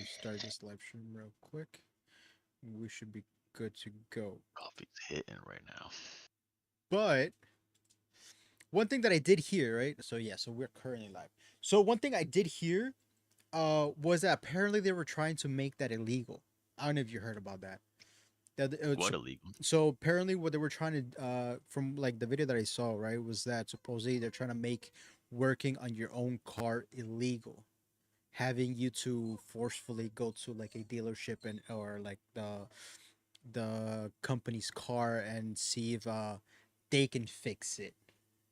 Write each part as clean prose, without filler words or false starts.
start this live stream real quick. We should be good to go. Coffee's hitting right now. But one thing that I did hear, right? So yeah, so we're currently live. So one thing I did hear was that apparently they were trying to make that illegal. I don't know if you heard about that. What illegal? So apparently what they were trying to from like the video that I saw, right, was that supposedly they're trying to make working on your own car illegal. Having you to forcefully go to like a dealership and or like the company's car and see if they can fix it,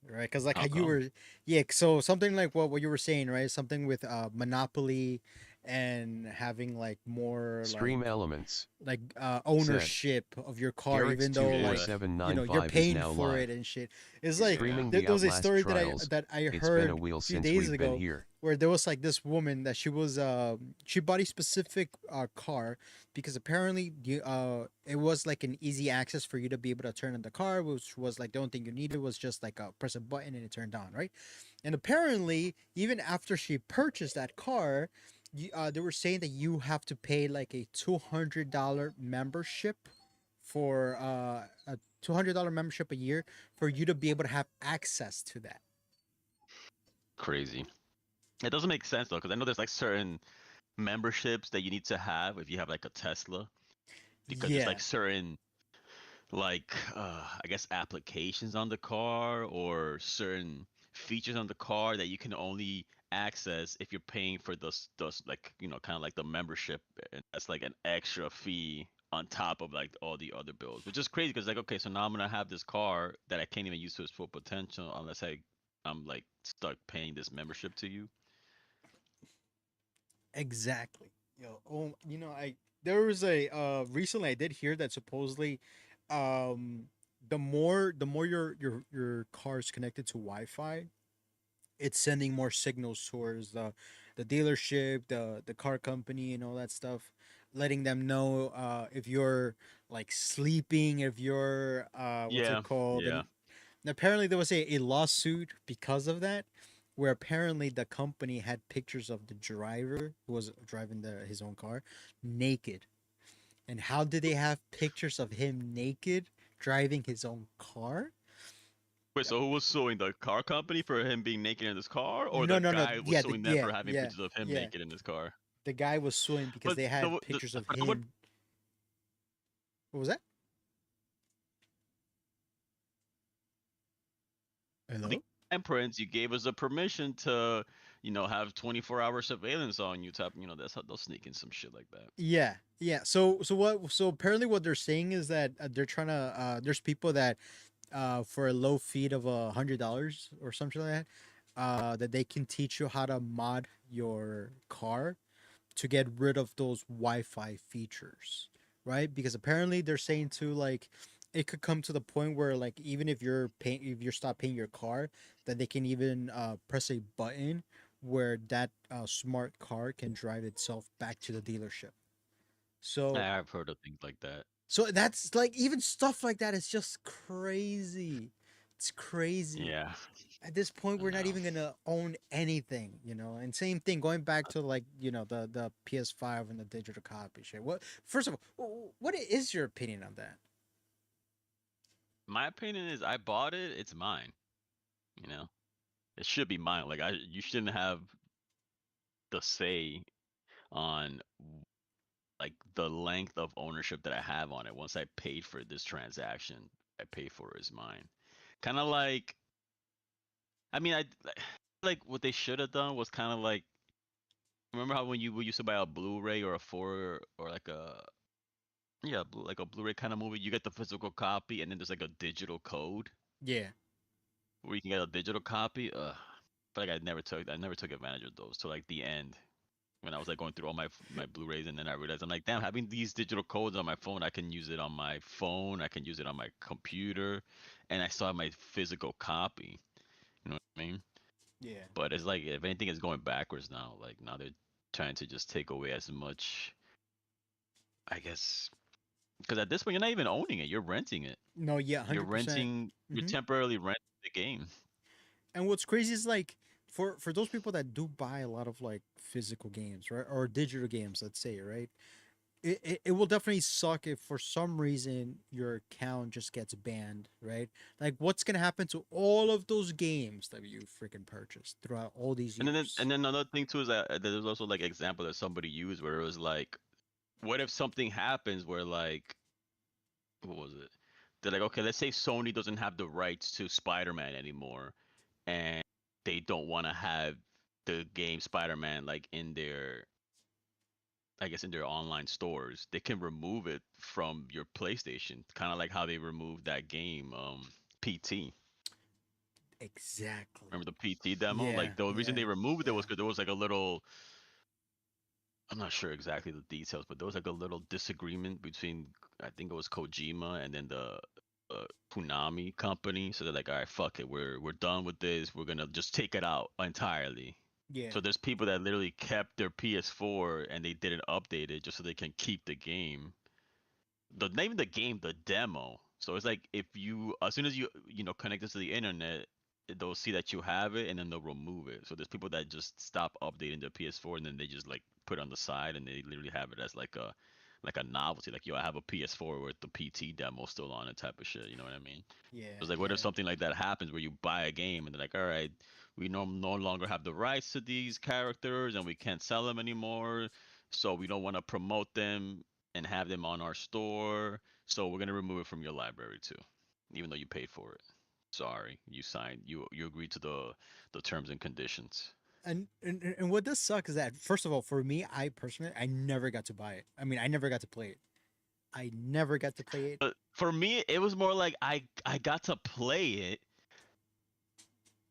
right? Because like How how you come? were, yeah, so something like what you were saying, right? Something with monopoly and having like more Stream elements. Said. ownership of your car, Garrick's even though Yeah. like you're 24795 is paying now for it live. and shit. It's like Yeah. Streaming there, the there was a Outlast story trials. that I It's been a heard wheel a few since days we've been ago, here. where there was like this woman that she bought a specific car because apparently it was like an easy access for you to be able to turn on the car, which was like the only thing you needed was just like press a button and it turned on, right? And apparently even after she purchased that car, they were saying that you have to pay like a $200 membership for a $200 membership a year for you to be able to have access to that. Crazy. It doesn't make sense though, because I know there's like certain memberships that you need to have if you have like a Tesla, because there's Yeah, like certain like I guess applications on the car or certain features on the car that you can only access if you're paying for those like kind of like the membership, and that's like an extra fee on top of like all the other bills, which is crazy because like okay, so now I'm gonna have this car that I can't even use to its full potential unless I'm like stuck paying this membership to you. exactly. I there was a recently I did hear that supposedly um the more your car is connected to Wi-Fi, it's sending more signals towards the dealership, the car company, and all that stuff, letting them know if you're like sleeping, if you're what's it Yeah, called, yeah. and apparently there was a lawsuit because of that, where apparently the company had pictures of the driver who was driving his own car naked. And how did they have pictures of him naked driving his own car? Wait, so who was suing the car company for him being naked in his car, or No, the no, no. guy was Yeah, suing them yeah, for having yeah, pictures of him yeah. naked in his car? The guy was suing because But they had the pictures of I forgot him. What was that? the Hello? imprints. You gave us a permission to, have 24-hour surveillance on you. Type, that's how they'll sneak in some shit like that. Yeah, yeah. So apparently what they're saying is that they're trying to there's people that for a low fee of $100 or something like that, that they can teach you how to mod your car to get rid of those Wi-Fi features, right? Because apparently they're saying too, like it could come to the point where like even if you're stop paying your car, that they can even press a button where that smart car can drive itself back to the dealership. So I've heard of things like that. that's like even stuff like that is just crazy. It's crazy. Yeah, At this point I we're not know. even gonna own anything, and same thing going back to like the PS5 and the digital copy shit. What first of all, what is your opinion on that? My opinion is, I bought it. It's mine. You know, it should be mine. Like you shouldn't have the say on like the length of ownership that I have on it. Once I paid for this transaction, I pay for it is mine. Kind of like, I mean, I like what they should have done was kind of like, remember how when you used to buy a Blu-ray or a four or like a yeah, like a Blu-ray kind of movie, you get the physical copy and then there's like a digital code Yeah. where you can get a digital copy. But like I never took advantage of those till like the end, when I was like going through all my Blu-rays, and then I realized I'm like, damn, having these digital codes on my phone, I can use it on my phone, I can use it on my computer, and I still have my physical copy. You know what I mean? Yeah. But it's like if anything is going backwards now. Like now they're trying to just take away as much, I guess, because at this point you're not even owning it, you're renting it. No, yeah, You're 100%. renting, you're Hmm. temporarily renting the game. And what's crazy is like for those people that do buy a lot of like physical games, right, or digital games, let's say, right, it will definitely suck if for some reason your account just gets banned, right? Like, what's gonna happen to all of those games that you freaking purchased throughout all these And years? then another thing too is that there's also like example that somebody used where it was like, what if something happens where like, what was it? They're like, okay, let's say Sony doesn't have the rights to Spider-Man anymore, and they don't want to have the game Spider-Man like in their, I guess, in their online stores. They can remove it from your PlayStation, kind of like how they removed that game, PT. Exactly. Remember the PT demo? Yeah, Like the reason yeah, they removed it yeah, was because there was like a little, I'm not sure exactly the details, but there was like a little disagreement between, I think it was Kojima and then the Konami company. So they're like, all right, fuck it, we're done with this. We're gonna just take it out entirely. yeah, So there's people that literally kept their PS4 and they didn't update it just so they can keep the game. The name of the game, the demo. So it's like if you, as soon as you connect this to the internet, they'll see that you have it and then they'll remove it. So there's people that just stop updating their PS4 and then they just like put it on the side and they literally have it as like a novelty. Like, yo, I have a PS4 with the PT demo still on it, type of shit. You know what I mean? yeah, It's like, what if yeah, something like that happens where you buy a game and they're like, all right, we no longer have the rights to these characters and we can't sell them anymore, so we don't want to promote them and have them on our store, so we're gonna remove it from your library too, even though you paid for it. Sorry, you signed, you agreed to the terms and conditions. and what does suck is that, first of all, for me, I personally, I never got to buy it. I mean, I never got to play it. I never got to play it. But for me, it was more like I got to play it,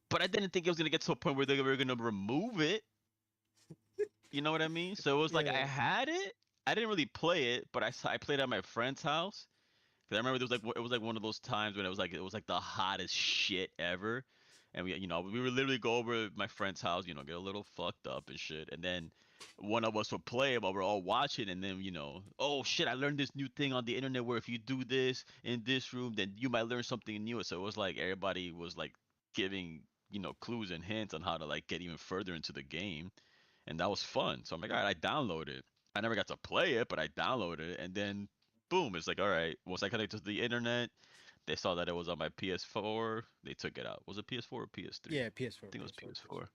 but I didn't think it was gonna get to a point where they were gonna remove it. You know what I mean? So it was like Yeah, I had it. I didn't really play it, but I played at my friend's house. Cause I remember there was like, it was like one of those times when it was like the hottest shit ever, and we would literally go over to my friend's house, get a little fucked up and shit, and then one of us would play while we're all watching, and then oh shit, I learned this new thing on the internet where if you do this in this room, then you might learn something new. So it was like everybody was like giving clues and hints on how to like get even further into the game, and that was fun. So I'm like, all right, I downloaded it. I never got to play it, but I downloaded it, and then boom, it's like, all right. Once I connected to the internet, they saw that it was on my PS4. They took it out. Was it PS4 or PS3? yeah, I PS4, think it was PS4, PS4. PS4.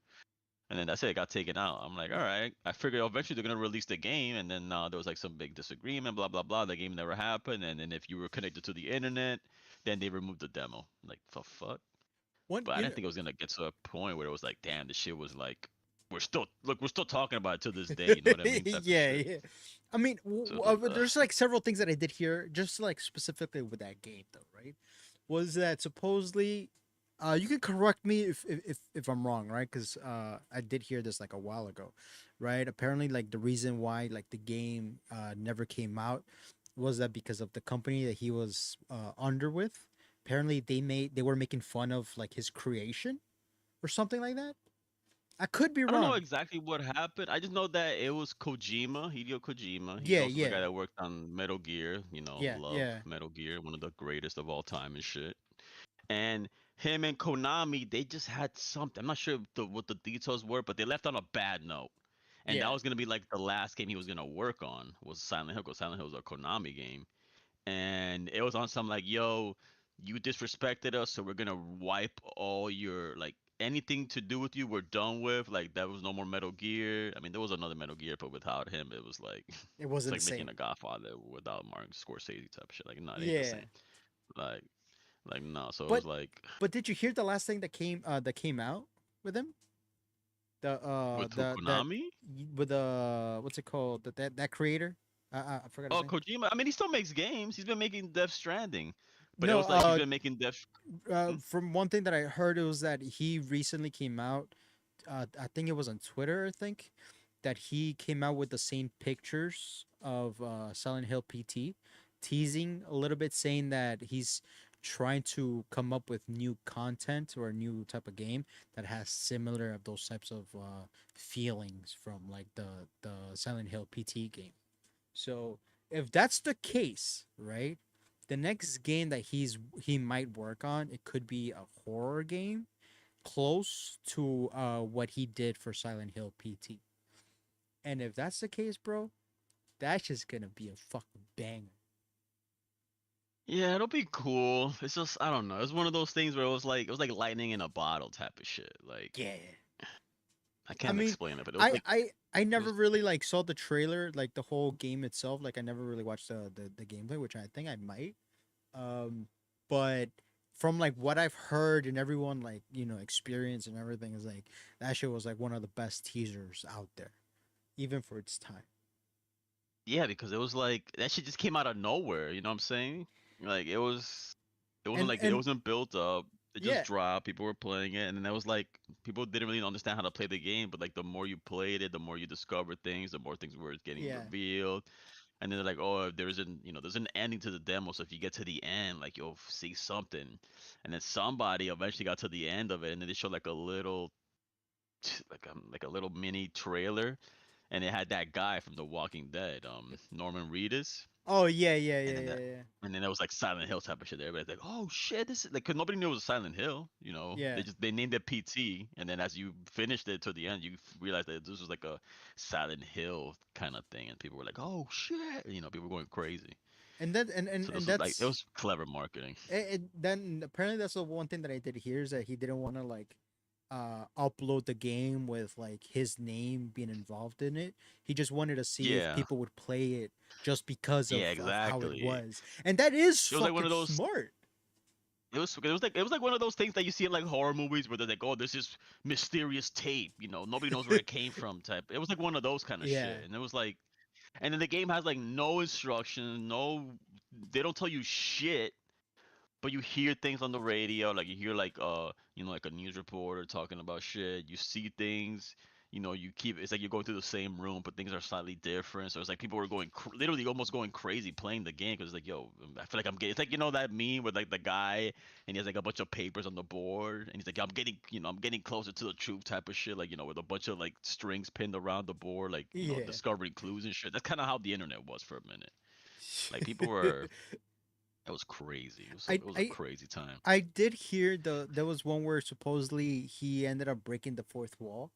And then that's it. It got taken out. I'm like, all right. I figured eventually they're gonna release the game, and then there was like some big disagreement, blah blah blah. The game never happened, and then if you were connected to the internet, then they removed the demo. I'm like, the fuck. One, But I you didn't know, think it was gonna get to a point where it was like, damn, this shit was like, we're still talking about it to this day. You know what I mean? Type of yeah, shit. yeah. I mean, So it's like, but there's like several things that I did here, just like specifically with that game, though, right? Was that supposedly, you can correct me if I'm wrong, right? Because I did hear this like a while ago, right? Apparently, like the reason why like the game never came out was that because of the company that he was under with. Apparently, they were making fun of like his creation or something like that. I could be I don't know wrong. exactly what happened. I just know that it was Kojima, Hideo Kojima. He's Yeah, also the yeah, guy that worked on Metal Gear. yeah, Love yeah. Metal Gear, one of the greatest of all time and shit. And him and Konami, they just had something. I'm not sure what the details were, but they left on a bad note. And that Yeah, was gonna be like the last game he was gonna work on was Silent Hill, because Silent Hill was a Konami game, and it was on some like, yo, you disrespected us, so we're gonna wipe all your like anything to do with you. We're done with, like, that was no more Metal Gear. I mean, there was another Metal Gear, but without him, it was like it it's wasn't the like making same. a Godfather without Martin Scorsese type of shit. Like, no, it ain't the Yeah, same. Like, no. So it but was like did you hear the last thing that came out with him? with who, The that Konami? with what's it called? That creator? I forgot his Oh, name. Kojima. I mean, he still makes games. He's been making Death Stranding, but it No, was like he's been making Death. Hmm? from one thing that I heard, it was that he recently came out. I think it was on Twitter. I think that he came out with the same pictures of Silent Hill PT, teasing a little bit, saying that he's trying to come up with new content or a new type of game that has similar of those types of feelings from like the Silent Hill PT game. So if that's the case, right? The next game that he might work on, it could be a horror game, close to what he did for Silent Hill PT. And if that's the case, bro, that's just gonna be a fucking banger. Yeah, it'll be cool. It's just I don't know. It's one of those things where it was like lightning in a bottle type of shit. Like Yeah. I I can't mean, explain it, but it was I like I I it never was really like saw the trailer, like the whole game itself. Like I never really watched the gameplay, which I think I might. Um, but from like what I've heard and everyone like experience and everything is like that shit was like one of the best teasers out there, even for its time. yeah, because it was like that shit just came out of nowhere. You know what I'm saying? Like it wasn't And like it and wasn't built up. It just yeah, dropped. People were playing it, and then it was like people didn't really understand how to play the game. But like the more you played it, the more you discovered things, the more things were getting yeah. revealed. And then they're like, oh, there's an ending to the demo. So if you get to the end, like you'll see something. And then somebody eventually got to the end of it, and then they showed like a little, like a little mini trailer, and it had that guy from The Walking Dead, Norman Reedus, Oh yeah, yeah, and yeah, then that, yeah, yeah. and then it was like Silent Hill type of shit. Everybody's like, oh shit, this is like, cause nobody knew it was a Silent Hill. Yeah. They named it PT, and then as you finished it to the end, you realized that this was like a Silent Hill kind of thing, and people were like, oh shit, people were going crazy. And that and and, So and this was like it that's was clever marketing. then apparently that's the one thing that I did hear is that he didn't want to like upload the game with like his name being involved in it. He just wanted to see if Yeah, people would play it just because yeah, of how it exactly. was. And that is It was like one fucking of those. smart. It was like one of those things that you see in like horror movies where they're like, oh, this is mysterious tape. Nobody knows where it came from. Type. It was like one of those kind of Yeah. shit, and it was like, and then the game has like no instructions, no, they don't tell you shit, but you hear things on the radio, like you hear like a news reporter talking about shit. You see things. It's like you're going through the same room, but things are slightly different. So it's like people were literally almost going crazy playing the game because it's like, yo, I feel like I'm getting. It's like that meme with like the guy and he has like a bunch of papers on the board and he's like, I'm getting closer to the truth type of shit, like with a bunch of like strings pinned around the board, like Yeah. discovering clues and shit. That's kind of how the internet was for a minute. Like people were. It was crazy. I It was a I crazy time. I did hear there was one where supposedly he ended up breaking the fourth wall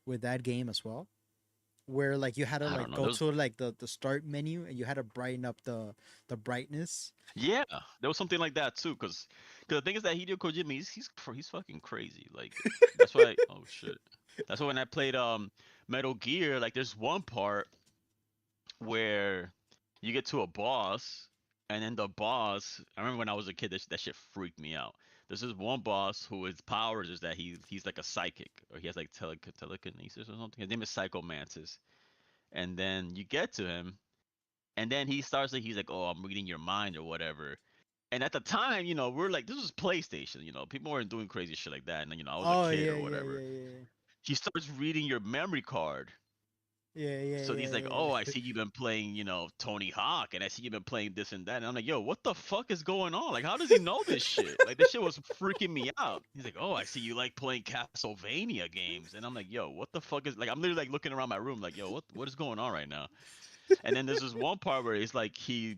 with that game as well, where like you had to I don't like know. go to like the start menu and you had to brighten up the brightness. Yeah, there was something like that too. Cause the thing is that Hideo Kojima, he's fucking crazy. Like that's why. Oh shit. That's why when I played Metal Gear, like there's one part where you get to a boss, and then the boss. I remember when I was a kid, that shit freaked me out. There's this one boss who his powers is that he's like a psychic, or he has like telekinesis or something. His name is Psycho Mantis, and then you get to him, and then he's like, oh, I'm reading your mind or whatever. And at the time, we're like, this was PlayStation, people weren't doing crazy shit like that. And then, I was a Oh kid yeah, or yeah, whatever. yeah, yeah, He starts reading your memory card. yeah, yeah, So yeah, he's like, yeah, oh, I yeah. see you've been playing, Tony Hawk, and I see you've been playing this and that. And I'm like, yo, what the fuck is going on? Like, how does he know this shit? Like, this shit was freaking me out. He's like, oh, I see you like playing Castlevania games. And I'm like, yo, what the fuck is, like, I'm literally like looking around my room, like, yo, what is going on right now? And then there's this one part where it's like he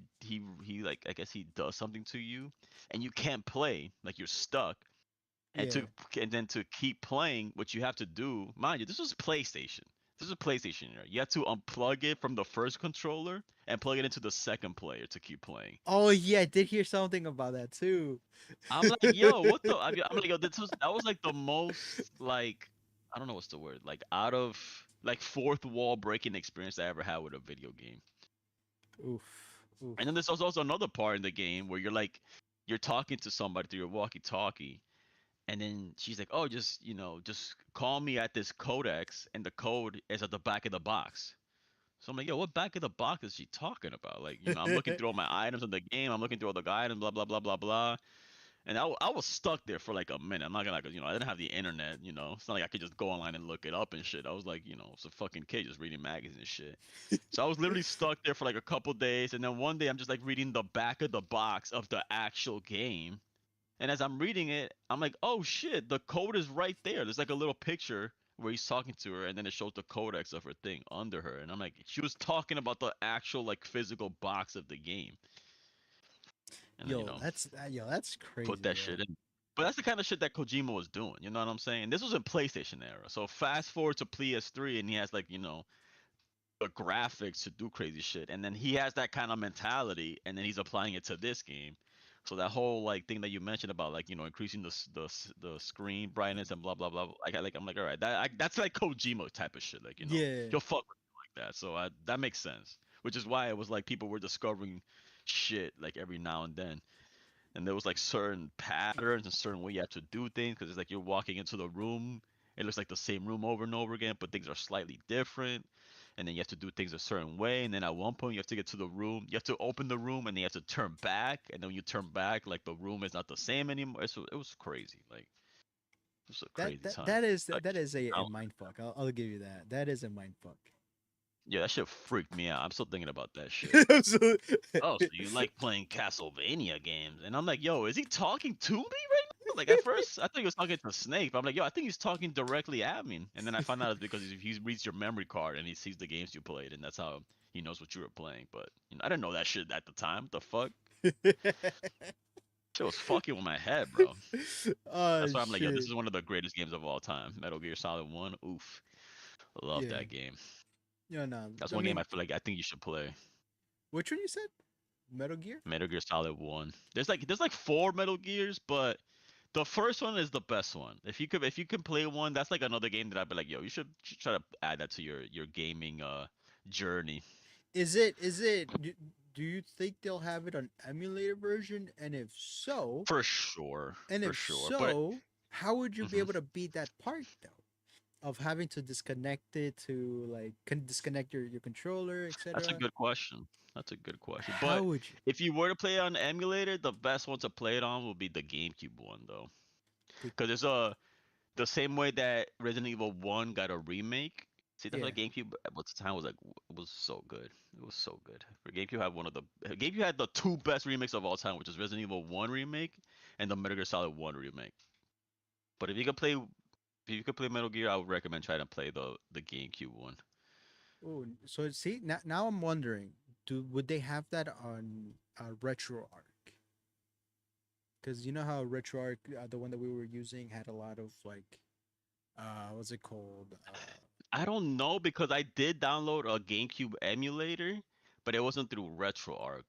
like, I guess he does something to you, and you can't play, like you're stuck. And Yeah. then to keep playing, what you have to do, mind you, this was PlayStation. This is a PlayStation era. You have to unplug it from the first controller and plug it into the second player to keep playing. Oh yeah, I did hear something about that too. I'm like, yo, what the? I'm like, yo, that was like the most like, I don't know what's the word, like out of like fourth wall breaking experience I ever had with a video game. Oof. Oof. And then there's also another part in the game where you're talking to somebody through your walkie-talkie, and then she's like, "Oh, just call me at this codex, and the code is at the back of the box." So I'm like, "Yo, what back of the box is she talking about?" Like, I'm looking through all my items in the game. I'm looking through all the items, blah blah blah blah blah. And I was stuck there for like a minute. I'm not gonna, cause I didn't have the internet. It's not like I could just go online and look it up and shit. I was like, I was a fucking kid just reading magazines and shit. So I was literally stuck there for like a couple days, and then one day I'm just like reading the back of the box of the actual game. And as I'm reading it, I'm like, oh shit, the code is right there. There's like a little picture where he's talking to her, and then it shows the codex of her thing under her. And I'm like, she was talking about the actual like physical box of the game. And then Yo, that's put crazy, that yo. shit in. But that's the kind of shit that Kojima was doing. You know what I'm saying? This was in PlayStation era. So fast forward to PS3, and he has like the graphics to do crazy shit, and then he has that kind of mentality, and then he's applying it to this game. So that whole like thing that you mentioned about like increasing the screen brightness and blah blah blah. I'm like, all right, that's like Kojima type of shit. Like Yeah. he'll fuck with you like that. So that makes sense. Which is why it was like people were discovering shit like every now and then, and there was like certain patterns and certain way you have to do things because it's like you're walking into the room, it looks like the same room over and over again, but things are slightly different, and then you have to do things a certain way, and then at one point you have to get to the room, you have to open the room, and then you have to turn back, and then when you turn back, like the room is not the same anymore. It was crazy, like it was a That crazy that time. that is Like, that is I a don't- mind fuck. I'll give you that. That is a mind fuck. yeah, that shit freaked me out. I'm still thinking about that shit. So- Oh, so you like playing Castlevania games? And I'm like, yo, is he talking to me right now? Like at first, I thought he was talking to Snake, but I'm like, yo, I think he's talking directly at me. And then I found out it's because he reads your memory card and he sees the games you played, and that's how he knows what you were playing. But I didn't know that shit at the time. What the fuck? Shit was fucking with my head, bro. Oh That's why I'm like, yo, this shit. is one of the greatest games of all time. Metal Gear Solid 1. Oof. I love Yeah. that game. No. That's I one game I mean, feel like I think you should play. which one you said? Metal Gear? Metal Gear Solid 1. There's like four Metal Gears, but the first one is the best one. If you can play one, that's like another game that I'd be like, yo, you should try to add that to your gaming journey. Do you think they'll have it on emulator version? For And if sure. But so, how would you be mhm, able to beat that part though? Of having to disconnect it to like disconnect your controller, that's a etc. good question. That's a good question. How But would you? if you were to play it on the emulator, the best one to play it on would be the GameCube one though, The, because it's the same way that Resident Evil 1 got a remake. See, that's why yeah. GameCube at the time was like it was so good. It was so good. For GameCube had one of the GameCube had the two best remakes of all time, which is Resident Evil 1 remake and the Metal Gear Solid 1 remake. But if you could play Metal Gear, I would recommend trying to play the GameCube one. Oh, so see now I'm wondering, would they have that on RetroArch? Because you know how RetroArch, the one that we were using, had a lot of like, what's it called? I don't know because I did download a GameCube emulator, but it wasn't through RetroArch.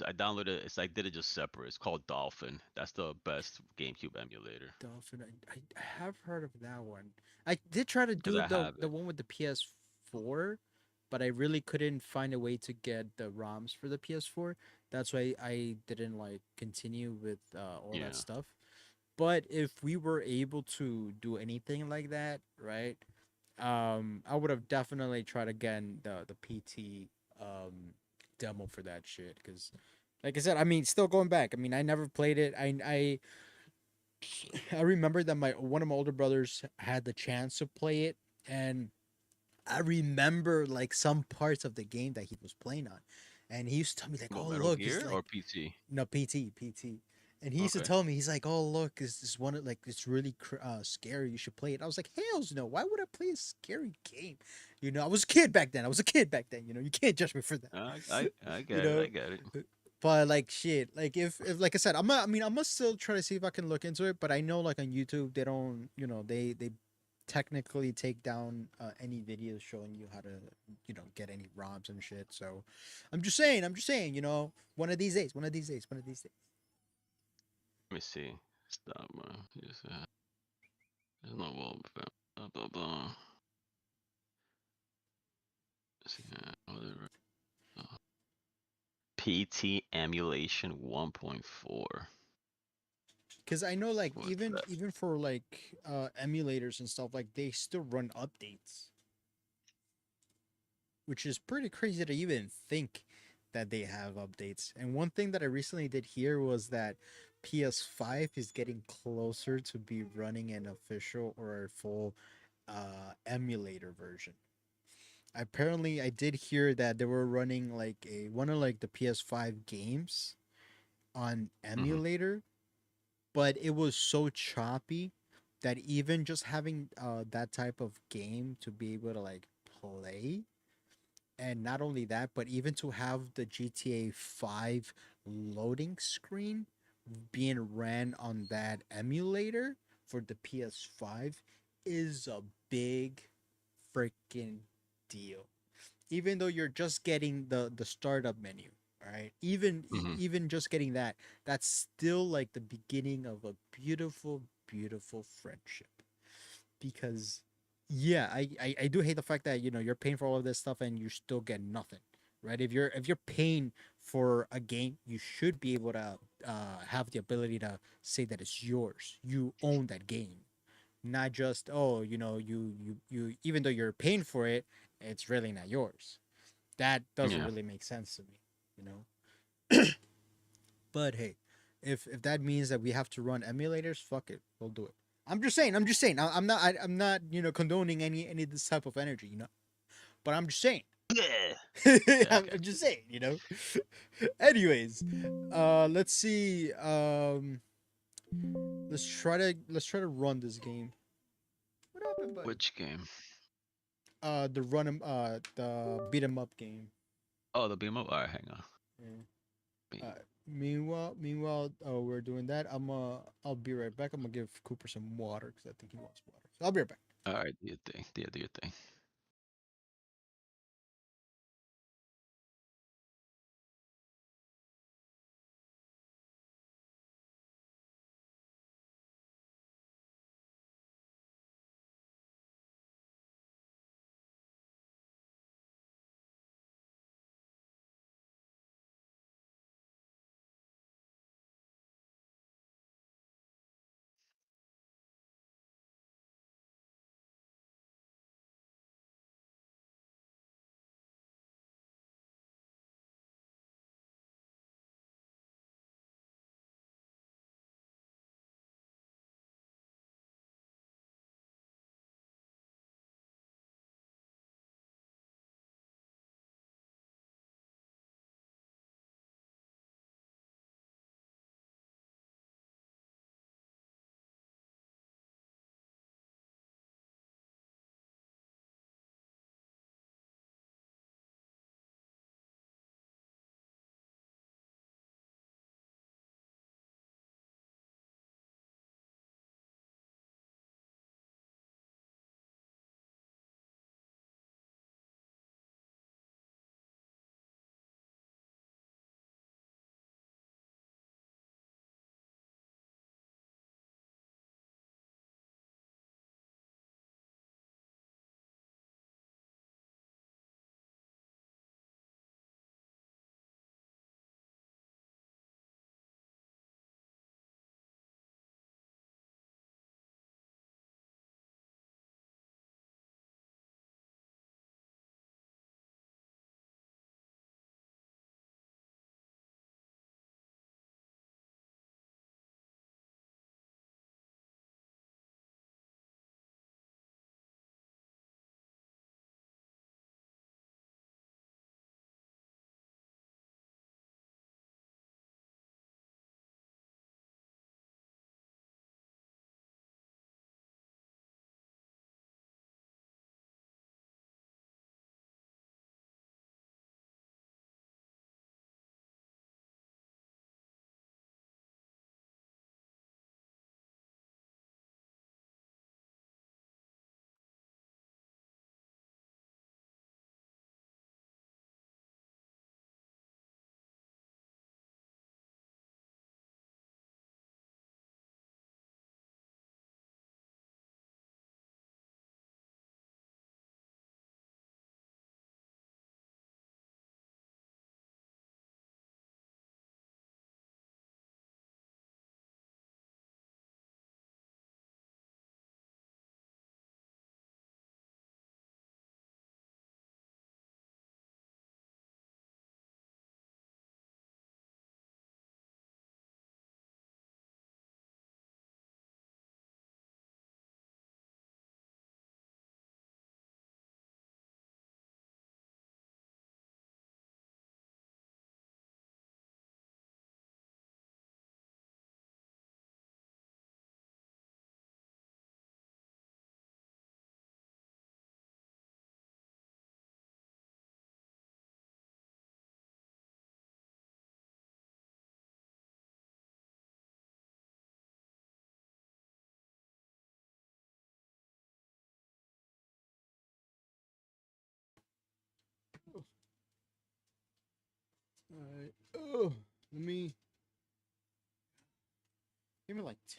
I downloaded it's I did it just separate. It's called Dolphin. That's the best GameCube emulator Dolphin. I have heard of that one. I did try to because do I have the it. one with the PS4, but I really couldn't find a way to get the ROMs for the PS4. That's why I didn't like continue with all that Yeah. stuff. But if we were able to do anything like that, right? I would have definitely tried again the PT demo for that shit because, like I said, I mean, still going back. I mean, I never played it. I remember that my one of my older brothers had the chance to play it, and I remember like some parts of the game that he was playing on, and he used to tell me like, What, "Oh Metal look, it's Gear like or PT? no PT," and he used to Okay. tell me he's like, "Oh look, is this one like it's really scary? You should play it." I was like, "Hell's no! Why would I play a scary game?" You know, I was a kid back then. I was a kid back then. You know, you can't judge me for that. I You get it. I know, get it. but like shit, like if like I said, I mean, I'm gonna still try to see if I can look into it. But I know like on YouTube, they don't, they technically take down any videos showing you how to, get any ROMs and shit. So I'm just saying, one of these days, one of these days, one of these days. Let me see. Stop. Yes, there's no wall. Blah blah blah. Let's see, whatever. PT emulation 1.4. Because I know like What's even that? even for like emulators and stuff, like they still run updates, which is pretty crazy to even think that they have updates. And one thing that I recently did hear was that PS5 is getting closer to be running an official or a full emulator version. Apparently, I did hear that they were running like a one of like the PS5 games on Hmm. emulator, but it was so choppy that even just having that type of game to be able to like play, and not only that, but even to have the GTA 5 loading screen being ran on that emulator for the PS5 is a big freaking deal. Even though you're just getting the startup menu, all right? Hmm. Even just getting that, that's still like the beginning of a beautiful, beautiful friendship. Because yeah, I do hate the fact that you're paying for all of this stuff and you still get nothing, right? If you're paying for a game, you should be able to have the ability to say that it's yours. You own that game, not just, oh, you even though you're paying for it, it's really not yours. That doesn't Yeah. really make sense to me, you know. But hey, if that means that we have to run emulators, fuck it, we'll do it. I'm just saying. I'm just saying. I'm not. I'm not. Condoning any of this type of energy. But I'm just saying. Yeah. Yeah, I I'm got just saying. Anyways, let's see. Let's try to run this game. What happened, you. buddy? Which game? The beat 'em up game. Oh, the beam up. All right, hang on. Yeah. Beam. Meanwhile, we're doing that. I'll be right back. I'm gonna give Cooper some water because I think he wants water. So I'll be right back. All right, do your thing. Yeah, do your thing.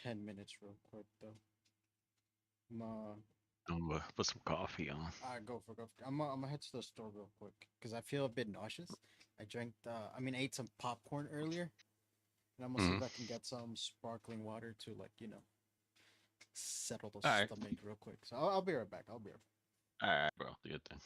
10 minutes real quick though. I'm gonna put some coffee on. Go for go. I'm gonna head to the store real quick because I feel a bit nauseous. I drank. Ate some popcorn earlier, and I'm gonna see Mm. if I can get some sparkling water to settle the All right, stomach real quick. So I'll be right back. I'll be right back. all right, bro. Do your thing.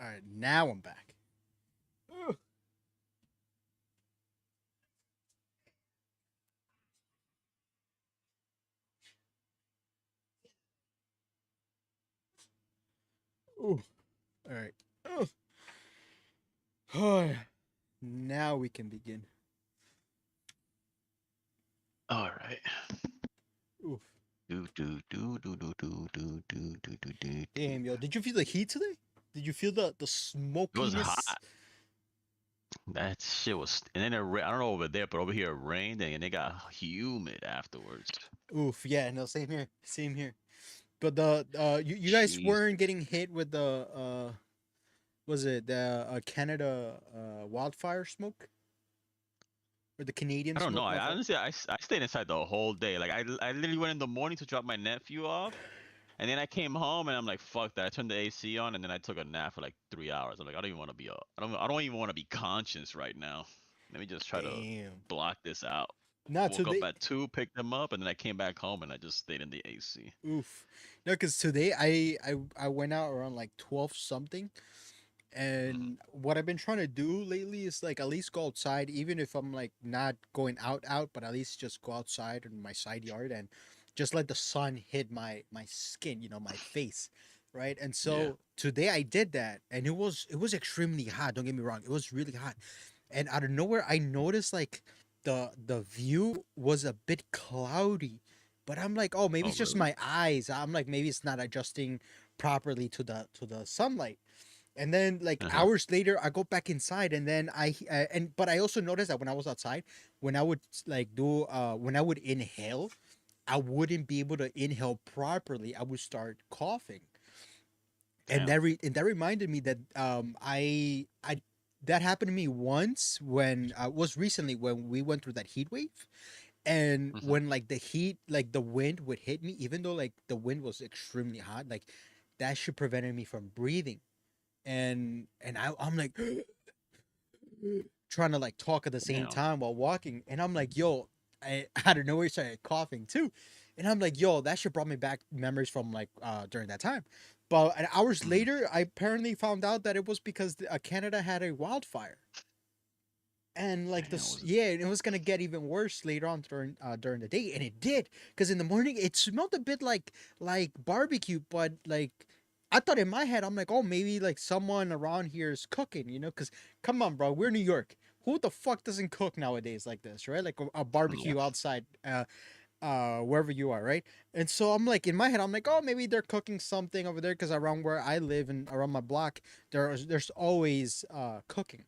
All right, now I'm back. Ugh. Ooh. All right. Ugh. Oh, yeah. Now we can begin. All right. Oof. Do do do do do do do do do do do do. Damn, yo. Did you feel the heat today? Did you feel the It was smokiness? hot. That shit was, and then I don't know over there, but over here it rained and it got humid afterwards. Oof. Yeah. No. Same here. Same here. But the you guys Jesus. weren't getting hit with the was it the Canada wildfire smoke or the Canadian I don't know. smoke? My I fault. honestly, I stayed inside the whole day. Like I literally went in the morning to drop my nephew off, and then I came home and I'm like, fuck that. I turned the AC on and then I took a nap for like 3 hours. I'm like, I don't even want to be I don't even want to be conscious right now. Let me just try to Damn. block this out. Not Woke up today. at 2, picked them up, and then I came back home and I just stayed in the AC. Oof. No, because today I went out around like 12 something. Hmm. And what I've been trying to do lately is like at least go outside, even if I'm like not going out, but at least just go outside in my side yard and just let the sun hit my skin, my face, right? And Yeah. so today I did that, and it was extremely hot. Don't get me wrong, it was really hot, and out of nowhere I noticed like the view was a bit cloudy, but I'm like, oh, maybe Oh it's just really? my eyes. I'm like, maybe it's not adjusting properly to the sunlight. And then like Uh huh. hours later I go back inside, and then but I also noticed that when I was outside, when I would like do when I would inhale, I wouldn't be able to inhale properly. I would start coughing. And Damn. that reminded me that I that happened to me once when was recently when we went through that heat wave. And Hmm. when like the heat, like the wind would hit me, even though like the wind was extremely hot, like that should prevented me from breathing. I'm like trying to like talk at the same Damn. time while walking, and I'm like, yo, I out of nowhere started coughing too, and I'm like, yo, that should brought me back memories from like during that time. But hours Hmm. later, I apparently found out that it was because Canada had a wildfire, and like Damn. this, Was it? yeah, and it was gonna get even worse later on during the day, and it did, because in the morning it smelled a bit like barbecue, but like I thought in my head, I'm like, oh, maybe like someone around here is cooking, because come on, bro, we're New York. Who the fuck doesn't cook nowadays like this, right? Like a Yeah. barbecue outside, wherever you are, right? And so I'm like, in my head, I'm like, oh, maybe they're cooking something over there, because around where I live and around my block, there's always cooking.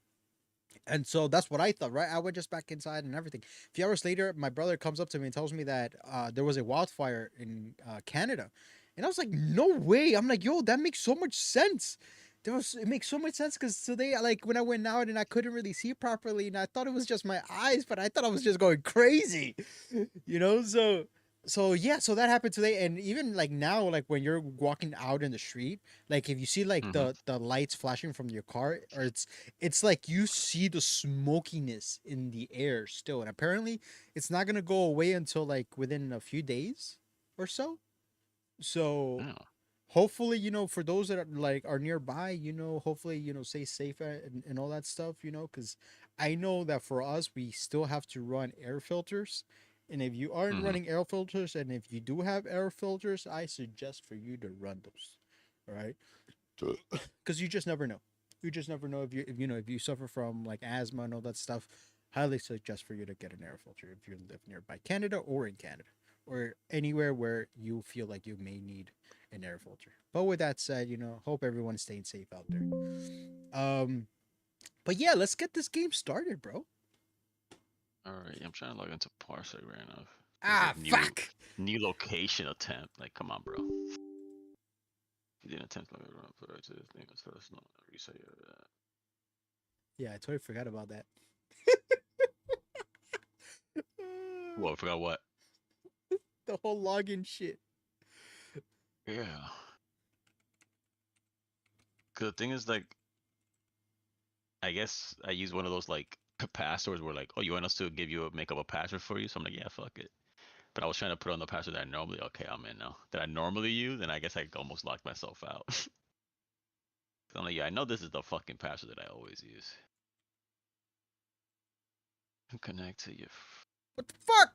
And so that's what I thought, right? I went just back inside and everything. A few hours later, my brother comes up to me and tells me that there was a wildfire in Canada. And I was like, no way. I'm like, yo, that makes so much sense. It makes so much sense because today, like when I went out and I couldn't really see properly, and I thought it was just my eyes, but I thought I was just going crazy, So yeah, so that happened today, and even like now, like when you're walking out in the street, like if you see like Hmm. the lights flashing from your car, or it's like you see the smokiness in the air still, and apparently it's not gonna go away until like within a few days or so. So Damn. hopefully, for those that are nearby, hopefully, stay safe and all that stuff, because I know that for us we still have to run air filters. And if you aren't Hmm. running air filters, and if you do have air filters, I suggest for you to run those. All right, because you just never know. You just never know if you suffer from like asthma and all that stuff. Highly suggest for you to get an air filter if you live nearby Canada or in Canada or anywhere where you feel like you may need an air filter. But with that said, hope everyone's staying safe out there. Um, but yeah, let's get this game started, bro. All right. I'm trying to log into Parsec right now. This is Ah, like fuck. new location attempt. Like, come on, bro. You didn't attempt to run put it to this thing. So let's not reset your. Yeah, I totally forgot about that. Well, I forgot what. The whole login shit. Yeah. Cause the thing is, like, I guess I use one of those like passwords where like, oh, you want us to make up a password for you? So I'm like, yeah, fuck it. But I was trying to put on the password that I normally. Okay, I'm in now. That I normally use, and I guess I almost locked myself out. I'm like, yeah, I know this is the fucking password that I always use. Connect to your. What the fuck?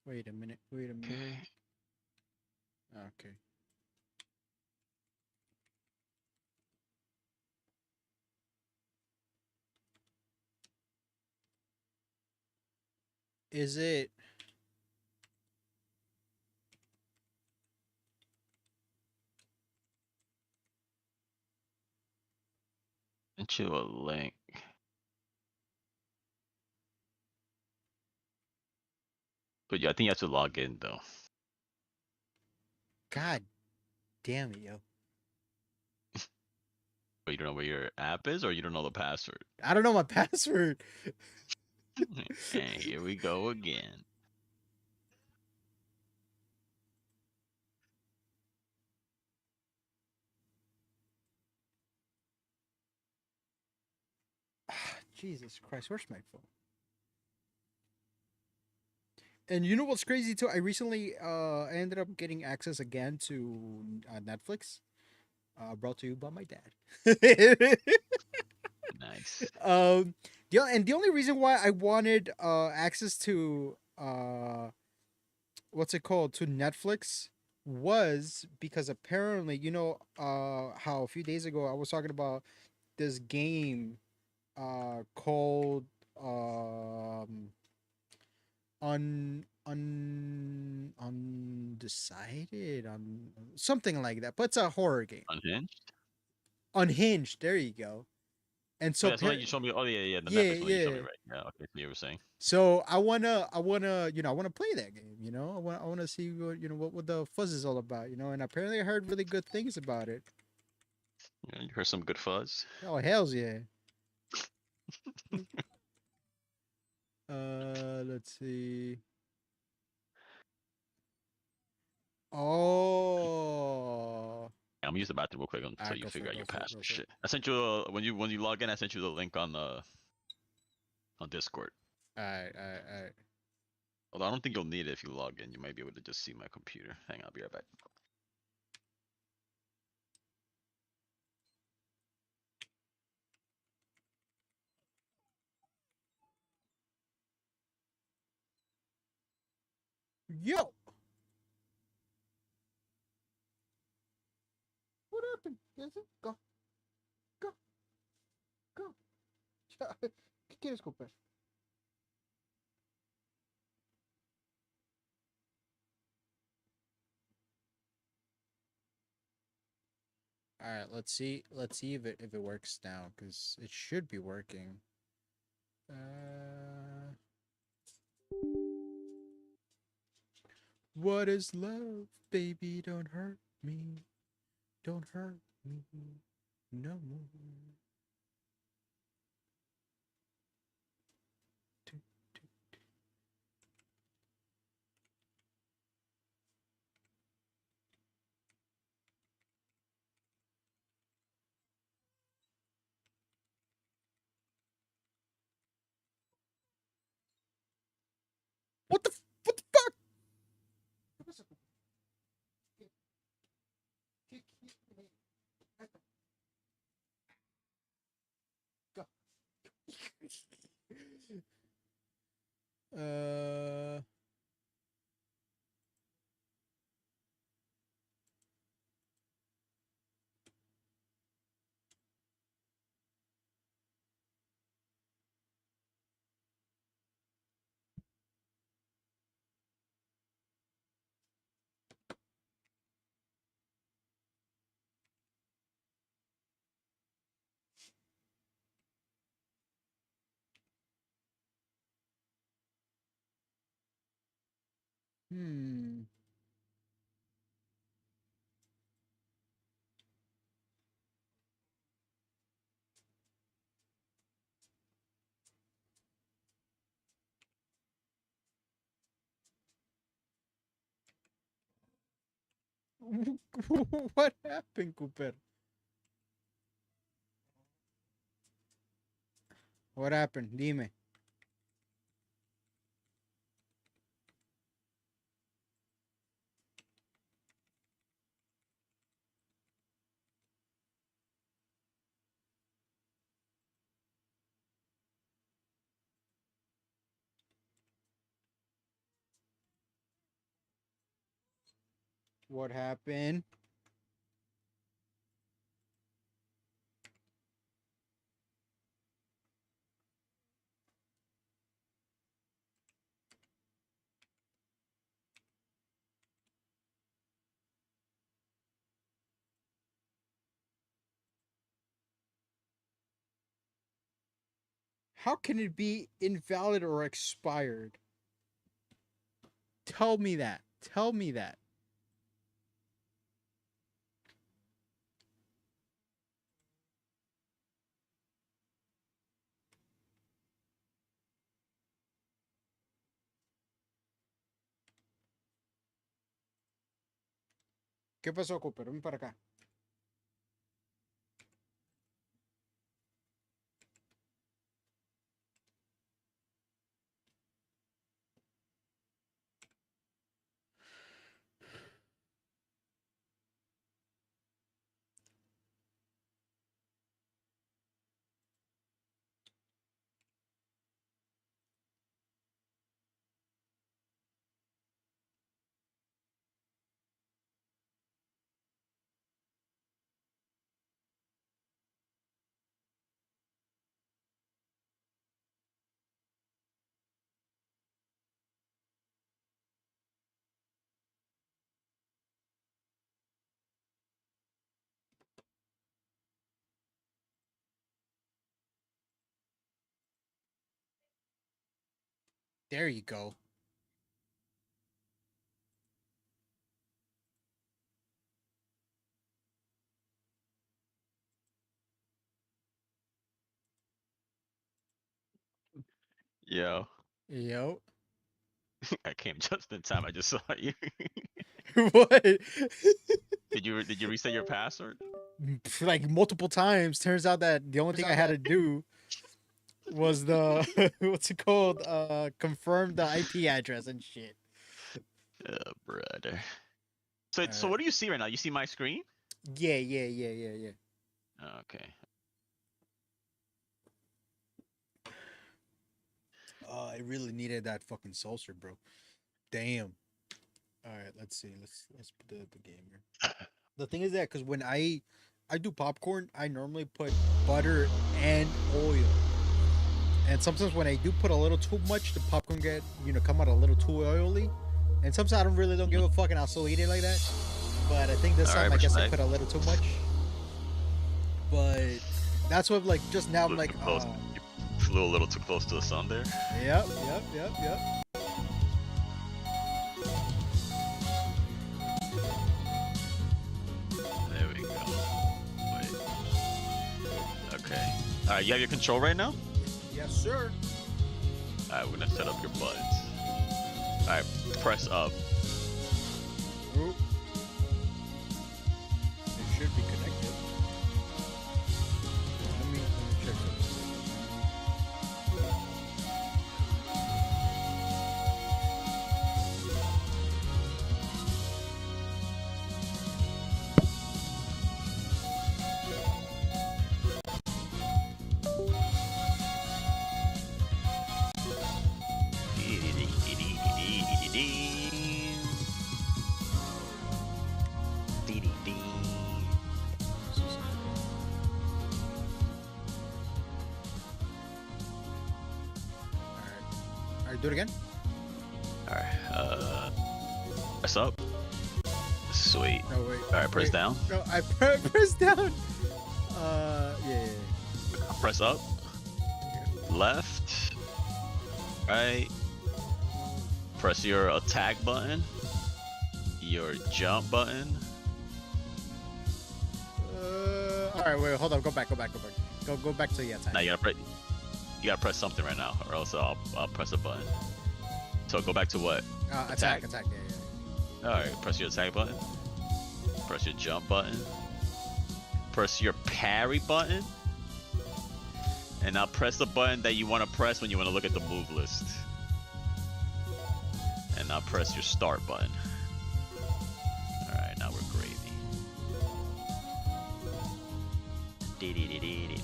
Wait a minute. Wait a minute. Okay. Okay. Is it? Sent you a link. But yeah, I think you have to log in though. God damn it, yo. But you don't know where your app is, or you don't know the password. I don't know my password. And here we go again. Jesus Christ, where's my phone? And you know what's crazy too? I recently ended up getting access again to Netflix. Brought to you by my dad. Nice. The only reason why I wanted access to what's it called, to Netflix, was because apparently, how a few days ago I was talking about this game called undecided, on something like that, but it's a horror game. Unhinged. Unhinged, there you go. And Oh, so yeah, that's the one you showed me. Oh yeah, the yeah, Netflix one you showed me, yeah. right? Yeah. Okay, so you were saying. So I wanna play that game. I wanna see what the fuzz is all about. And apparently I heard really good things about it. Yeah, you heard some good fuzz. Oh hell's yeah. Let's see. Oh, I'm gonna use the bathroom real quick all until right, you go for figure it, out go your for it, password. go for it. Shit. I sent you when you log in. I sent you the link on Discord. All right, all right, all right. Although I don't think you'll need it if you log in. You might be able to just see my computer. Hang on, I'll be right back. Yo, what happened? Yes, go, go, go. ¿Qué quieres comprar? All right, let's see. Let's see if it works now, because it should be working. What is love, baby? Don't hurt me. Don't hurt me no more. What the fuck? Uh. Hmm. What happened, Cooper? What happened? Dime. What happened? How can it be invalid or expired? Tell me that. Tell me that. ¿Qué pasó, Cooper? Ven para acá. There you go. Yo, Yo. I came just in time. I just saw you. What? Did you reset your password? Like multiple times. Turns out that the only thing I had to do was the what's it called? Confirm the IP address and shit. Brother. So what do you see right now? You see my screen? Yeah. Okay. Oh, I really needed that fucking saucer, bro. Damn. All right, let's see. Let's put the game here. The thing is that because when I do popcorn, I normally put butter and oil. And sometimes when I do put a little too much, the popcorn get come out a little too oily. And sometimes I don't give a fuck, and I'll still eat it like that. But I think this time I guess I put a little too much. But that's what like just now I'm like. You flew a little too close to the sun there. Yep. There we go. Wait. Okay. All right, you have your control right now? Yes, sir. All right, we're gonna set up your buttons. All right, press up. Oop. It should be connected. Let me check something. All right, do it again. All right, press up. Sweet. No, wait. All right, press down. No, I press down. Yeah. Press up. Left. Right. Press your attack button. Your jump button. All right, wait, hold on. Go back. Go back to the attack. Now you gotta press something right now, or else I'll press a button. So go back to what? Attack. Yeah. All right, press your attack button. Press your jump button. Press your parry button. And now press the button that you want to press when you want to look at the move list. And now press your start button. Alright, now we're gravy. Dee-dee-dee-dee-dee.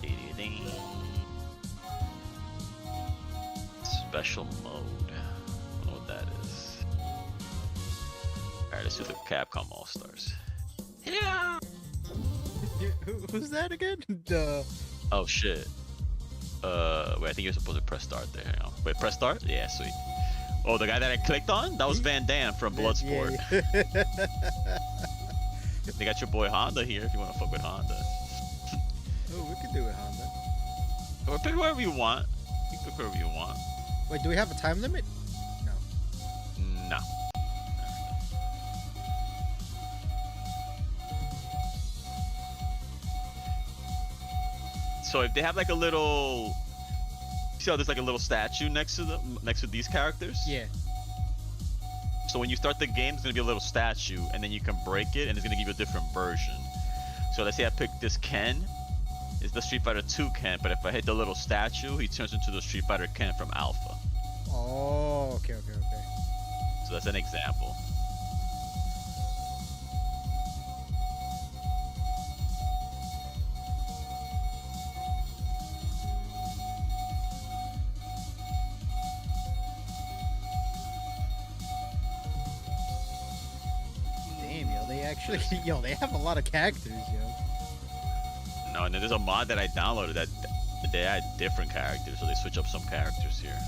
Dee-dee-dee. Special mode. I don't know what that is. let's do the Capcom All Stars. Yeah. Who's that again? Oh shit. Wait, I think you're supposed to press start there. Hang on. Wait, press start? Yeah, sweet. Oh, the guy that I clicked on? That was Van Damme from Bloodsport. Yeah. They got your boy Honda here if you want to fuck with Honda. Oh, we could do it, Honda. Or pick whoever you want. You can pick whoever you want. Wait, do we have a time limit? No. No. So if they have like a little, see how there's like a little statue next to them, next to these characters? Yeah. So when you start the game, there's gonna be a little statue, and then you can break it, and it's gonna give you a different version. So let's say I pick this Ken, it's the Street Fighter 2 Ken, but if I hit the little statue, he turns into the Street Fighter Ken from Alpha. Oh, okay. So that's an example. Damn, yo, they actually, yo, they have a lot of characters, yo. No, and then there's a mod that I downloaded that they add different characters, so they switch up some characters here.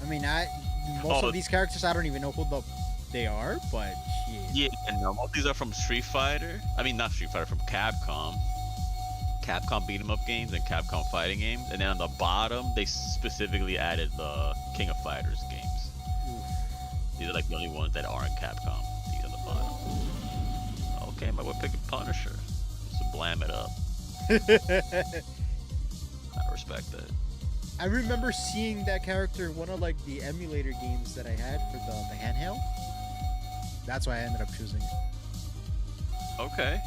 I mean, most of these characters, I don't even know who they are, but shit. Yeah, and most of these are from Street Fighter. I mean, not Street Fighter, from Capcom. Capcom beat 'em up games and Capcom fighting games. And then on the bottom, they specifically added the King of Fighters games. Oof. These are like the only ones that aren't Capcom. These are the bottom. Okay, my boy picking Punisher. Just to blam it up. I respect that. I remember seeing that character in one of like the emulator games that I had for the handheld. That's why I ended up choosing it. Okay.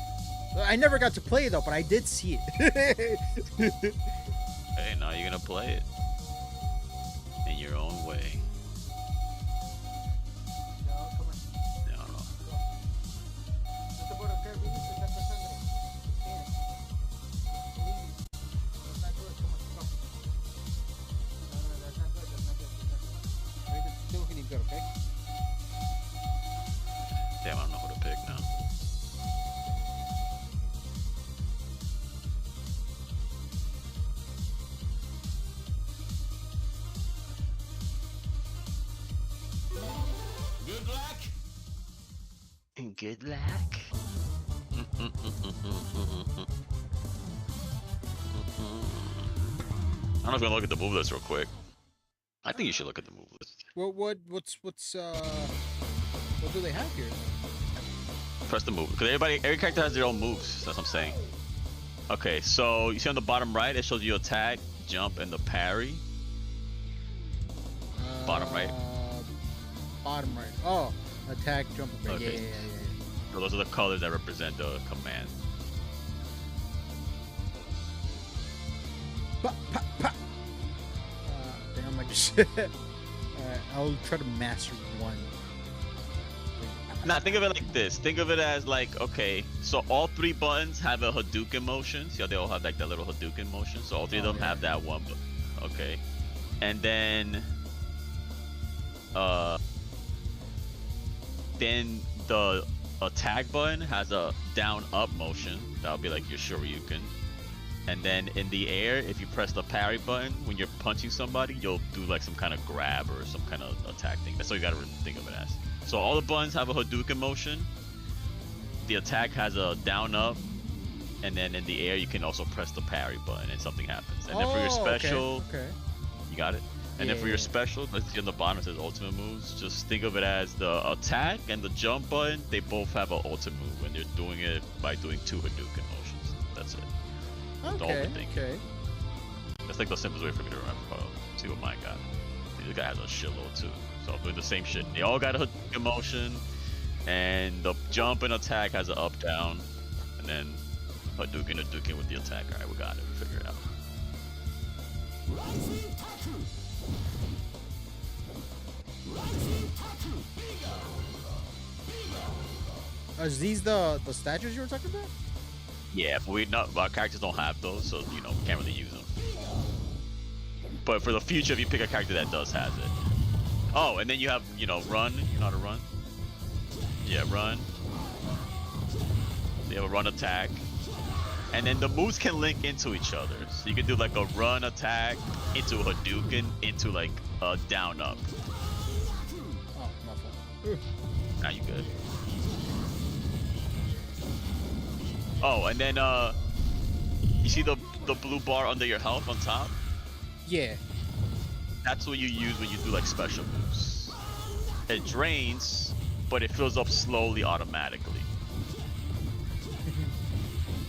I never got to play it though, but I did see it. Hey, now you're gonna play it in your own way. No. Damn, I don't know who to pick now. Good luck. I'm just gonna look at the move list real quick. I think you should look at the move list. What do they have here? Press the move, because every character has their own moves. That's what I'm saying. Okay, so you see on the bottom right, it shows you attack, jump, and the parry. Bottom right. Bottom right. Oh, attack, jump, and Okay. yeah. So those are the colors that represent the command. Damn, I just. I'll try to master one. Now think of it like this. Think of it as like, okay, so all three buttons have a Hadouken motion. See how they all have like that little Hadouken motion? So all three of them have that one. Okay. And then the attack button has a down up motion. That'll be like your Shoryuken. And then in the air, if you press the parry button, when you're punching somebody, you'll do like some kind of grab or some kind of attack thing. That's what you gotta think of it as. So all the buttons have a Hadouken motion. The attack has a down up. And then in the air, you can also press the parry button and something happens. And then for your special, okay. You got it? And then for your special, let's see on the bottom it says ultimate moves. Just think of it as the attack and the jump button, they both have an ultimate move, and they're doing it by doing two Hadouken motions. That's it. Okay. That's like the simplest way for me to remember. See what mine got. See, this guy has a shitload too. So I'm doing the same shit. They all got a Hadouken motion, and the jump and attack has an up down, and then Hadouken with the attack. Alright, we got it. We figured it out. Is these the statues you were talking about? Yeah, but our characters don't have those, so you know, we can't really use them. But for the future, if you pick a character that does has it. Oh, and then you have, you know, run. You know how to run? Yeah, run. You have a run attack. And then the moves can link into each other. So you can do like a run attack into a Hadouken into like a down up. Oh, my fault. Now you good. Oh, and then you see the blue bar under your health on top? Yeah. That's what you use when you do like special moves. It drains, but it fills up slowly automatically.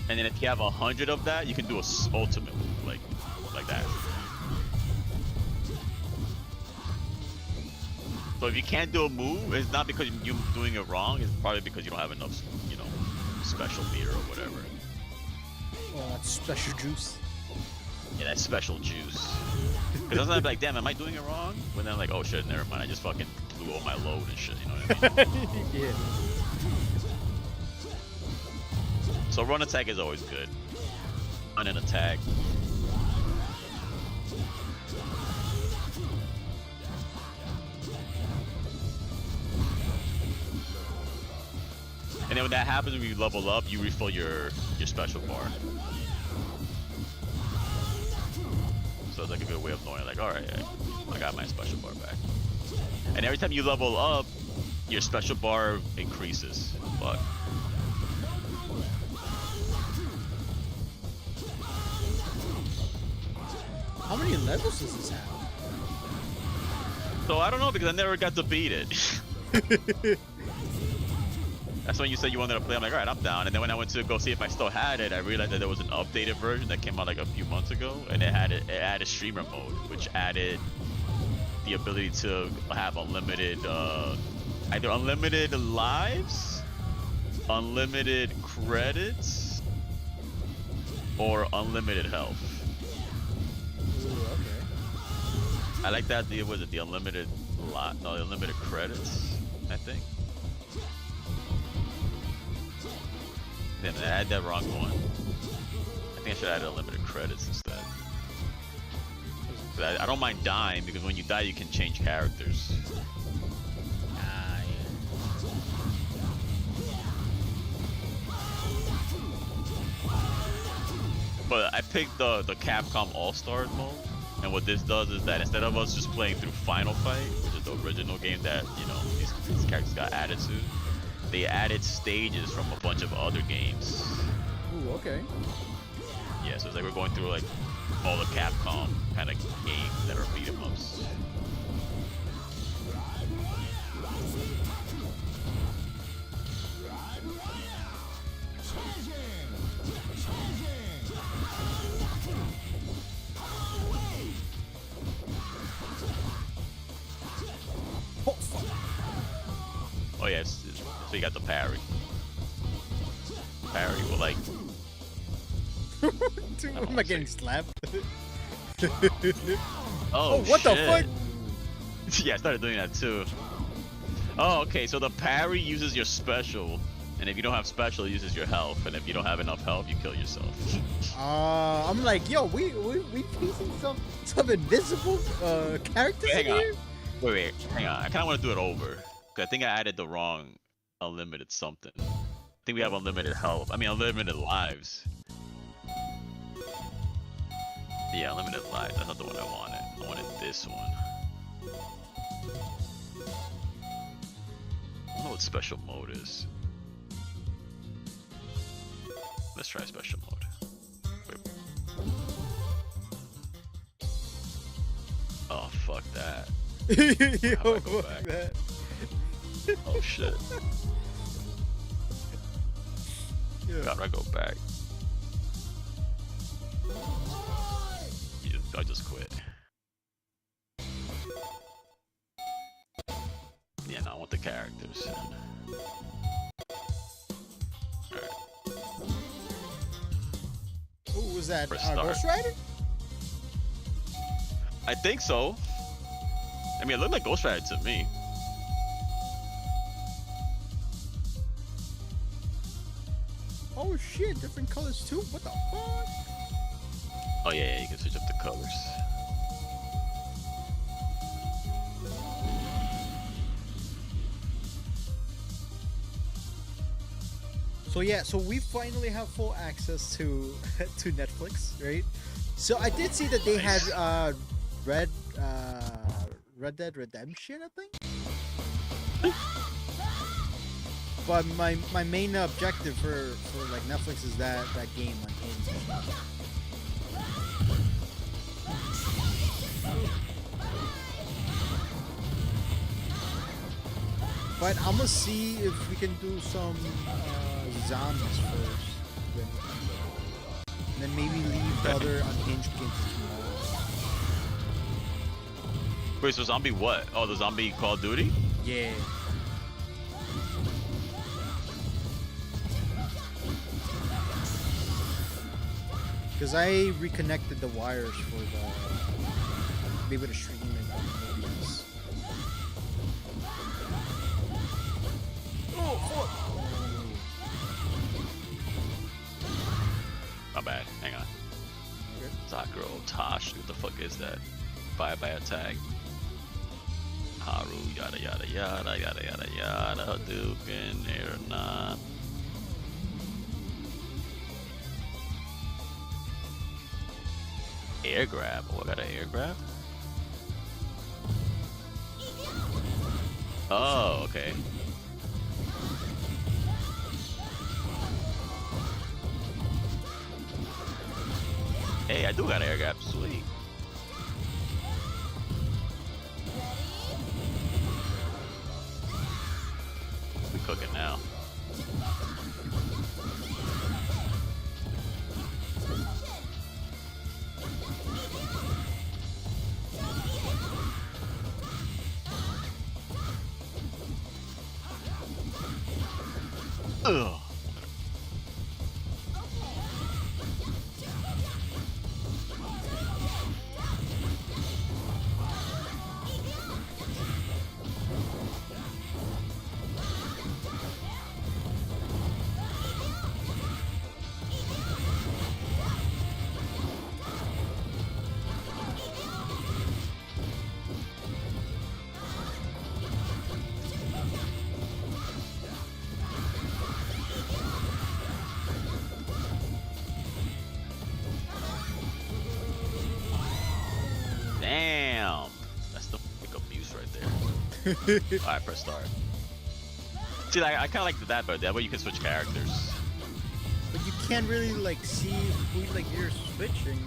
And then if you have 100 of that, you can do a ultimate move like that. So if you can't do a move, it's not because you're doing it wrong. It's probably because you don't have enough, you know, special meter or whatever. Oh, that's special juice. Yeah, that special juice. Because sometimes I'm like, damn, am I doing it wrong? But then I'm like, oh shit, never mind. I just fucking blew all my load and shit. You know what I mean? Yeah. So run attack is always good. Run and attack. And then when that happens, when you level up, you refill your special bar. So it's like a good way of knowing, like, all right, I got my special bar back. And every time you level up, your special bar increases. But how many levels does this have? so I don't know because I never got to beat it. That's when you said you wanted to play. I'm like, all right, I'm down. And then when I went to go see if I still had it, I realized that there was an updated version that came out like a few months ago, and it added streamer mode, which added the ability to have unlimited, either unlimited lives, unlimited credits, or unlimited health. Ooh, okay. I like that. Was it the unlimited no, the unlimited credits? I think. Damn, I had that wrong one. I think I should add unlimited credits instead. But I don't mind dying because when you die, you can change characters. Ah, But I picked the Capcom All-Stars mode, and what this does is that instead of us just playing through Final Fight, which is the original game that, you know, these characters got added to, they added stages from a bunch of other games. Ooh, okay. Yeah, so it's like we're going through like all the Capcom kind of games that are beat 'em ups. Oh, fuck. Oh yes, so you got the parry. Parry will like. Dude, am I getting slapped? Oh, what the shit. fuck? Yeah, I started doing that too. Oh, okay, so the parry uses your special, and if you don't have special, it uses your health, and if you don't have enough health, you kill yourself. I'm like, yo, we facing some invisible characters Hang in on. here? Wait, hang on. I kind of want to do it over. 'Cause I think I added the wrong unlimited something. I think we have unlimited health. I mean, unlimited lives. Yeah, unlimited lives. That's not the one I wanted. I wanted this one. I don't know what special mode is. Let's try special mode. Wait. Oh, fuck that. Yo, How do I go fuck back? that. Oh, shit. Yeah. How do I go back? I just quit. Yeah, no, I want the characters. Alright. Who was that? Press start. Ghost Rider? I think so. I mean, it looked like Ghost Rider to me. Oh shit, different colors too? What the fuck? Oh yeah, you can switch up the colors. So yeah, so we finally have full access to to Netflix, right? So I did see that they had Nice. Red Red Dead Redemption, I think. But my main objective for like Netflix is that game like Hinge. But I'm gonna see if we can do some zombies first, then, and then maybe leave the other unhinged games tomorrow. Wait, so zombie what? Oh, the zombie Call of Duty? Yeah. Because I reconnected the wires for the be able to stream it on OBS. My bad. Hang on. Okay. Sakura Tosh. What the fuck is that? Bye bye attack. Haru, yada yada yada yada yada yada. Hadouken, air not. Air grab. Oh, I got an air grab? Oh, okay. Hey, I do got air grab. Sweet. We cooking now. Ugh. Damn. That's the fucking abuse right there. Alright, press start. See, I kind of like that, but that way you can switch characters. But you can't really like see who like you're switching.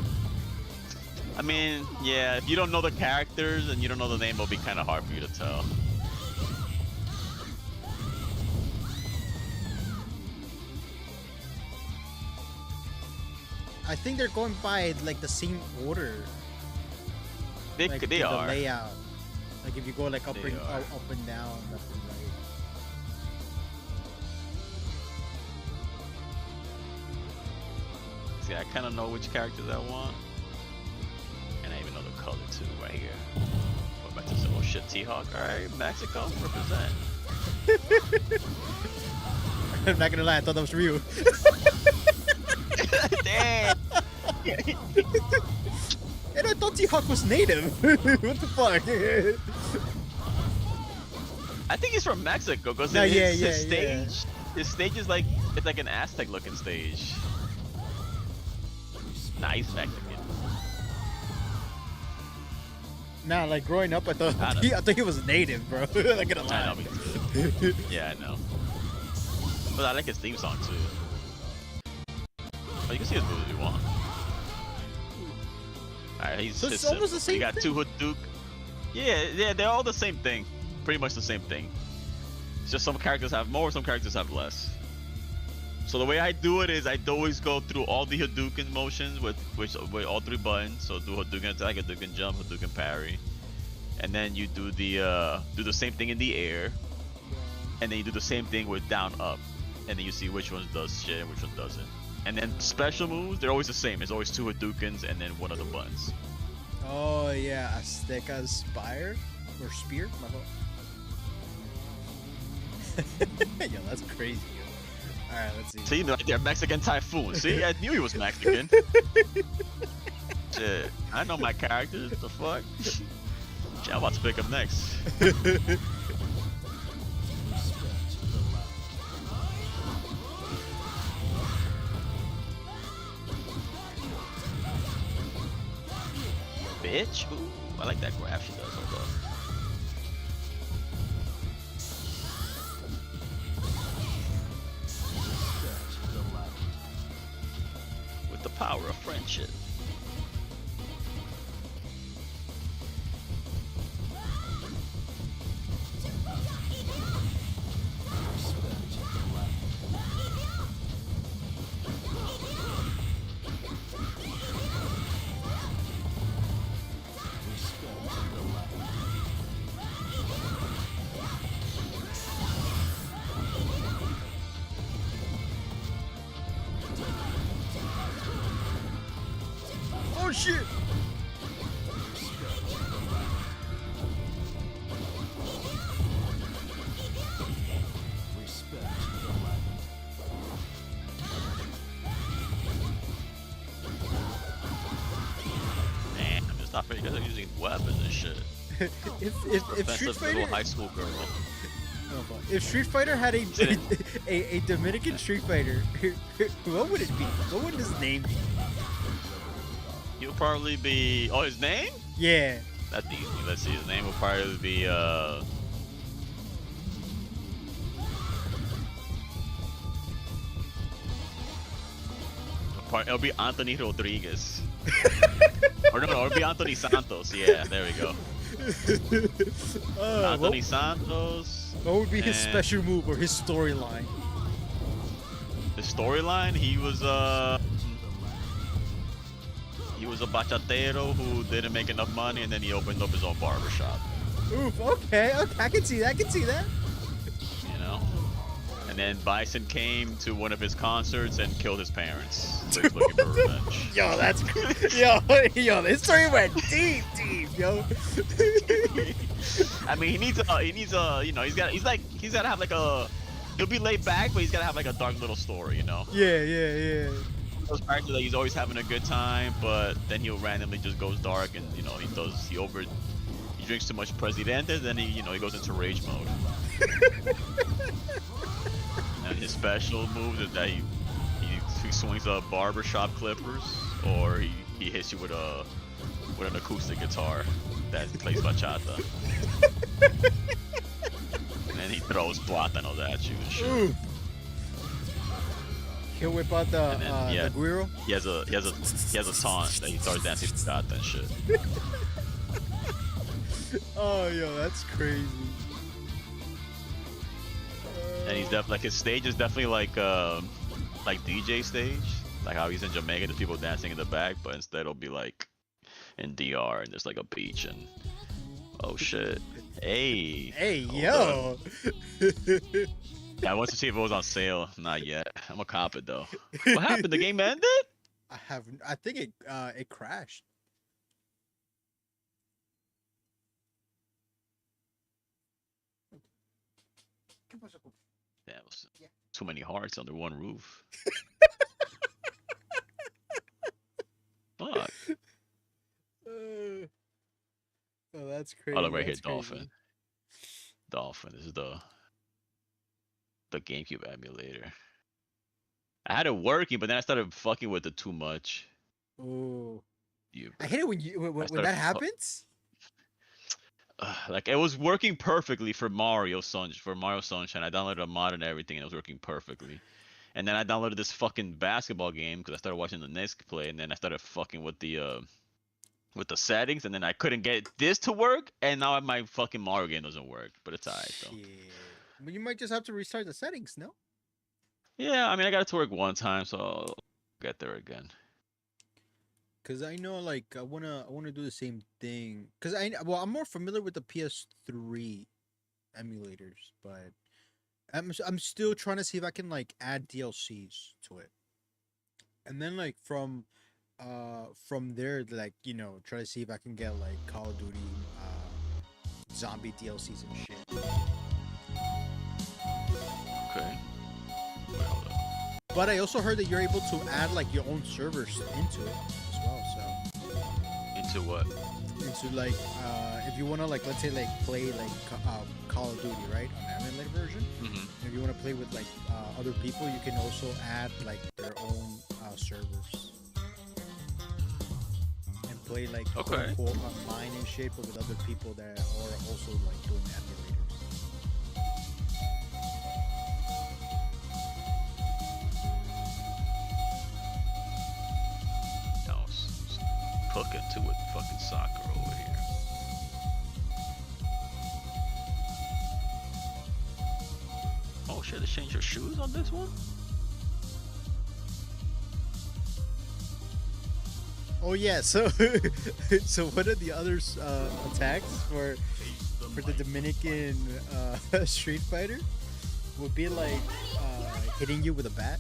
I mean, yeah, if you don't know the characters and you don't know the name, it'll be kind of hard for you to tell. I think they're going by like the same order. They, Like they the are. layout. Like if you go like up They and are. up and down, left and right. See, I kind of know which characters I want. And I even know the color too, right here. Going back to some, oh shit, T-Hawk. Alright, Mexico, represent. I'm not gonna lie, I thought that was real. Damn! And I thought T-Hawk was native. What the fuck? I think he's from Mexico, because No, yeah, his yeah, stage, his stage is like, it's like an Aztec looking stage. Nice Mexican. Nah, like growing up, I thought I I thought he was native, bro. I'm not gonna I know, lie. me too. Yeah, I know. But I like his theme song too. Oh, you can see his moves if you want. Alright, he's So it's just almost the same You got thing? two Hadouken. Yeah, they're all the same thing. Pretty much the same thing. It's just some characters have more, some characters have less. So the way I do it is I always go through all the Hadouken motions with all three buttons. So do Hadouken attack, Hadouken jump, Hadouken parry, and then you do the same thing in the air, and then you do the same thing with down up, and then you see which one does shit and which one doesn't. And then special moves, they're always the same. It's always two Hadoukens and then one of the buttons. Oh yeah, Azteca's Spire or Spear. My fault. Yo, that's crazy. Yo. All right, let's see. See, right there, Mexican Typhoon. See, I knew he was Mexican. Shit, I know my characters. The fuck? Shit, I'm about to pick up next. bitch. Ooh, I like that grab she does. Hold up. With the power of friendship. Oh shit! Damn, it's not fair. You guys are using weapons and shit. if Street Offensive little Fighter high school girl. if Street Fighter had a Dominican Street Fighter, what would it be? What would his name be? He'll probably be. Oh, his name? Yeah. That's easy. Let's see. His name will probably be. It'll be Anthony Rodriguez. Or no, it'll be Anthony Santos. Yeah, there we go. Anthony Santos. What would be his special move or his storyline? The storyline, he was a bachatero who didn't make enough money, and then he opened up his own barbershop. Oof, okay, I can see that, You know? And then Bison came to one of his concerts and killed his parents. So he's looking for revenge. Yo, that's yo, this story went deep, yo. I mean, he needs a, you know, he's gotta have like a, he'll be laid back, but he's gotta have like a dark little story, you know? Yeah. Those characters that he's always having a good time, but then he'll randomly just goes dark, and you know, he drinks too much Presidente, then he goes into rage mode. And his special move is that he swings up barbershop clippers, or he hits you with an acoustic guitar that plays bachata. And then he throws plátanos at you and shit. Ooh. He'll whip out the guiro. He has a taunt that he starts dancing bachata and shit. Oh, yo, that's crazy. And he's definitely, like, his stage is definitely like DJ stage, like how he's in Jamaica, there's people dancing in the back, but instead it'll be like in DR and there's like a beach and oh shit, hey yo. Yeah, I wanted to see if it was on sale. Not yet. I'm gonna cop it though. What happened? The game ended? I think it crashed. Yeah, it was too many hearts under one roof. Fuck. Oh, that's crazy. Oh, look right here, That's crazy. Dolphin. This is the GameCube emulator. I had it working, but then I started fucking with it too much. Ooh. I hate it when that happens. Like it was working perfectly for Mario Sunshine. I downloaded a mod and everything, and it was working perfectly. And then I downloaded this fucking basketball game because I started watching the Nick play, and then I started fucking with the settings, and then I couldn't get this to work, and now my fucking Mario game doesn't work. But it's alright though. Well, you might just have to restart the settings, no? Yeah, I mean I got it to work one time, so I'll get there again. Cause I know, like, I wanna do the same thing. Cause I'm more familiar with the PS3 emulators, but I'm still trying to see if I can like add DLCs to it, and then like from there, like, you know, try to see if I can get like Call of Duty zombie DLCs and shit. Okay. Wait, hold up. But I also heard that you're able to add like your own servers into it as well. So Into what? into like if you wanna, like, let's say like play like Call of Duty, right, on the emulated version. Mm-hmm. If you wanna play with like other people, you can also add like their own servers and play like quote Okay. unquote online and shit, but with other people that are also like doing emulators. No, cooking to it, fucking soccer over here. Oh shit, they changed your shoes on this one? Oh yeah, so so one of the other attacks for the Dominican Street Fighter would be like hitting you with a bat.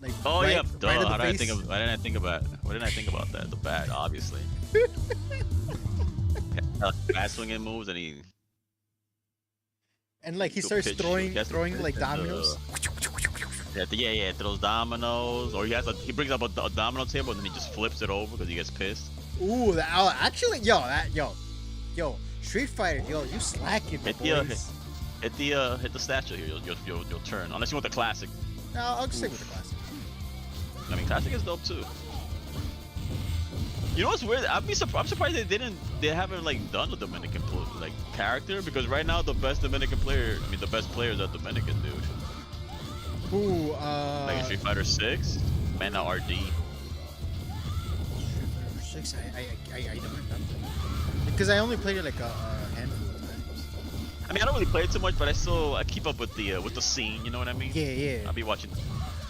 Like Oh right, yeah, duh. right in the How did I face. think of? Why didn't I think about? Why didn't I think about that? The bat, obviously. Bat swinging moves, and he And like he to starts pitch- throwing he has to throwing pitch like and, dominoes. yeah, throws dominoes, or he brings up a domino table and then he just flips it over because he gets pissed. Ooh, actually, yo, Street Fighter, yo, you slacking, my Hit the boys. hit the statue here. You'll turn unless you want the classic. No, I'll stick with the classic. I mean, classic is dope too. You know what's weird? I'm surprised they haven't like done the Dominican like character, because right now the best Dominican player, I mean the best players are Dominican, dude. Ooh, Like in Street Fighter 6, Mana RD. Six, I don't remember. Because I only played it like a handful of times. I mean, I don't really play it too much, but I keep up with the scene. You know what I mean? Yeah, yeah. I'll be watching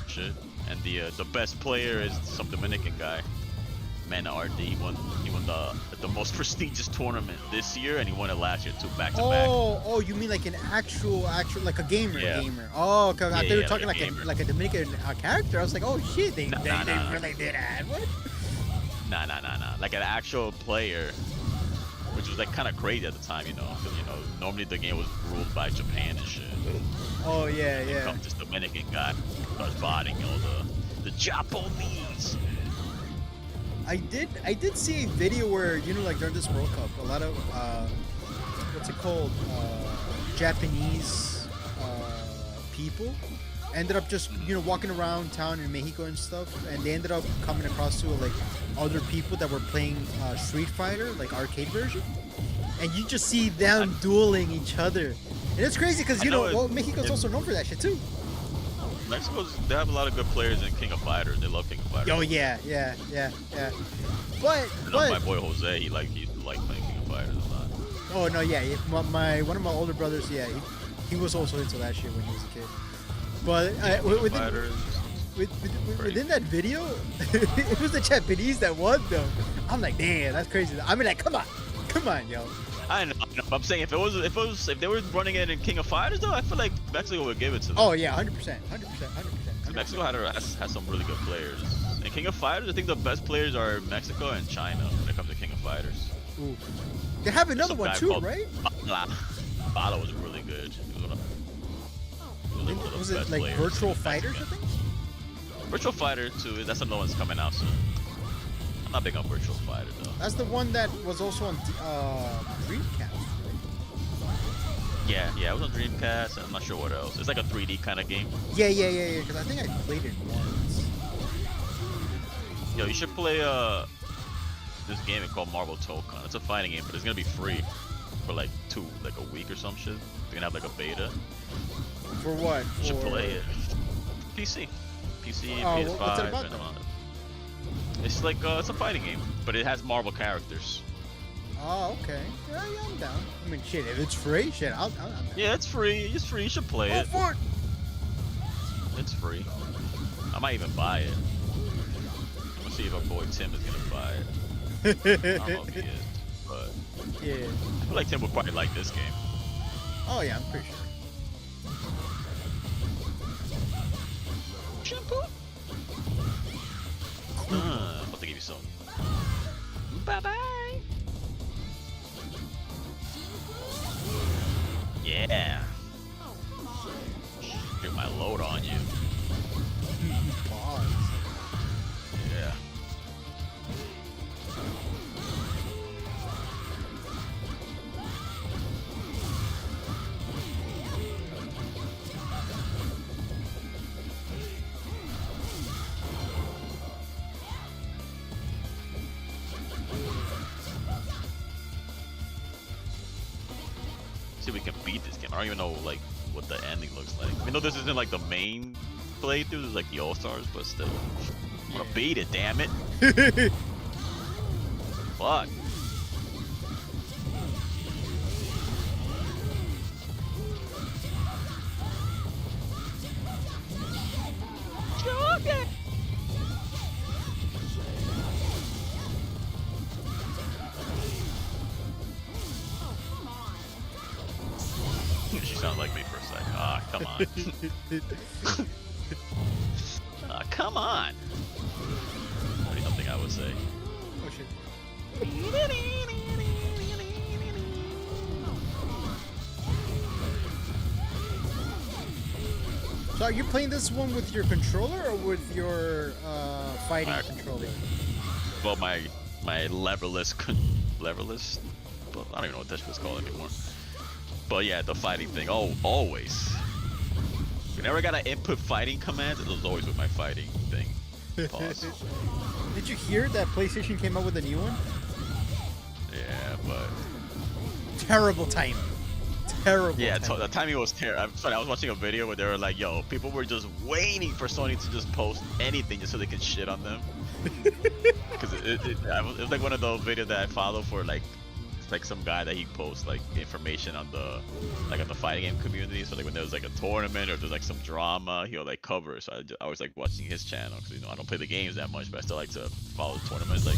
shit, and the best player is some Dominican guy, Mana RD. He won the most prestigious tournament this year, and he won it last year too, back to back. Oh, you mean like an actual, like a gamer? Yeah. Oh, okay. I thought you were Yeah, talking like a like gamer. a Dominican character. I was like, oh shit, they Nah. really did that. What? Nah. Like an actual player, which was like kind of crazy at the time, you know, because normally the game was ruled by Japan and shit. Oh yeah, Here yeah. comes this Dominican guy, starts botting the Japanese. I did see a video where, you know, like during this World Cup, a lot of what's it called, Japanese people ended up just, you know, walking around town in Mexico and stuff, and they ended up coming across to like other people that were playing Street Fighter, like arcade version, and you just see them dueling each other, and it's crazy because, you know, Mexico's also known for that shit too. They have a lot of good players in King of Fighters. They love King of Fighters. Oh yeah. But I know my boy Jose, he used to like playing King of Fighters a lot. oh no, yeah, my one of my older brothers, yeah, he was also into that shit when he was a kid. But King of Fighters. within that video, it was the Japanese that won though. I'm like, damn, that's crazy. I mean, like, come on, yo. I know. I'm saying if they were running it in King of Fighters though, I feel like Mexico would give it to them. Oh yeah, 100%. Mexico has some really good players. In King of Fighters, I think the best players are Mexico and China when it comes to King of Fighters. Ooh. They have another Some one guy too, called right? Bala was really good. He was one of the Was best it like players Virtual in Fighters, I Mexican. think? Virtual Fighter 2, that's another one's coming out soon. I'm not big on Virtual Fighter though. That's the one that was also on Dreamcast. Yeah, it was on Dreamcast, and I'm not sure what else. It's like a 3D kind of game. Yeah. Because I think I played it once. Yo, you should play this game called Marvel Tokon. It's a fighting game, but it's gonna be free for like a week or some shit. They're gonna have like a beta. For what? You should For- play it. PC, Oh, PS5. what's it about and then? all that. It's like it's a fighting game, but it has Marvel characters. Oh, okay. Yeah, I'm down. I mean, shit, if it's free, shit, I'm down. Yeah, it's free. It's free. You should play Go it. for it. It's free. I might even buy it. I'm gonna see if our boy Tim is gonna buy it. I don't know if he is, but Yeah. I feel like Tim would probably like this game. Oh, yeah, I'm pretty sure. Shampoo? About to give you some. Bye bye. Yeah. Get my load on you. Pause. Yeah. beat this game. I don't even know like what the ending looks like. I know this isn't like the main playthrough. This is like the All Stars, but still, I'm gonna beat it. Damn it! Fuck. She sounded like me for a second. Ah, come on. Come on. Already something I would say. Oh shit. So are you playing this one with your controller or with your fighting controller? Well, my leverless, leverless. Well, I don't even know what that shit's called anymore. But yeah, the fighting thing. Oh, always. Whenever I got an input fighting command, it was always with my fighting thing. Pause. Did you hear that PlayStation came out with a new one? Yeah, but terrible timing. Terrible. Yeah, the timing was terrible. I'm sorry, I was watching a video where they were like, "Yo, people were just waiting for Sony to just post anything just so they could shit on them." Because it was like one of those videos that I follow for like. Like some guy that he posts like information on the fighting game community. So like when there's like a tournament or there's like some drama, he'll like cover it. So I was like watching his channel because I don't play the games that much, but I still like to follow the tournaments. Like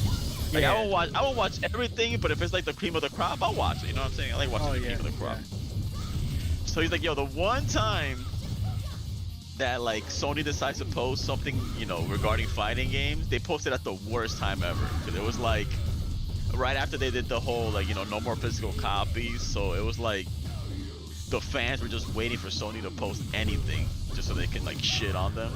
yeah. I won't watch everything, but if it's like the cream of the crop, I'll watch it. You know what I'm saying? I like watching the cream of the crop. Yeah. So he's like, yo, the one time that like Sony decides to post something, regarding fighting games, they posted at the worst time ever. Because it was like right after they did the whole no more physical copies, so it was like the fans were just waiting for Sony to post anything just so they can like shit on them.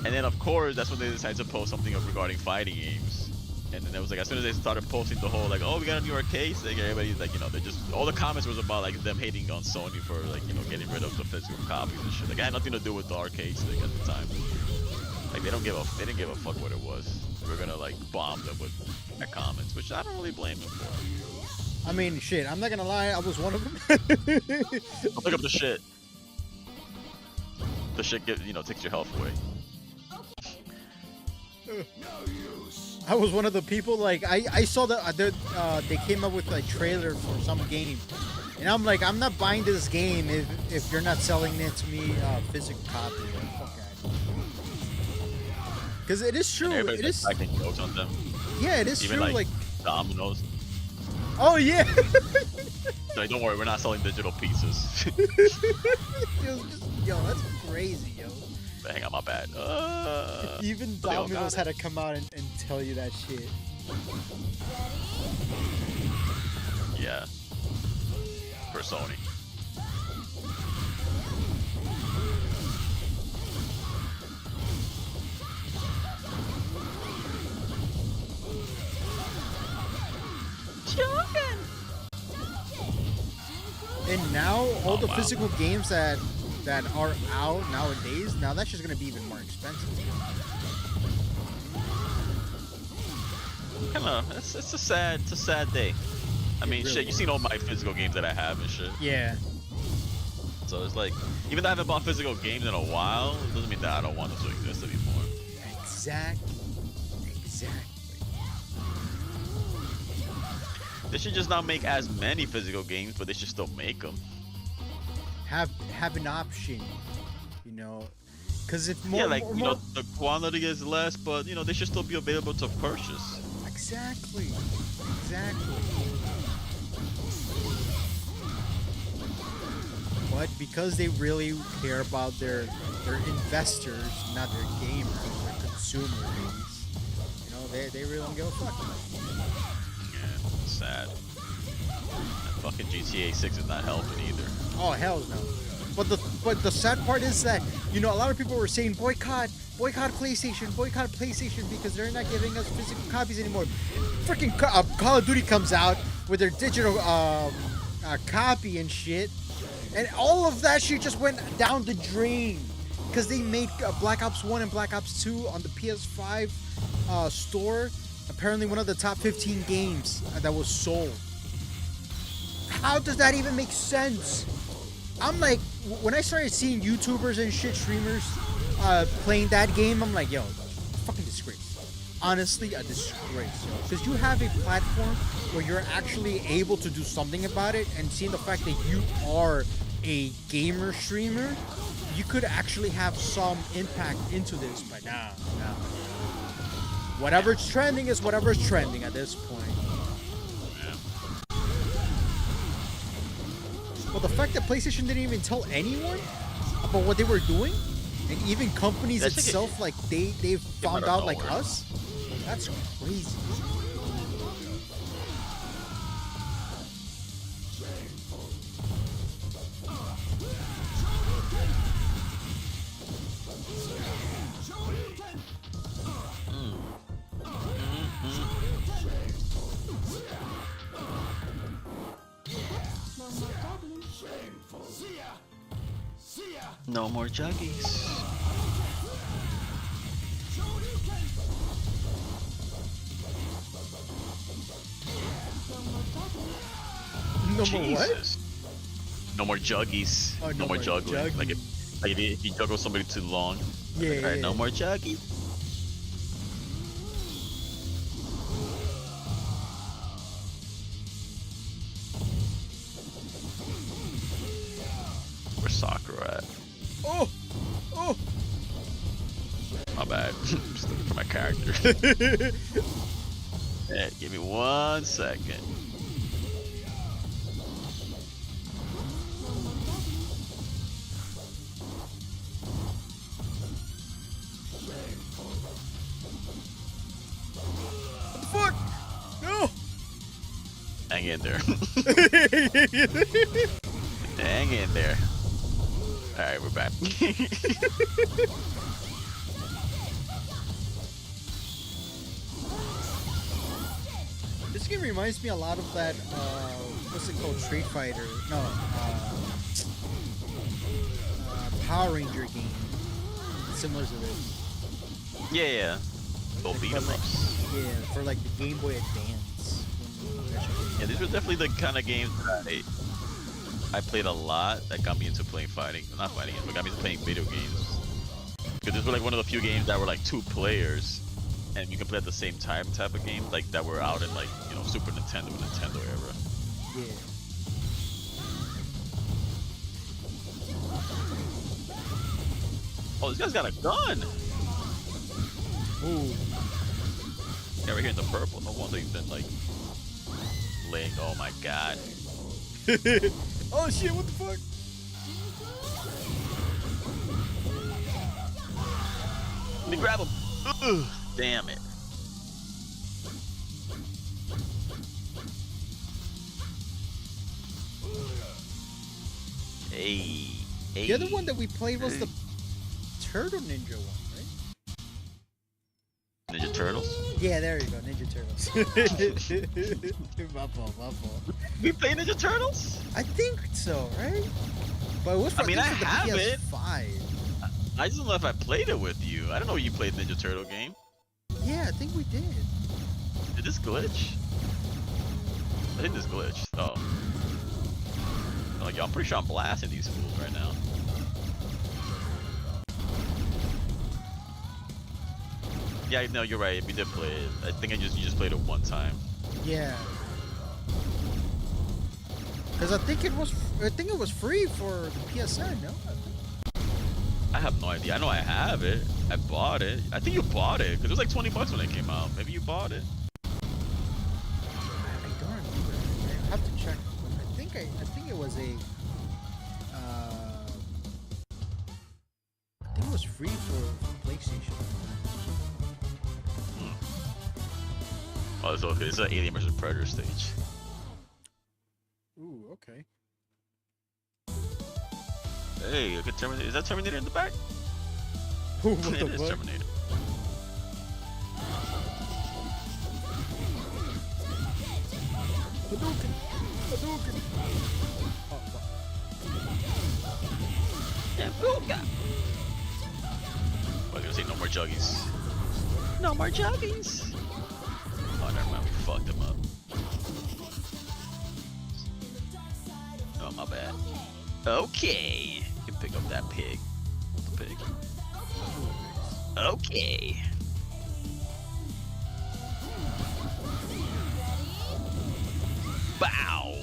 And then of course that's when they decided to post something regarding fighting games. And then it was like as soon as they started posting the whole like, oh, we got a new arcade, like everybody's like, they just all the comments was about like them hating on Sony for like getting rid of the physical copies and shit. Like it had nothing to do with the arcade stick at the time. Like they didn't give a fuck what it was. We're gonna like bomb them with their comments, which I don't really blame them for. I mean, shit, I'm not gonna lie, I was one of them. I'll pick up the shit. The shit takes your health away. I was one of the people, like, I saw that they came up with a trailer for some game. And I'm like, I'm not buying this game if you're not selling it to me physical copy. Like, fuck that. Because it is true. It is. Like, jokes on them. Yeah, it is even true. Like Domino's. Oh yeah. Like, don't worry, we're not selling digital pieces. Yo, that's crazy, yo. Hang on, my bad. Even Domino's had to come out and tell you that shit. Yeah. For Sony. And now all the physical games that are out nowadays, now that's just gonna be even more expensive. Kinda, it's a sad day. I mean, really shit, you've seen all my physical games that I have and shit. Yeah. So it's like, even though I haven't bought physical games in a while, it doesn't mean that I don't want them to exist anymore. Exactly. They should just not make as many physical games, but they should still make them. Have an option, because if more, the quantity is less, but they should still be available to purchase. Exactly. But because they really care about their investors, not their gamers, their consumers, they really don't give a fuck. Sad. And fucking GTA 6 is not helping either. Oh hell no! But the sad part is that a lot of people were saying boycott PlayStation because they're not giving us physical copies anymore. Freaking Call of Duty comes out with their digital copy and shit, and all of that shit just went down the drain because they made Black Ops 1 and Black Ops 2 on the PS5 store. Apparently one of the top 15 games that was sold. how does that even make sense? I'm like, when I started seeing YouTubers and shit, streamers, playing that game, I'm like, yo, fucking disgrace. Honestly, a disgrace, yo. Because you have a platform where you're actually able to do something about it, and seeing the fact that you are a gamer streamer, you could actually have some impact into this, but nah. Whatever's trending is whatever's trending at this point. Well, the fact that PlayStation didn't even tell anyone about what they were doing, and even companies itself, like they found out like us, that's crazy. No more juggies. No more what? Jesus. No more juggies. Oh, no more juggling. juggies. Like if you juggle somebody too long. Yeah, Alright, no more juggies. Where's Sakura at? Oh! My bad. Just looking for my character. Yeah, give me 1 second. Fuck! No! Hang in there. Hang in there. Alright, we're back. This game reminds me a lot of that, what's it called? Street Fighter. No, Power Ranger game. Similar to this. Yeah. Go beat 'em ups. Yeah, for like the Game Boy Advance. Yeah, these were definitely the kind of games that I played a lot that got me into playing fighting. Not fighting games, but got me into playing video games. Because these were like one of the few games that were like 2 players. And you can play at the same time type of games like that were out in like, you know, Super Nintendo and Nintendo era. Yeah. Oh, this guy's got a gun! Ooh. Yeah, right here in the purple. No wonder he's been like laying. Oh my god. Oh shit, what the fuck? Let me grab him. Ugh, damn it. Hey. The other one that we played was the Turtle Ninja one, right? Ninja Turtles? Yeah, there you go, Ninja Turtles. my fault. We play Ninja Turtles? I think so, right? But it was for, I mean, I for the have it. PS5. I just don't know if I played it with you. I don't know you played Ninja Turtle game. Yeah, I think we did. Did this glitch? I think this glitched. Oh. Like, yo, I'm pretty sure I'm blasting these fools right now. Yeah, no, you're right. We did play it. I think you just played it one time. Yeah. Cause I think it was free for the PSN, no? I have no idea. I know I have it. I bought it. I think you bought it because it was like 20 bucks when it came out. Maybe you bought it. I don't remember. I have to check. I think it was a. I think it was free for PlayStation. Oh, so it's an Alien vs Predator stage. Ooh, okay. Hey, look at Terminator. Is that Terminator in the back? Ooh, what It the is fuck? Terminator. Hadouken! Hadouken! Oh, fuck. And Booga! I was gonna say no more juggies. No more juggies! Oh, never mind. We fucked him up. my bad. Okay. You can pick up that pig. The pig. Okay. Bow.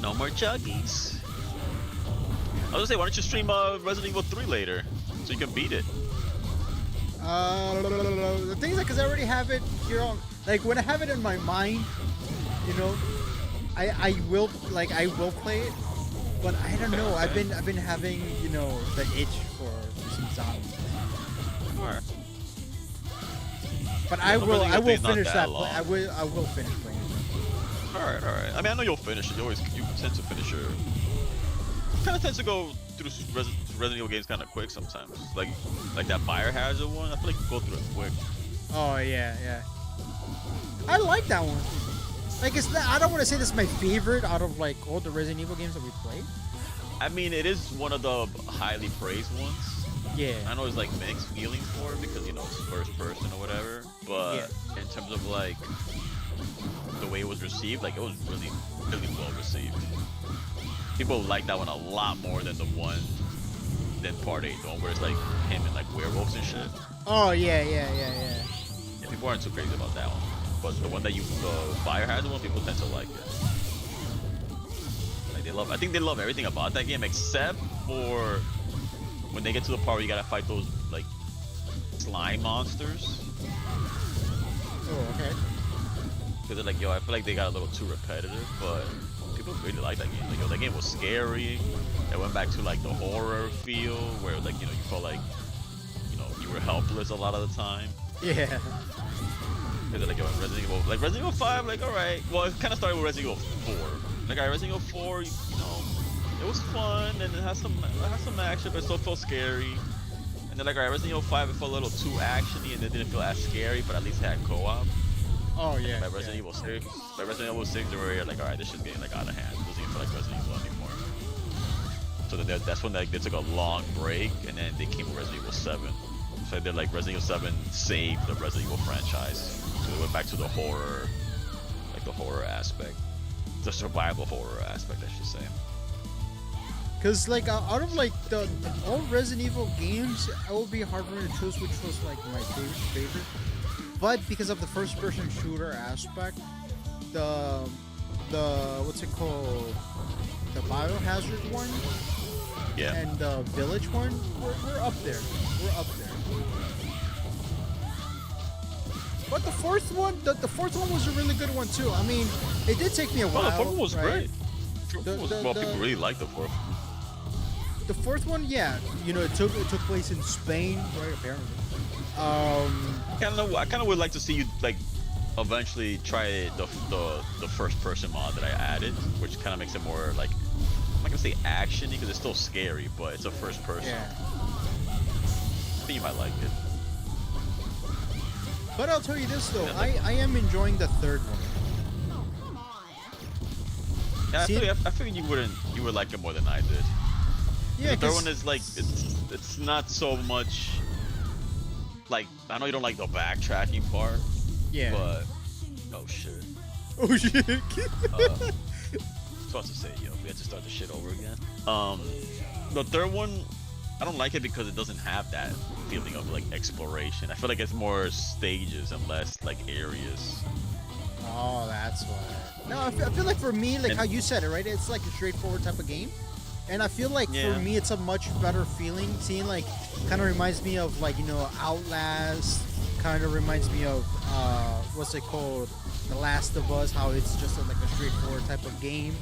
No more chuggies. I was gonna say, why don't you stream Resident Evil 3 later, so you can beat it? The thing is that because I already have it here on, like when I have it in my mind, you know, I will play it, but I don't know. I've been having, you know, the itch for some zombies. Sure. But Yeah, I the will Resident Evil 3 is not finish that that. long. I will finish playing it. All right. I mean, I know you'll finish it. You tend to finish your. Kind of tends to go through Resident Evil games kind of quick sometimes. Like that Biohazard one. I feel like you go through it quick. Oh yeah. I like that one. Like it's not, I don't want to say this is my favorite out of like all the Resident Evil games that we played. I mean, it is one of the highly praised ones. Yeah. I know it's like mixed feelings for it because, you know, it's first person or whatever. But in terms of like the way it was received, like it was really well received. People like that one a lot more than than Part 8, the one where it's like him and like werewolves and shit. Oh yeah. Yeah, people aren't too crazy about that one. But the one that the Biohazard one, people tend to like it. Like I think they love everything about that game except for when they get to the part where you gotta fight those like slime monsters. Oh okay. Because they're like, yo, I feel like they got a little too repetitive, but people really like that game. Like, yo, that game was scary. It went back to like the horror feel where like, you know, you felt like, you know, you were helpless a lot of the time. Yeah. Because like, yo, Resident Evil 5, like, alright. Well, it kind of started with Resident Evil 4. Like, alright, Resident Evil 4, you know, it was fun and it has some action, but it still felt scary. And then like, alright, Resident Evil 5, it felt a little too actiony and it didn't feel as scary, but at least it had co-op. Oh yeah. By Resident Evil 6, they were like, alright, this shit's getting like out of hand. It doesn't even feel like Resident Evil anymore. So then that's when like they took a long break, and then they came with Resident Evil 7. So they're like Resident Evil 7 saved the Resident Evil franchise. So they went back to the horror, like the horror aspect, the survival horror aspect, I should say. Cause like out of like the all Resident Evil games, it would be hard for me to choose which was like my favorite. But because of the first-person shooter aspect, the what's it called, the Biohazard one, Yeah. and the Village one, we're up there. We're up there. But the fourth one was a really good one too. I mean, it did take me a while. Oh, the fourth one was right? great. Well, people really liked the fourth. The fourth one, yeah, you know, it took place in Spain, right? Apparently. I kind of would like to see you like eventually try the first person mod that I added, which kind of makes it more like, I'm not gonna say actiony because it's still scary, but it's a first person. Yeah. I think you might like it. But I'll tell you this though, Yeah, like- I am enjoying the third one. Yeah, See- I figured you would like it more than I did. Yeah, The third 'cause- one is like it's not so much like, I know you don't like the backtracking part, yeah. but oh shit. Oh shit. Supposed to say, yo, we had to start the shit over again. The third one, I don't like it because it doesn't have that feeling of like exploration. I feel like it's more stages and less like areas. Oh, that's why. No, I feel like for me, like how you said it, right? It's like a straightforward type of game. And I feel like Yeah. for me, it's a much better feeling. Seeing like, kind of reminds me of like, you know, Outlast. Kind of reminds me of, what's it called? The Last of Us, how it's just like a straightforward type of game.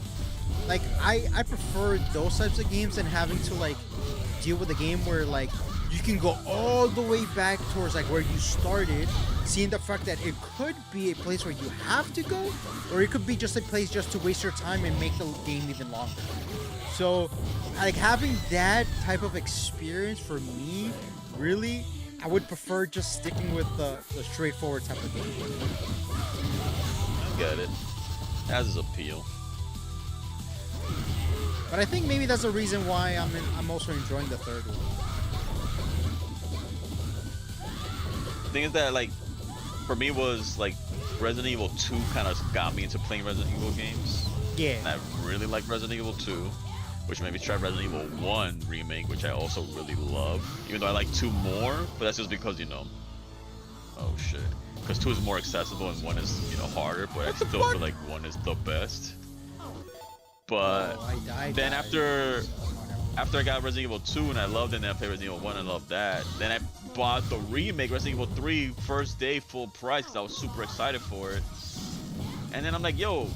Like, I prefer those types of games than having to like deal with a game where like you can go all the way back towards like where you started seeing the fact that it could be a place where you have to go, or it could be just a place just to waste your time and make the game even longer. So, like having that type of experience for me, really, I would prefer just sticking with the straightforward type of game. I get it. It has its appeal. But I think maybe that's the reason why I'm also enjoying the third one. The thing is that, like, for me was like Resident Evil 2 kind of got me into playing Resident Evil games. Yeah. And I really like Resident Evil 2, which made me try Resident Evil 1 remake, which I also really love. Even though I like 2 more, but that's just because, you know, oh shit. Because 2 is more accessible and 1 is, you know, harder, but I still feel like 1 is the best. But then after I got Resident Evil 2 and I loved it, and then I played Resident Evil 1 and loved that, then I bought the remake Resident Evil 3 first day full price because I was super excited for it. And then I'm like, yo,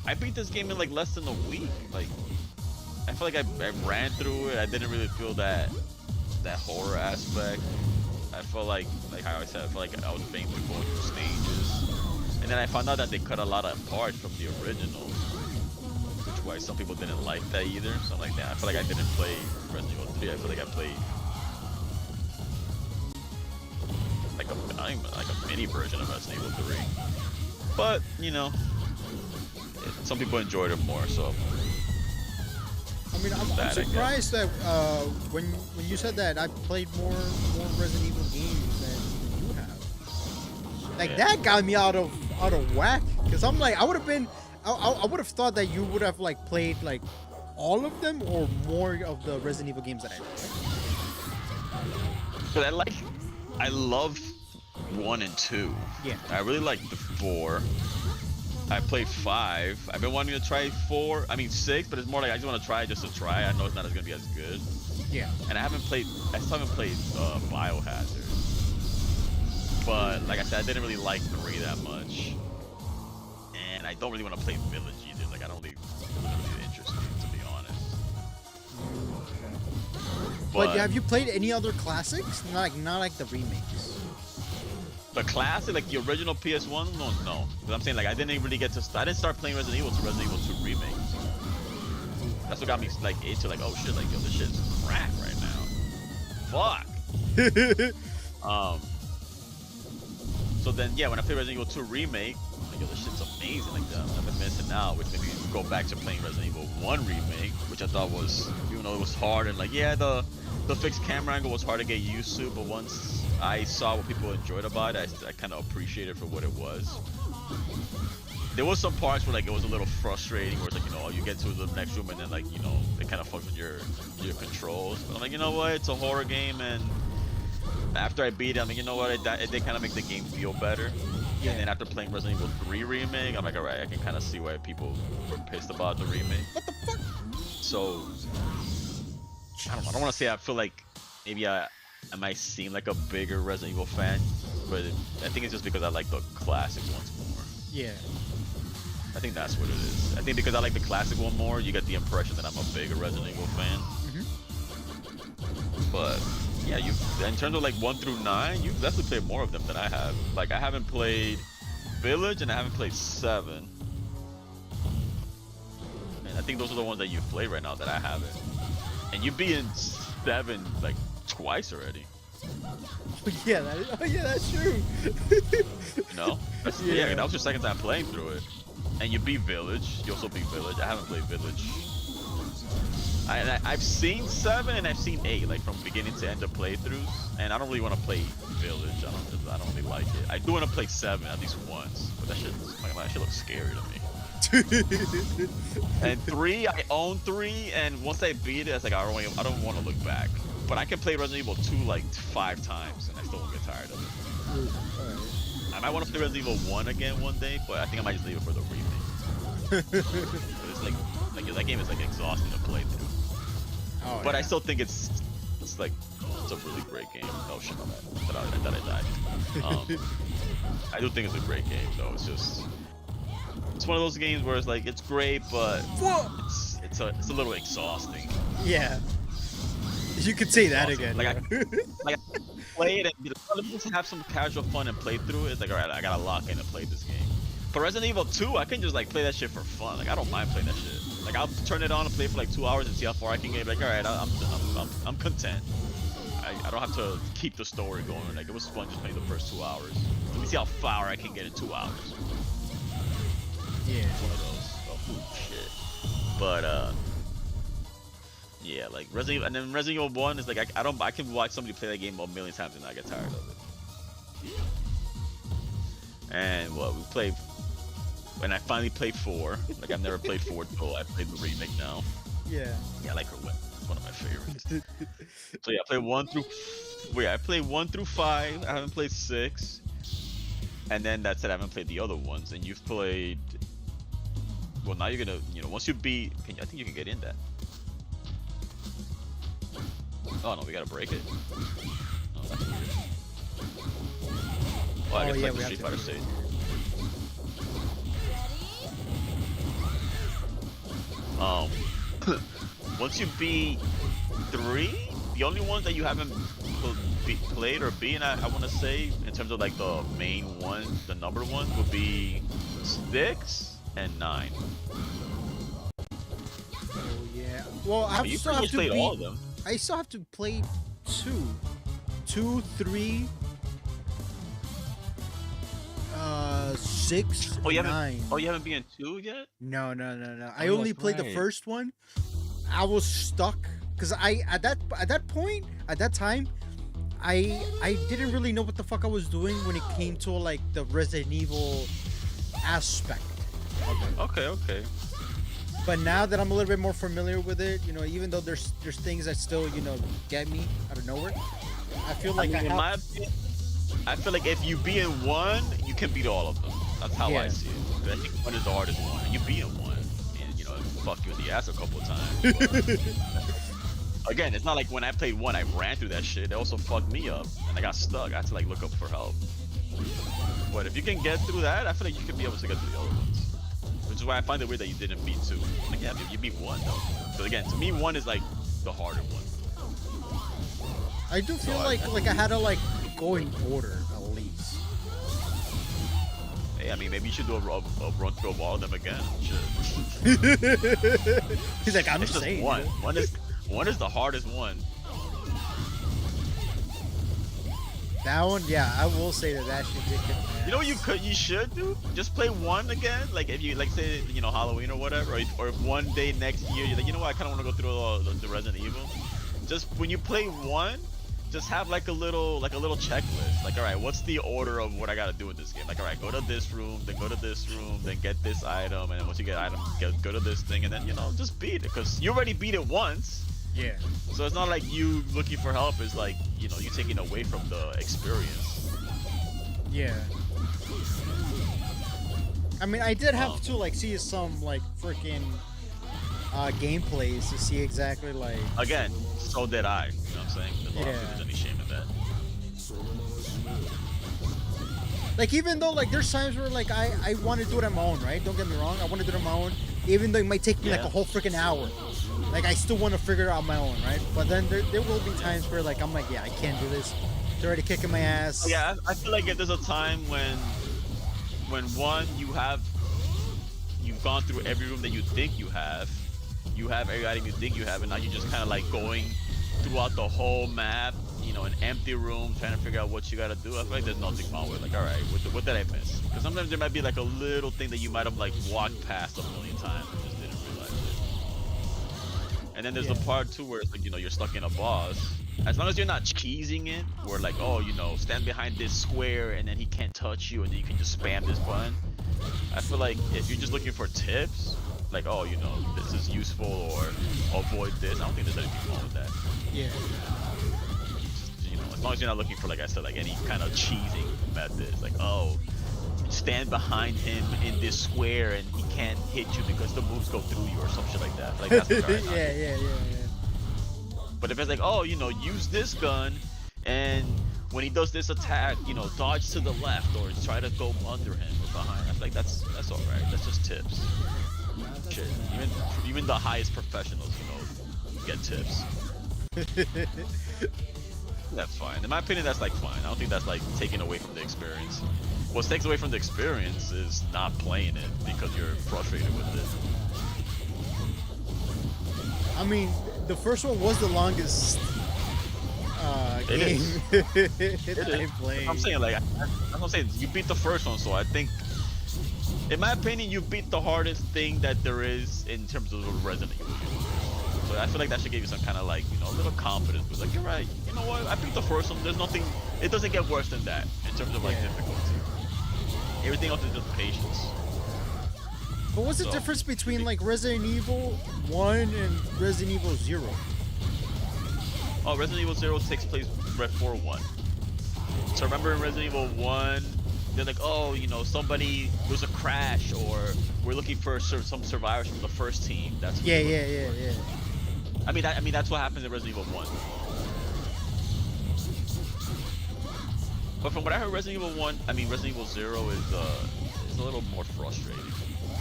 I beat this game in like less than a week. Like, I feel like I ran through it. I didn't really feel that horror aspect. I felt like how I said, I felt like I was basically going through stages. And then I found out that they cut a lot of parts from the original, which is why some people didn't like that either. So I'm like, I feel like I didn't play Resident Evil 3. I feel like I played like a mini version of Resident Evil 3. But, you know, some people enjoyed it more, so. I mean, I'm surprised that when you said that, I played more Resident Evil games than you have. Like, that got me out of whack. Because I'm like, I would have thought that you would have like played like all of them or more of the Resident Evil games that I played. But I love 1 and 2. Yeah. I really like the 4. I played 5. I've been wanting to try 6, but it's more like I just want to try just to try. I know it's not as gonna be as good. Yeah. And I still haven't played Biohazard. But like I said, I didn't really like 3 that much. And I don't really want to play Village either. Like, I don't really interested, to be honest. But have you played any other classics? Not like the remakes. The classic, like the original PS1, no. Because I'm saying, like, I didn't start playing Resident Evil to Resident Evil 2 remake. That's what got me like into like, oh shit, like, yo, this shit's crack right now. Fuck. So then, yeah, when I played Resident Evil 2 remake, like, yo, this shit's amazing. Like, I've been missing out, which made me go back to playing Resident Evil 1 remake, which I thought was, even though it was hard and like, yeah, the fixed camera angle was hard to get used to, but once I saw what people enjoyed about it, I kind of appreciated it for what it was. There was some parts where like it was a little frustrating, where it's like, you know, you get to the next room and then like, you know, it kind of fucks with your controls. But I'm like, you know what, it's a horror game, and after I beat it, I'm like, you know what, it did kind of make the game feel better. Yeah. And then after playing Resident Evil 3 remake, I'm like, alright, I can kind of see why people were pissed about the remake. What the fuck? So I don't know. I don't want to say I feel like maybe I might seem like a bigger Resident Evil fan, but I think it's just because I like the classic ones more. Yeah. I think that's what it is. I think because I like the classic one more, you get the impression that I'm a bigger Resident Evil fan. Mm-hmm. But yeah, in terms of like 1 through 9, you've definitely played more of them than I have. Like, I haven't played Village and I haven't played 7. And I think those are the ones that you've played right now that I haven't. And you've been in 7 like twice already. Yeah, that's true. No? Yeah, that was your second time playing through it. And you beat Village. You also beat Village. I haven't played Village. I've seen 7 and I've seen 8, like from beginning to end of playthroughs. And I don't really want to play Village. I don't really like it. I do want to play 7 at least once, but that shit looks scary to me. And 3, I own 3, and once I beat it, it's like I don't want to look back. But I can play Resident Evil 2 like 5 times, and I still won't get tired of it. I might want to play Resident Evil 1 again one day, but I think I might just leave it for the remake. It's like that game is like exhausting to play through. Oh, but yeah. I still think it's a really great game. Oh shit, I thought I died. I do think it's a great game, though. It's one of those games where it's like, it's great, but it's a little exhausting. Yeah. You could say that again. Like play it and be like, oh, let me just have some casual fun and play through it. It's like, all right, I gotta lock in and play this game. For Resident Evil 2, I can just like play that shit for fun. Like I don't mind playing that shit. Like I'll turn it on and play for like 2 hours and see how far I can get. Like all right, I'm content. I don't have to keep the story going. Like it was fun just playing the first 2 hours. Let me see how far I can get in 2 hours. Yeah. One of those. Oh shit. But yeah, like Resident Evil, and then Resident Evil 1 is like I can watch somebody play that game a million times and not get tired of it. And what we played, when I finally played 4, like I've never played 4 until I played the remake now. Yeah. Yeah, I like her whip. It's one of my favorites. So yeah, I played 1 through. Wait, I played 1 through 5. I haven't played 6. And then that's it. I haven't played the other ones. And you've played. Well, now you're gonna, once you beat. I think you can get in that. Oh no, we gotta break it. Oh, that's weird. Oh, I guess yeah, like we the have Street to. Fighter stage. Once you beat 3, the only ones that you haven't played or beaten, I want to say, in terms of like the main ones, the number ones, would be 6 and 9. Oh yeah. Well, I You still pretty have much to played all beat. of them. I still have to play 2, 3, 6, Oh, you 9. haven't. Oh, you haven't been 2 yet? No. I Oh, only that's played the right. first one. I was stuck because at that time, I didn't really know what the fuck I was doing when it came to like the Resident Evil aspect of it. Okay. But now that I'm a little bit more familiar with it, even though there's things that still get me out of nowhere, I feel like in my opinion, I feel like if you beat in 1, you can beat all of them. That's how I Yeah. see it. But I think 1 is the hardest one. And you beat in 1, and it fuck you in the ass a couple of times. But again, it's not like when I played 1, I ran through that shit. It also fucked me up, and I got stuck. I had to like look up for help. But if you can get through that, I feel like you can be able to get through the other ones. Which is why I find it weird that you didn't beat 2. Like, yeah, you beat 1 though. But again, to me, 1 is like the harder one. I do feel like I had to like go in order at least. Hey, I mean, maybe you should do a run through of all of them again. Shit. He's like, I'm It's just just saying. 1. 1 is the hardest one. That one, yeah, I will say that shit did get my You know what ass. you should do? Just play 1 again. Like if you like say Halloween or whatever, or if one day next year you're like, you know what, I kind of want to go through the Resident Evil. Just when you play 1, just have like a little checklist. Like, all right, what's the order of what I gotta do in this game? Like, all right, go to this room, then go to this room, then get this item, and then once you get item, go to this thing, and then just beat it, because you already beat it once. Yeah. So it's not like you looking for help is like you taking away from the experience. Yeah. I mean, I did have to like see some like freaking gameplays to see exactly like. Again, so did I. You know what I'm saying? I don't think there's any shame in that. Like even though like there's times where like I want to do it on my own, right? Don't get me wrong, I want to do it on my own, even though it might take me like a whole freaking hour. Like I still want to figure it out on my own, right? But then there will be times where like I'm like, yeah, I can't do this. They're already kicking my ass. Yeah, I feel like if there's a time when one you've gone through every room that you think you have every item you think you have, and now you're just kind of like going throughout the whole map, an empty room, trying to figure out what you gotta do. I feel like there's nothing wrong with it. Like, all right, what did I miss? Because sometimes there might be like a little thing that you might have like walked past a million times and just didn't realize it. And then there's the part too where it's like you're stuck in a boss. As long as you're not cheesing it, where like, oh, stand behind this square and then he can't touch you and then you can just spam this button. I feel like if you're just looking for tips, like, oh, this is useful or avoid this, I don't think there's anything wrong with that. Yeah. As long as you're not looking for, like I said, like any kind of cheesing methods, like, oh, stand behind him in this square and he can't hit you because the moves go through you or some shit like that. Like, that's like, all right, yeah. But if it's like, oh, use this gun, and when he does this attack, dodge to the left or try to go under him or behind. I feel like that's all right. That's just tips. Shit, even the highest professionals, get tips. That's fine. In my opinion, that's like fine. I don't think that's like taking away from the experience. What takes away from the experience is not playing it because you're frustrated with it. I mean, the first one was the longest It game is. that I played. I'm saying like I'm saying you beat the first one, so I think, in my opinion, you beat the hardest thing that there is in terms of the Resident Evil universe. So I feel like that should give you some kind of like, a little confidence. But like, you're right. You know what? I beat the first one. There's nothing. It doesn't get worse than that in terms of like difficulty. Everything else is just patience. But what's the difference between like Resident Evil 1 and Resident Evil 0? Oh, Resident Evil 0 takes place right before 1. So remember in Resident Evil 1, they're like, oh, somebody, there's a crash, or we're looking for some survivors from the first team. That's yeah. I mean that's what happens in Resident Evil 1. But from what I heard, Resident Evil 0 is a little more frustrating.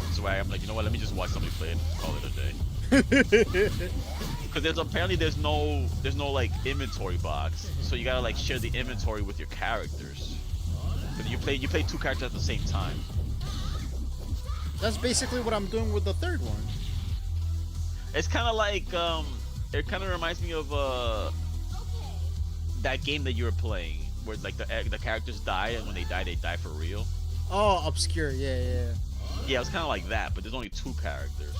That's why I'm like, you know what? Let me just watch somebody play it and call it a day. Because there's no like inventory box, so you gotta like share the inventory with your characters. But you play two characters at the same time. That's basically what I'm doing with the third one. It's kind of like it kind of reminds me of that game that you were playing, where like the characters die, and when they die for real. Oh, Obscure, yeah. Yeah, it's kind of like that, but there's only two characters.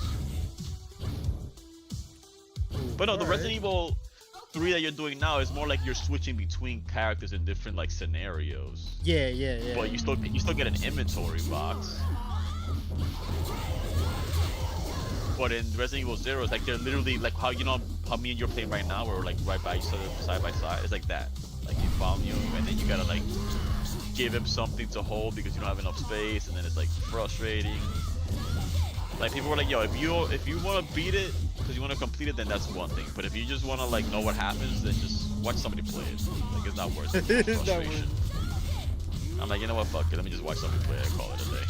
But no, the Resident Evil 3 that you're doing now is more like you're switching between characters in different like scenarios. Yeah. But you still get an inventory box. But in Resident Evil 0, it's like they're literally like how me and you're playing right now, where we're like right by each other, side by side. It's like that. Like he found you, and then you gotta like give him something to hold because you don't have enough space, and then it's like frustrating. Like people were like, yo, if you want to beat it because you want to complete it, then that's one thing. But if you just want to like know what happens, then just watch somebody play it. Like it's not worth it. It's frustration. I'm like, you know what, fuck it. Let me just watch somebody play it and call it a day.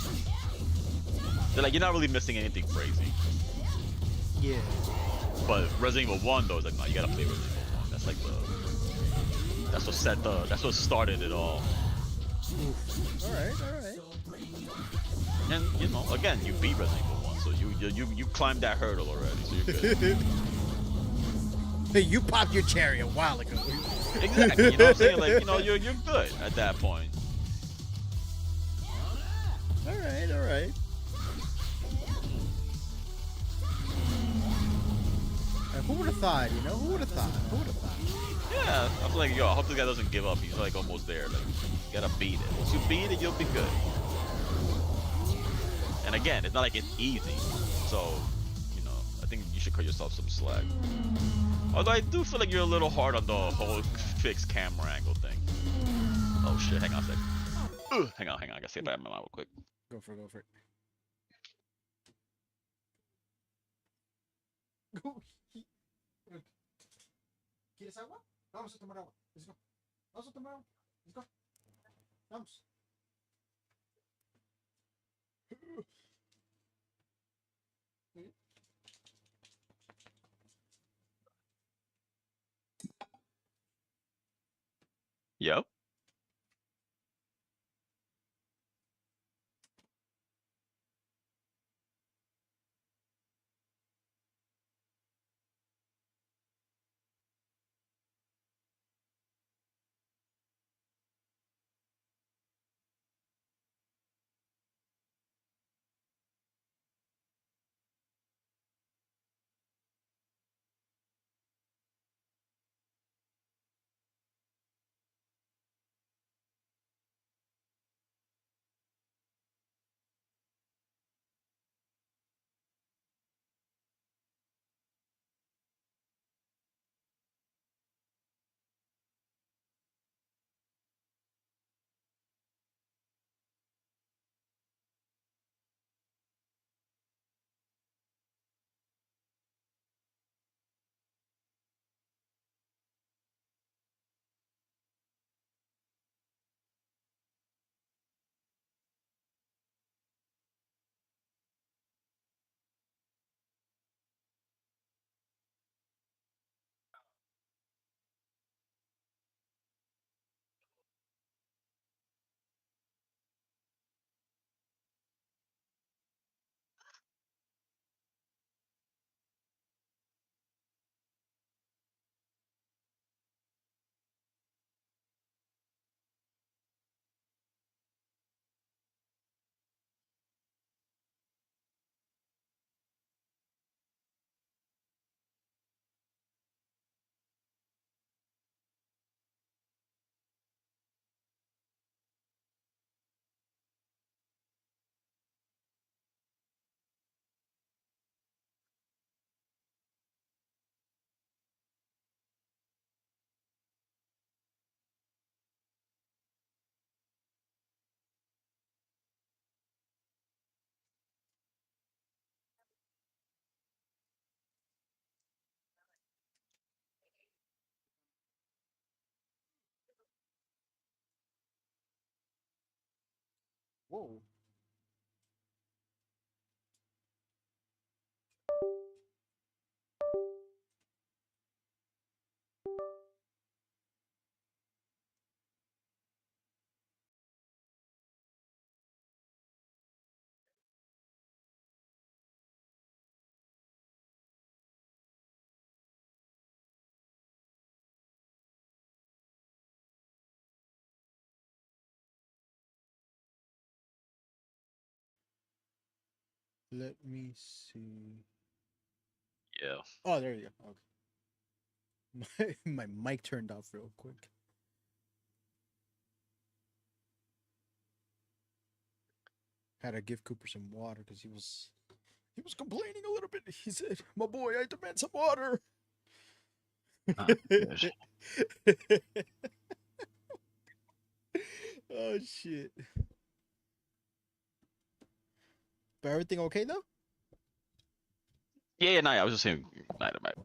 They're like, you're not really missing anything crazy. Yeah. But Resident Evil 1 though is like, no, you gotta play Resident Evil 1. That's like that's what started it all. All right. And again, you beat Resident Evil 1, so you climbed that hurdle already, so you're good. Hey, you popped your cherry a while ago. Exactly, you know what I'm saying? Like, you're good at that point. All right. Who would have thought? Who would have thought? Yeah, I feel like, I hope this guy doesn't give up. He's like almost there. Like, you gotta beat it. Once you beat it, you'll be good. And again, it's not like it's easy. So, I think you should cut yourself some slack. Although I do feel like you're a little hard on the whole fixed camera angle thing. Oh shit, hang on a sec. Hang on, I gotta say that in my mouth real quick. Go for it. ¿Quieres agua? Vamos a tomar agua. Let's go. Vamos a tomar agua. Let's go. Vamos. Yep. Whoa. Let me see. Yeah. Oh, there you go. Okay. My mic turned off real quick. Had to give Cooper some water because he was complaining a little bit. He said, "My boy, I demand some water." Oh, gosh. Oh shit! But everything okay though? Yeah, no, I was just saying, Dynamite.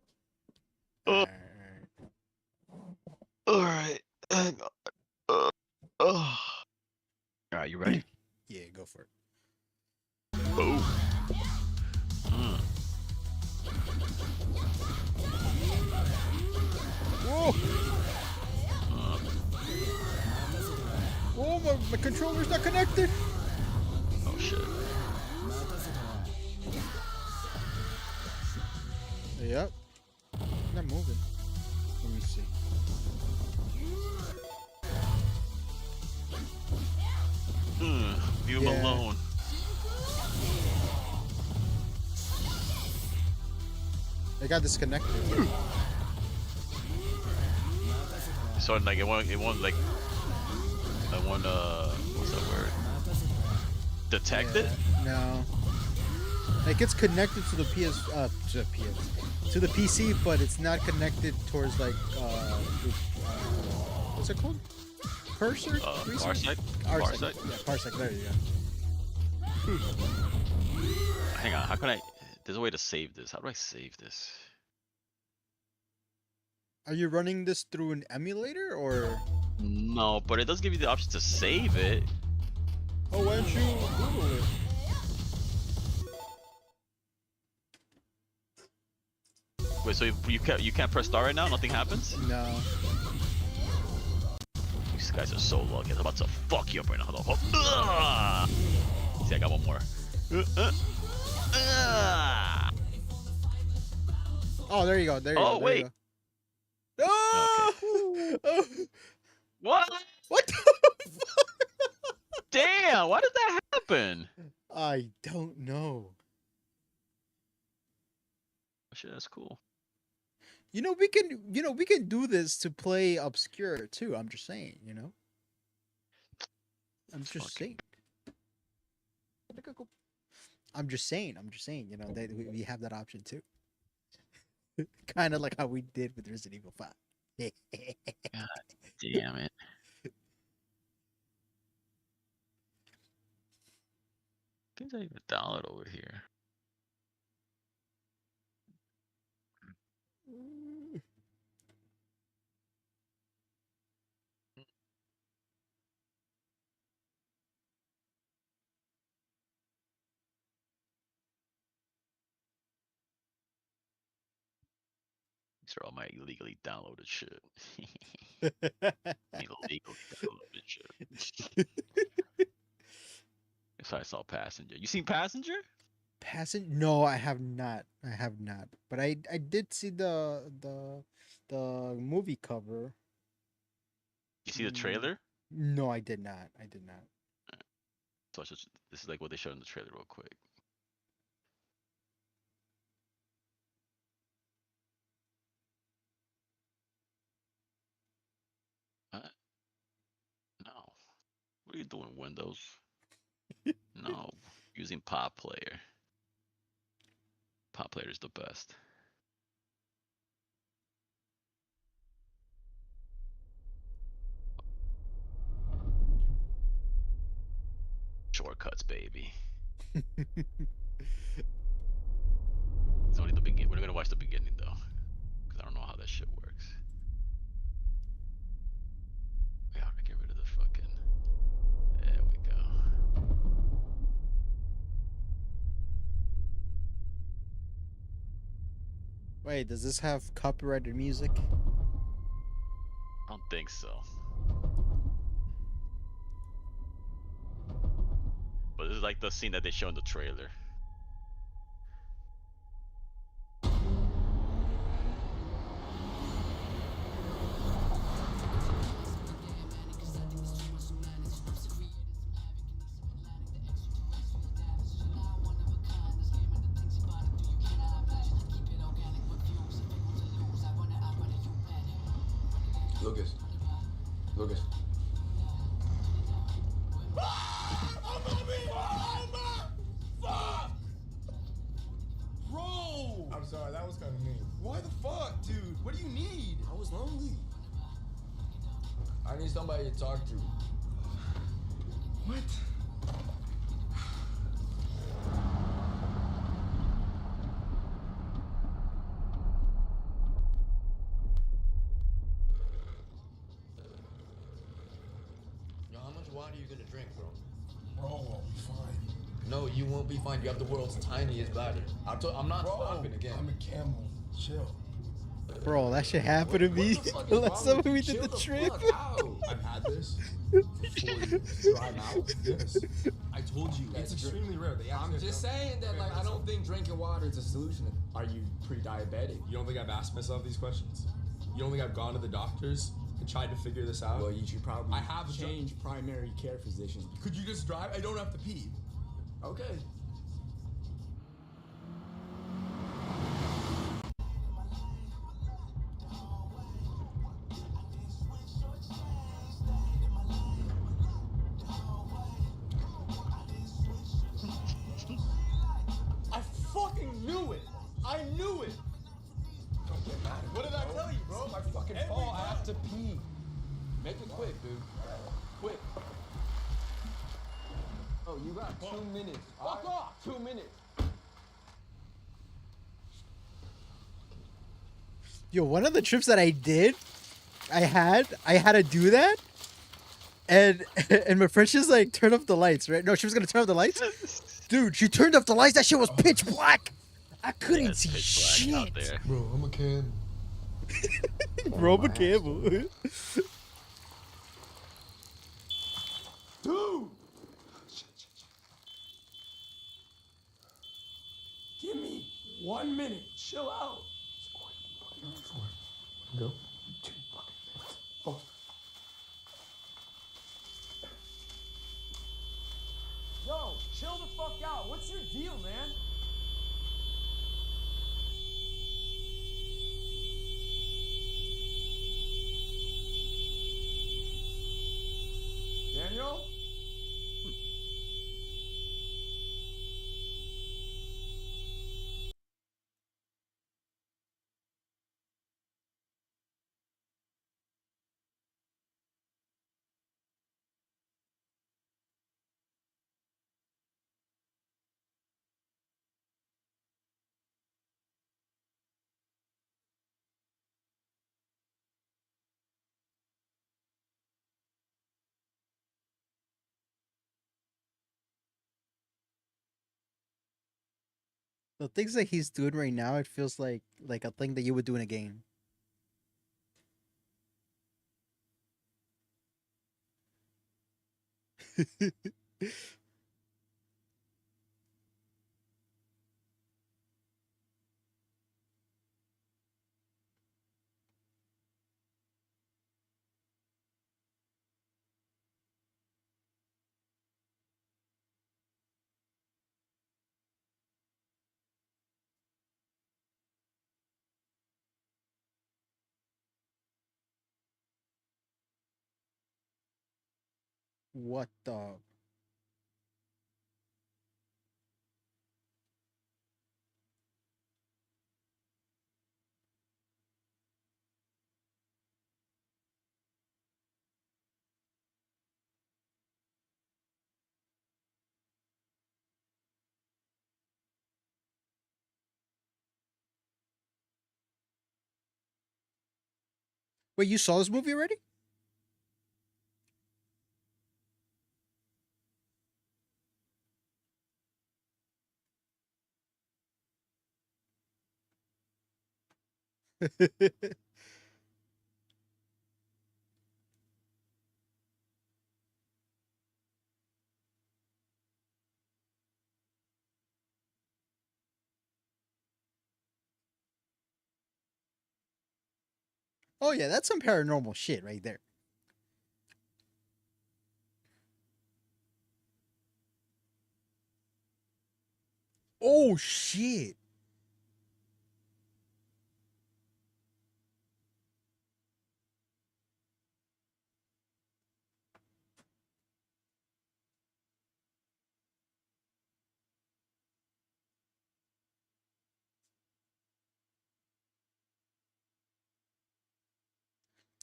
All Oh, right. all right. Hang on. Oh. All right, you ready? Yeah, go for it. Oh. Mm. Whoa! Mm. Whoa! My controller's not connected. Oh shit. Yep. Not moving. Let me see. Leave him Yeah. alone. They got disconnected. So like it won't like what's that word? Detect it? No. It gets connected to the to the PC, but it's not connected towards like what's it called? Cursor? Parsec? Parsec. Parsec? Yeah, Parsec. There you go. Hang on, how can I there's a way to save this. How do I save this? Are you running this through an emulator or? No, but it does give you the option to save it. Oh, why don't you Google it? Wait, so you can't press start right now? Nothing happens? No. These guys are so lucky. I'm about to fuck you up right now. Hold on. See, I got one more. Oh, there you go. There you Oh, go. There wait. you go. Oh! Oh! What? What the fuck? Damn, why did that happen? I don't know. Shit, that's cool. We can do this to play obscure too. I'm just saying, I'm just saying. I'm just saying. That we have that option too. Kind of like how we did with Resident Evil 5. God damn it. Things I even download over here. These are all my illegally downloaded shit. Illegally downloaded shit. So I saw Passenger. You seen Passenger? No, I have not. But I did see the movie cover. You see the trailer? No, I did not. So this is like what they showed in the trailer real quick. No. What are you doing, Windows? No. Using Pop Player. Pop Player is the best. Shortcuts, baby. It's only the beginning. We're gonna watch the beginning though, because I don't know how that shit works. Wait, how do I get rid of the fucking? There we go. Wait, does this have copyrighted music? I don't think so. But this is like the scene that they show in the trailer. Lucas. Lucas. Bro! I'm sorry, that was kind of mean. Why the fuck, dude? What do you need? I was lonely. I need somebody to talk to. What? Yo, how much water are you gonna drink, bro? Bro, I'll be fine. No, you won't be fine. You have the world's tiniest body. I'm not Bro, stopping again. I'm a camel. Chill. Bro, that shit happened to me What the fuck is last wrong time with we you? did Chill the the trip. fuck out. I've had this before you dry mouth. Yes. I told you. It's extremely rare. They I'm actually just don't- saying that, like, I don't think drinking water is a solution. Are you pre-diabetic? You don't think I've asked myself these questions? You don't think I've gone to the doctors and tried to figure this out? Well, you should probably I have a Change primary care physicians. Could you just drive? I don't have to pee. Okay. I fucking knew it. I knew it. Don't get mad. What did I tell you, bro? My fucking fault. I have to pee. Make it quick, dude. Quick. Oh, you got 2 minutes. Fuck off! 2 minutes. Yo, one of the trips that I had to do that, and and my friend just like turned off the lights, right? No, she was gonna turn off the lights. Dude, she turned off the lights. That shit was pitch black. I couldn't It's see pitch black out shit. there. Bro, I'm a can. Bro, I'm a Campbell. Dude! Give me 1 minute. Chill out. Go. 2 fucking minutes. Oh. Yo, chill the fuck out. What's your deal, man? Daniel? The things that he's doing right now, it feels like a thing that you would do in a game. What the? Wait, you saw this movie already? Oh yeah, that's some paranormal shit right there. Oh shit.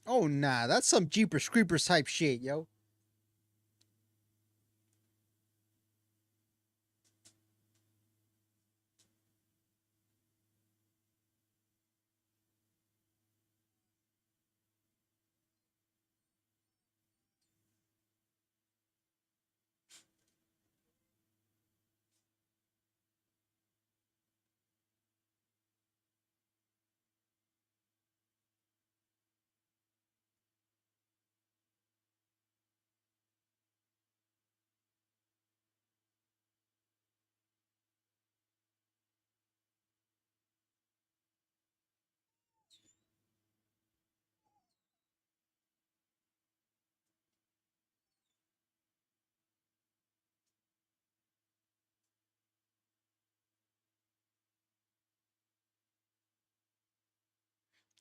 Oh nah, that's some Jeepers Creepers type shit, yo.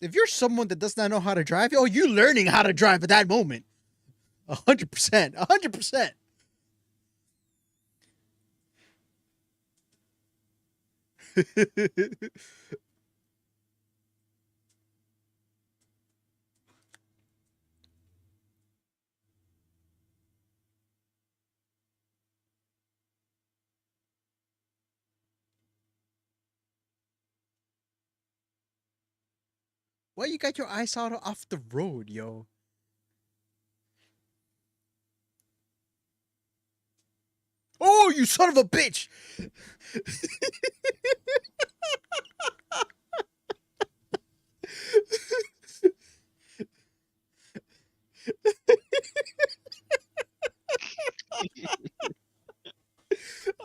If you're someone that does not know how to drive, oh, you learning how to drive at that moment. 100%. 100%. Why you got your eyes out off the road, yo? Oh, you son of a bitch!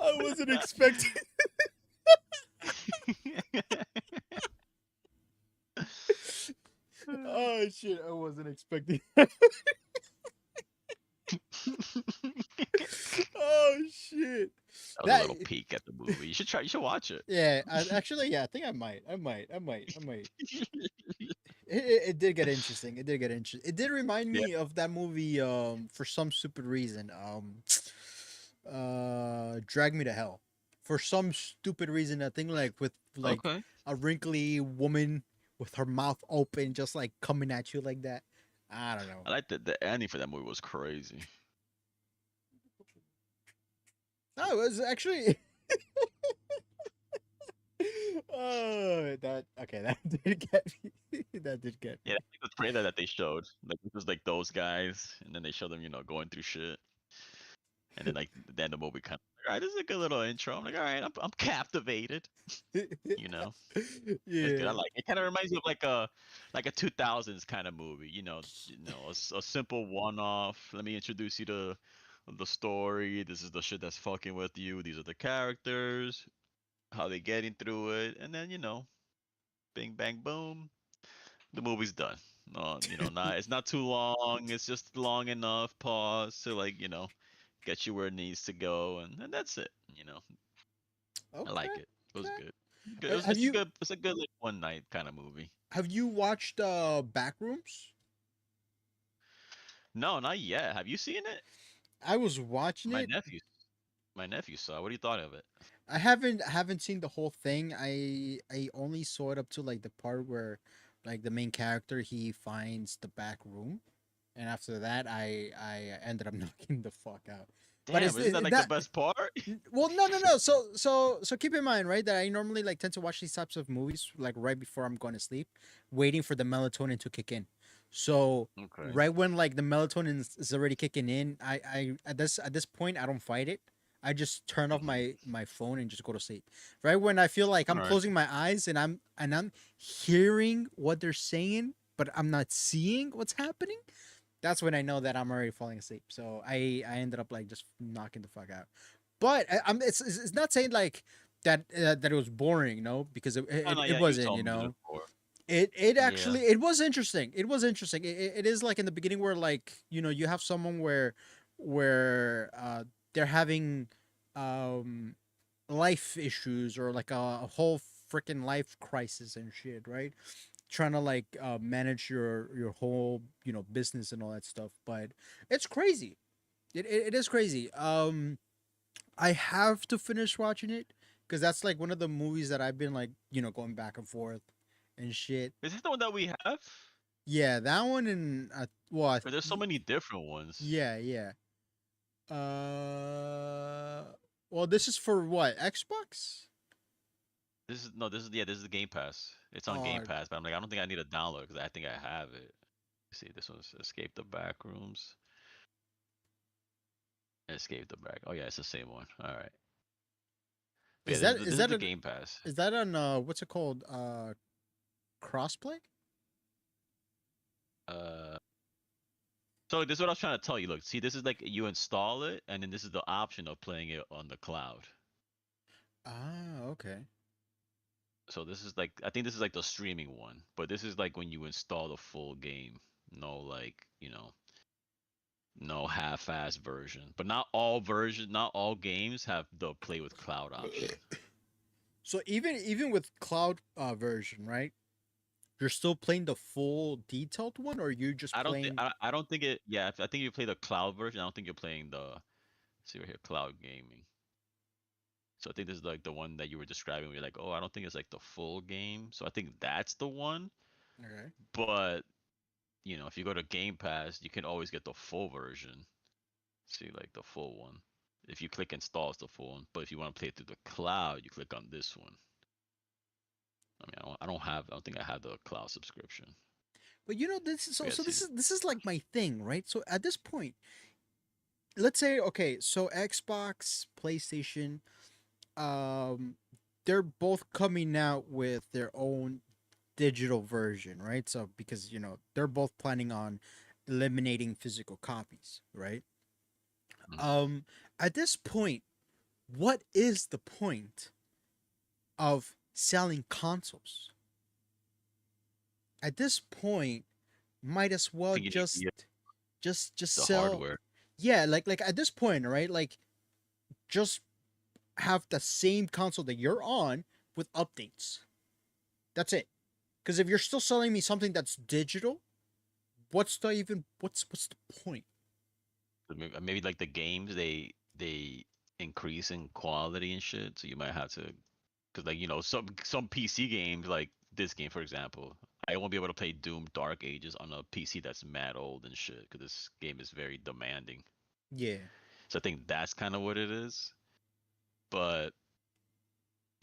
I wasn't expecting. Oh shit! I wasn't expecting. Oh shit! That was a That little peek at the movie. You should try. You should watch it. yeah. Actually, yeah. I think I might. I might. It did get interesting. It did get interesting. It did remind Yeah. me of that movie. For some stupid reason. Drag Me to Hell. For some stupid reason, I think like with like Okay. a wrinkly woman with her mouth open, just like coming at you like that. I don't know. I like the ending for that movie was crazy. No, it was actually. Oh, that okay. That did get me. That did get Yeah, me. I think the trailer that they showed, like it was like those guys, and then they showed them, going through shit, and then like then the movie kind of, all right, this is a good little intro. I'm like, all right, I'm captivated. You know, it's good. I Yeah. like it. Kind of reminds me of like a 2000s kind of movie. A simple one-off. Let me introduce you to the story. This is the shit that's fucking with you. These are the characters, how they getting through it, and then bing bang boom, the movie's done. Not it's not too long. It's just long enough. Pause to get you where it needs to go, and that's it. I Okay. like it. It was Okay. good. Good. It was, Have it's a you good. It's a good like one night kind of movie. watched Backrooms? No, not yet. Have you seen it? I was watching My it. nephew. My nephew saw. What do you thought of it? I haven't seen the whole thing. I only saw it up to like the part where like the main character he finds the back room, and after that I ended up knocking the fuck out. But Damn, isn't that like the that best part? well no. So keep in mind, right, that I normally like tend to watch these types of movies like right before I'm going to sleep, waiting for the melatonin to kick in. So Okay. right when like the melatonin is already kicking in, I at this point I don't fight it. I just turn off Mhm. my phone and just go to sleep. Right when I feel like I'm Alright. closing my eyes and I'm hearing what they're saying, but I'm not seeing what's happening. That's when I know that I'm already falling asleep. So I ended up like just knocking the fuck out. But I'm it's not saying like that it was boring, no, because Oh, no, it yeah, you wasn't, told me before. it Yeah. actually it was interesting. It was interesting. It is like in the beginning where like you have someone where they're having um life issues or like a whole freaking life crisis and shit, right? Trying to like manage your whole business and all that stuff, but it's crazy. It is crazy. I have to finish watching it because that's like one of the movies that I've been like going back and forth and shit. Is this the one that we have? Yeah, that one and well, Or there's so many different ones. yeah, yeah. Uh, well, this is for what, Xbox? This is no, this is yeah, this is the Game Pass. It's on Game Oh, Pass, but I'm like, I don't think I need a download because I think I have it. See, this one's Escape the Backrooms. Escape the Back. Oh yeah, it's the same one. All right. But yeah, is this that is the, is this is that the an Game Pass. is that on what's it called, crossplay? Uh, so this is what I was trying to tell you. Look, see, this is like you install it, and then this is the option of playing it on the cloud. Ah, okay. So this is like I think this is like the streaming one, but this is like when you install the full game. No, like no half-ass version. But not all games have the play with cloud option. So even with cloud version, right? You're still playing the full detailed one, or you're just playing? I don't think it. Yeah, I think you play the cloud version. I don't think you're playing the. See right here, cloud gaming. So I think this is like the one that you were describing. Where you're like, oh, I don't think it's like the full game. So I think that's the one. Okay. But if you go to Game Pass, you can always get the full version. See, like the full one. If you click install, it's the full one. But if you want to play it through the cloud, you click on this one. I mean, I don't think I have the cloud subscription. But this is But yeah, see, this is like my thing, right? So at this point, let's say, okay, so Xbox, PlayStation, um, they're both coming out with their own digital version, right? So because they're both planning on eliminating physical copies, right? mhm. Um, at this point, what is the point of selling consoles? At this point, might as I well think you need just the sell. hardware. Yeah, like at this point, right? Like just have the same console that you're on with updates. That's it. Because if you're still selling me something that's digital, what's the point? Maybe like the games they increase in quality and shit. So you might have to, because like some PC games like this game for example, I won't be able to play Doom Dark Ages on a PC that's mad old and shit because this game is very demanding. Yeah. So I think that's kind of what it is. But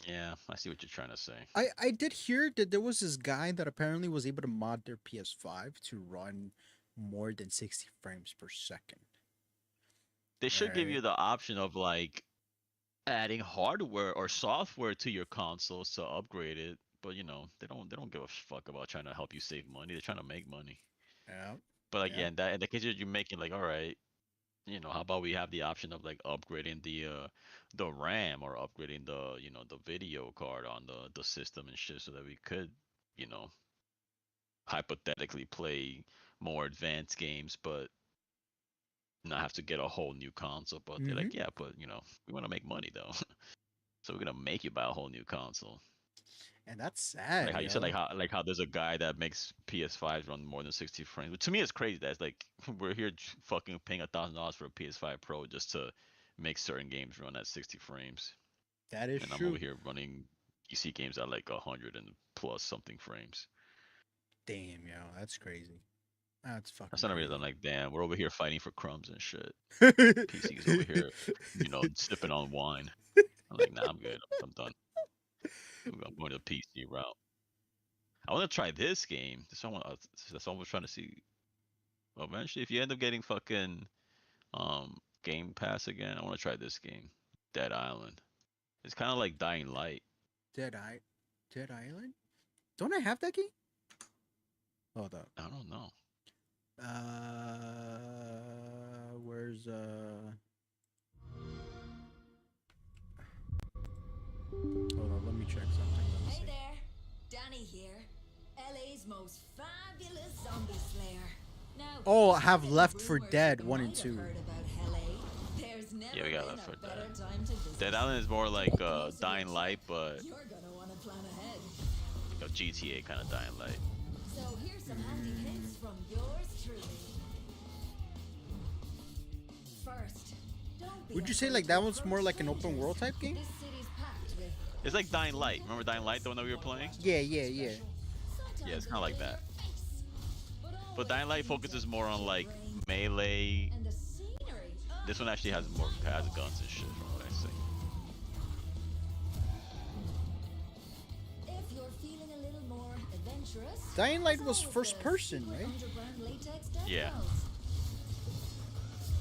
yeah, I see what you're trying to say. I did hear that there was this guy that apparently was able to mod their PS5 to run more than 60 frames per second. They should give Right. you the option of like adding hardware or software to your consoles to upgrade it. But they don't give a fuck about trying to help you save money. They're trying to make money. Yeah. But like Yeah. yeah, in the case you're making like, all right, how about we have the option of like upgrading the RAM or upgrading the video card on the system and shit so that we could, you know, hypothetically play more advanced games, but not have to get a whole new console. But they're Mm-hmm. like, yeah, but we want to make money though. So we're gonna make you buy a whole new console. And that's sad, Like how you said, yo. like how there's a guy that makes PS5s run more than 60 frames. But to me, it's crazy. That's like we're here fucking paying $1,000 for a PS5 Pro just to make certain games run at 60 frames, That is and I'm over true. here running PC games at like 100 and plus something frames. Damn, yo, that's crazy. That's That's fucking not really. I'm crazy. like, damn, we're over here fighting for crumbs and shit. PC's over here, sipping on wine. I'm like, nah, I'm good. I'm done. I'm going to the PC route. I want to try this game. That's what I was trying to see. Eventually, if you end up getting fucking Game Pass again, I want to try this game. Dead Island. It's kind of like Dying Light. Dead Island. Don't I have that game? Hold up. I don't know. Where's Hold on, let me check something. Let me Hey see. there, Danny here, LA's most fabulous zombie slayer. Now, Oh, I there's have already Left 4 rumors Dead you 1 and might have 2. heard about LA. There's never Yeah, we got been Left 4 a Dead. better time to visit. Dead Island is more like Make the most of your Dying Light, trip. but You're gonna want to plan ahead. GTA kind of Dying Light. So here's some handy hints from yours truly. First, don't be Would you say afraid like to that one's approach more like an open strangers. world type game? This city's packed with It's like Dying Light. Remember Dying Light, the one that we were playing? Yeah. Yeah, it's kind of like that. But Dying Light focuses more on like melee. and the scenery. This one actually has guns and shit, from what I see. If you're feeling a little more adventurous, Dying Light there's was always first the person, super right? underground latex death Yeah. cells.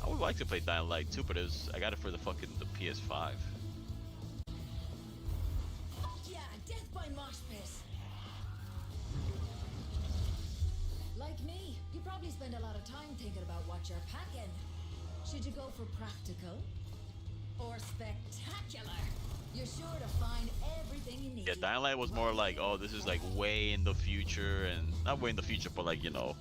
I would like to play Dying Light too, but I got it for the PS5. Yeah, death by mosh pit. Like me, you probably spend a lot of time thinking about what you're packing. Should you go for practical or spectacular? You're sure to find everything you need. Yeah, Dying Light was more like, oh, this is like way in the future, and not way in the future, but like, you know,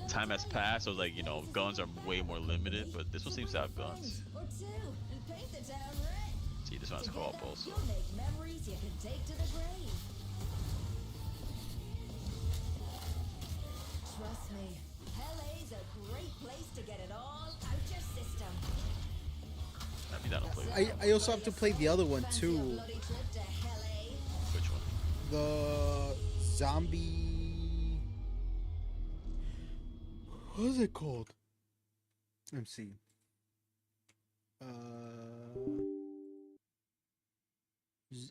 time has passed, so like, you know, guns are way more limited, but this one seems to have guns. Or two, and paint the town red. See, this one's Together, co-op also. you'll make memories you can take to the grave. Trust me, LA's a great place to get it all out your system. I mean, I don't play I also have to play the other one Fancy a too. bloody trip to LA? which one. The zombie. What is it called? Let me see.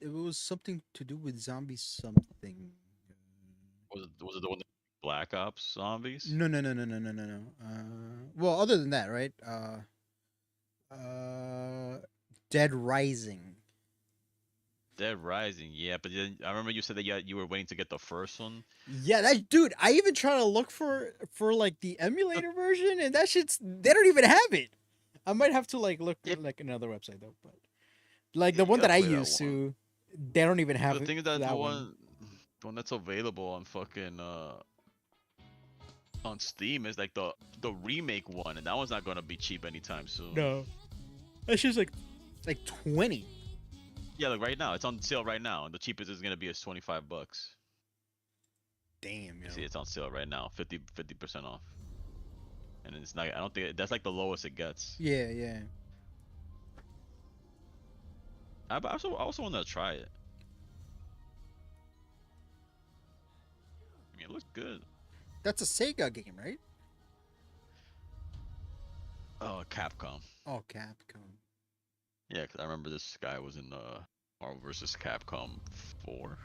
It was something to do with zombie something. Was it the one that Black Ops Zombies? No. Well, other than that, right? Dead Rising. Dead Rising, yeah, but then I remember you said that you were waiting to get the first one. Yeah, that dude. I even try to look for like the emulator version, and that shit's they don't even have it. I might have to like look at like another website though, but like Yeah, the you one that gotta I play that use one. to, they don't even have The it. thing is that that the one. one that's available on fucking on Steam is like the remake one, and that one's not gonna be cheap anytime soon. No, that shit's like 20. Yeah, like right now, it's on sale right now, and the cheapest is gonna be is $25. Damn, You yo. see, it's on sale right now, 50% off. And it's not. I don't think that's like the lowest it gets. Yeah. I also want to try it. I mean, it looks good. That's a Sega game, right? Oh, Capcom. Oh, Capcom. Yeah, because I remember this guy was in Marvel vs. Capcom 4.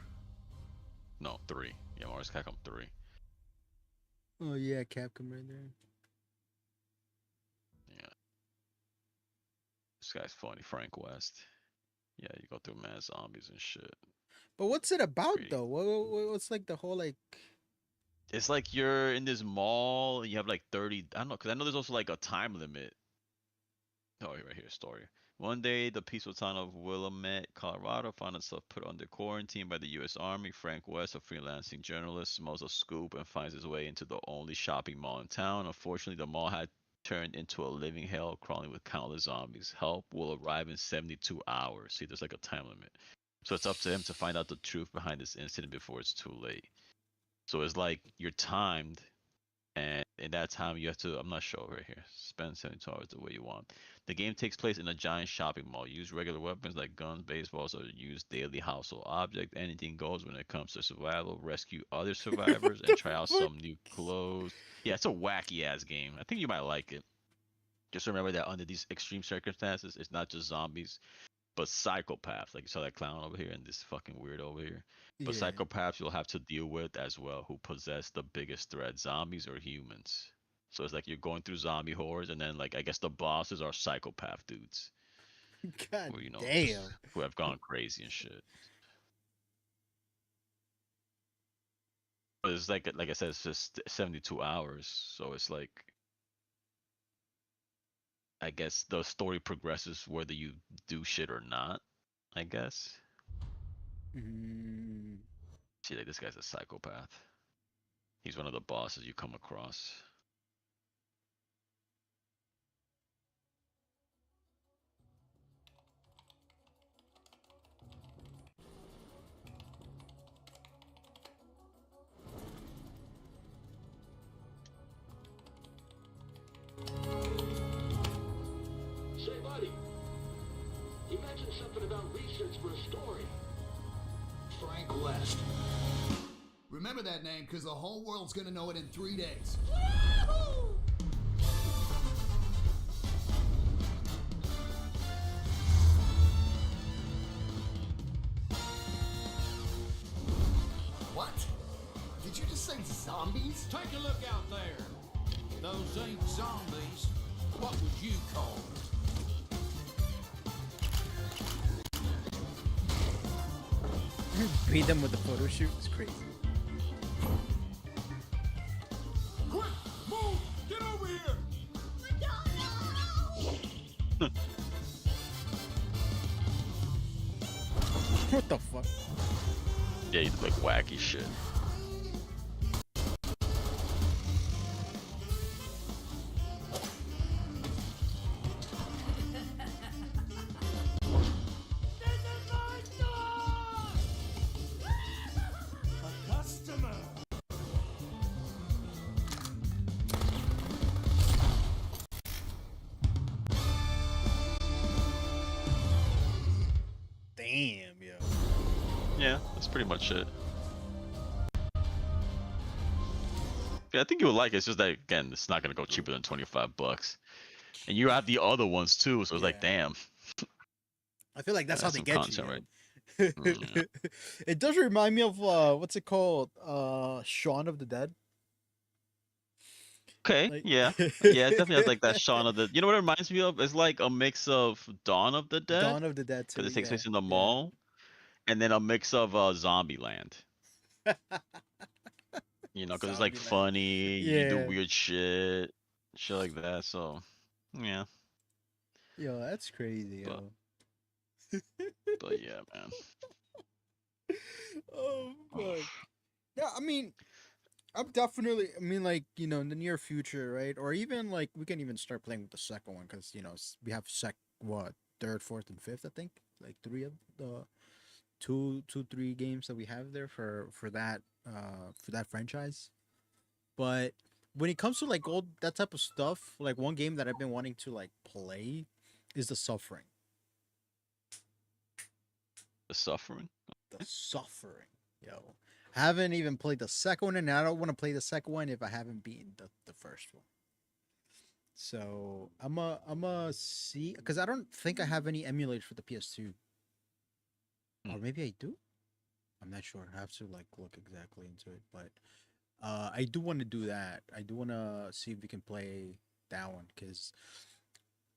No, 3. Yeah, Marvel vs. Capcom 3. Oh yeah, Capcom right there. Yeah. This guy's funny, Frank West. Yeah, you go through mad zombies and shit. But what's it about Pretty. though? What's like the whole like? It's like you're in this mall, you have like 30, I don't know, because I know there's also like a time limit. Oh, right here, story. One day, the peaceful town of Willamette, Colorado, found itself put under quarantine by the U.S. Army. Frank West, a freelancing journalist, smells a scoop and finds his way into the only shopping mall in town. Unfortunately, the mall had turned into a living hell, crawling with countless zombies. Help will arrive in 72 hours. See, there's like a time limit. So it's up to him to find out the truth behind this incident before it's too late. So it's like you're timed, and in that time you have to, I'm not sure right here, spend 72 hours the way you want. The game takes place in a giant shopping mall. Use regular weapons like guns, baseballs, or use daily household objects. Anything goes when it comes to survival. Rescue other survivors and try out some new clothes. Yeah, it's a wacky ass game. I think you might like it. Just remember that under these extreme circumstances, it's not just zombies, but psychopaths. Like you saw that clown over here and this fucking weirdo over here. But Yeah. psychopaths you'll have to deal with as well, who possess the biggest threat, zombies or humans. So it's like you're going through zombie hordes, and then like I guess the bosses are psychopath dudes. God who, you know, damn. who have gone crazy and shit. But it's like I said, it's just 72 hours, so it's like I guess the story progresses whether you do shit or not. I guess. Mm. See, like this guy's a psychopath. He's one of the bosses you come across. Say, buddy, you mentioned something about research for a story. Frank West. Remember that name, because the whole world's gonna know it in 3 days. What? Did you just say zombies? Take a look out there. Those ain't zombies. What would you call them? Beat them with the photo shoot. It's crazy. Quick, move! Get over here! What the fuck? Yeah, he's like wacky shit. Damn, yo. Yeah, that's pretty much it. Yeah, I think you would like it. It's just that again, it's not gonna go cheaper than $25. And you have the other ones too, so it's like, Yeah. damn. I feel like that's how That's they some get you. content, yo. right? It does remind me of what's it called? Shaun of the Dead. Okay, Like- yeah. Yeah, it definitely has like that Shaun of the. You know what it reminds me of? It's like a mix of Dawn of the Dead, Dawn of the Dead too. because it takes yeah, place in the yeah. mall, and then a mix of Zombieland. You know, because it's like Zombieland. funny, you do Yeah. weird shit like that. So, yeah. Yo, that's crazy, But- yo. But yeah, man. Oh fuck. Yeah, I mean, I'm definitely. I mean, like in the near future, right? Or even like we can even start playing with the second one because we have third, fourth, and fifth. I think like three of the two, 3 games that we have there for that franchise. But when it comes to like all that type of stuff, like one game that I've been wanting to like play is The Suffering. The Suffering. The Suffering, yo. I haven't even played the second one, and I don't want to play the second one if I haven't beaten the first one. So I'm a see because I don't think I have any emulators for the PS2, or maybe I do. I'm not sure. I have to like look exactly into it, but I do want to do that. I do want to see if we can play that one because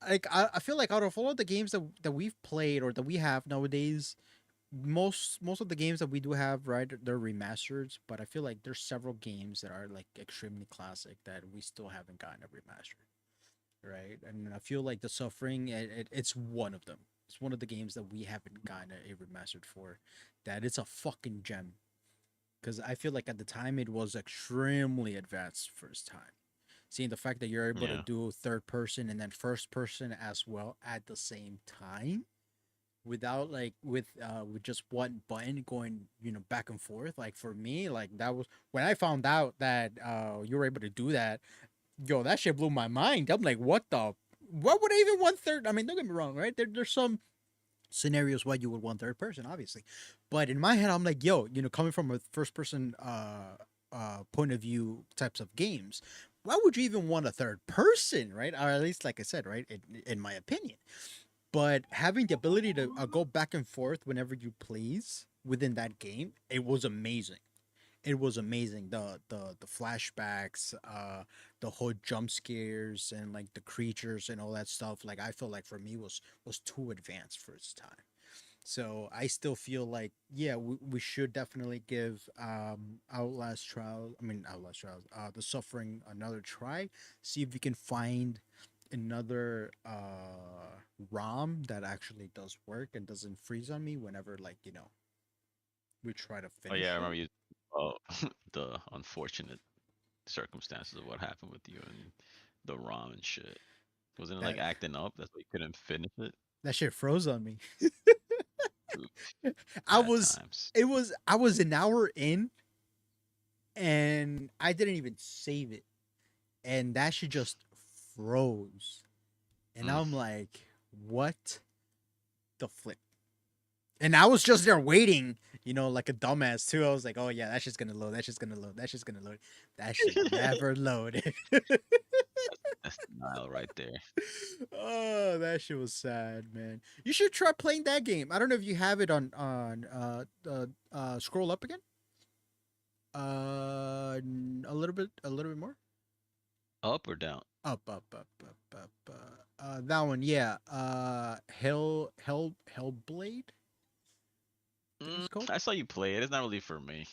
like I feel like out of all of the games that we've played or that we have nowadays, most of the games that we do have, right, they're remastered, but I feel like there's several games that are like extremely classic that we still haven't gotten a remastered, right? And I feel like The Suffering, it's one of them. It's one of the games that we haven't gotten a remastered for. That it's a fucking gem, because I feel like at the time it was extremely advanced for its time. Seeing the fact that you're able to Yeah. do third person and then first person as well at the same time without like with just one button going back and forth. Like for me, like that was when I found out that you were able to do that. Yo, that shit blew my mind. I'm like, what would I even want third? I mean, don't get me wrong, right? There's some scenarios why you would want third person, obviously, but in my head I'm like, yo, coming from a first person point of view types of games, why would you even want a third person, right? Or at least, like I said, right, in my opinion. But having the ability to go back and forth whenever you please within that game, it was amazing. it was amazing. The flashbacks, the whole jump scares and like the creatures and all that stuff. Like I feel like for me was too advanced for its time. So I still feel like yeah, we should definitely give Outlast Trials. I mean Outlast Trials. The Suffering another try. See if we can find another ROM that actually does work and doesn't freeze on me whenever like we try to Oh yeah, finish I it. remember you. Oh, the unfortunate circumstances of what happened with you and the ROM and shit. Wasn't it like That acting up? That's why you couldn't finish it. that shit froze on me. Oof, I bad was times. I was an hour in and I didn't even save it. And that shit just froze. And Mm. I'm like, what the flip? And I was just there waiting, like a dumbass too. I was like, oh yeah, that's just gonna load. That's just gonna load. That's just gonna load. That shit never loaded. That's denial right there. Oh, that shit was sad, man. You should try playing that game. I don't know if you have it on scroll up again. A little bit more. Up or down? Up. That one, yeah. Hellblade. I think it's called. I saw you play it. It's not really for me.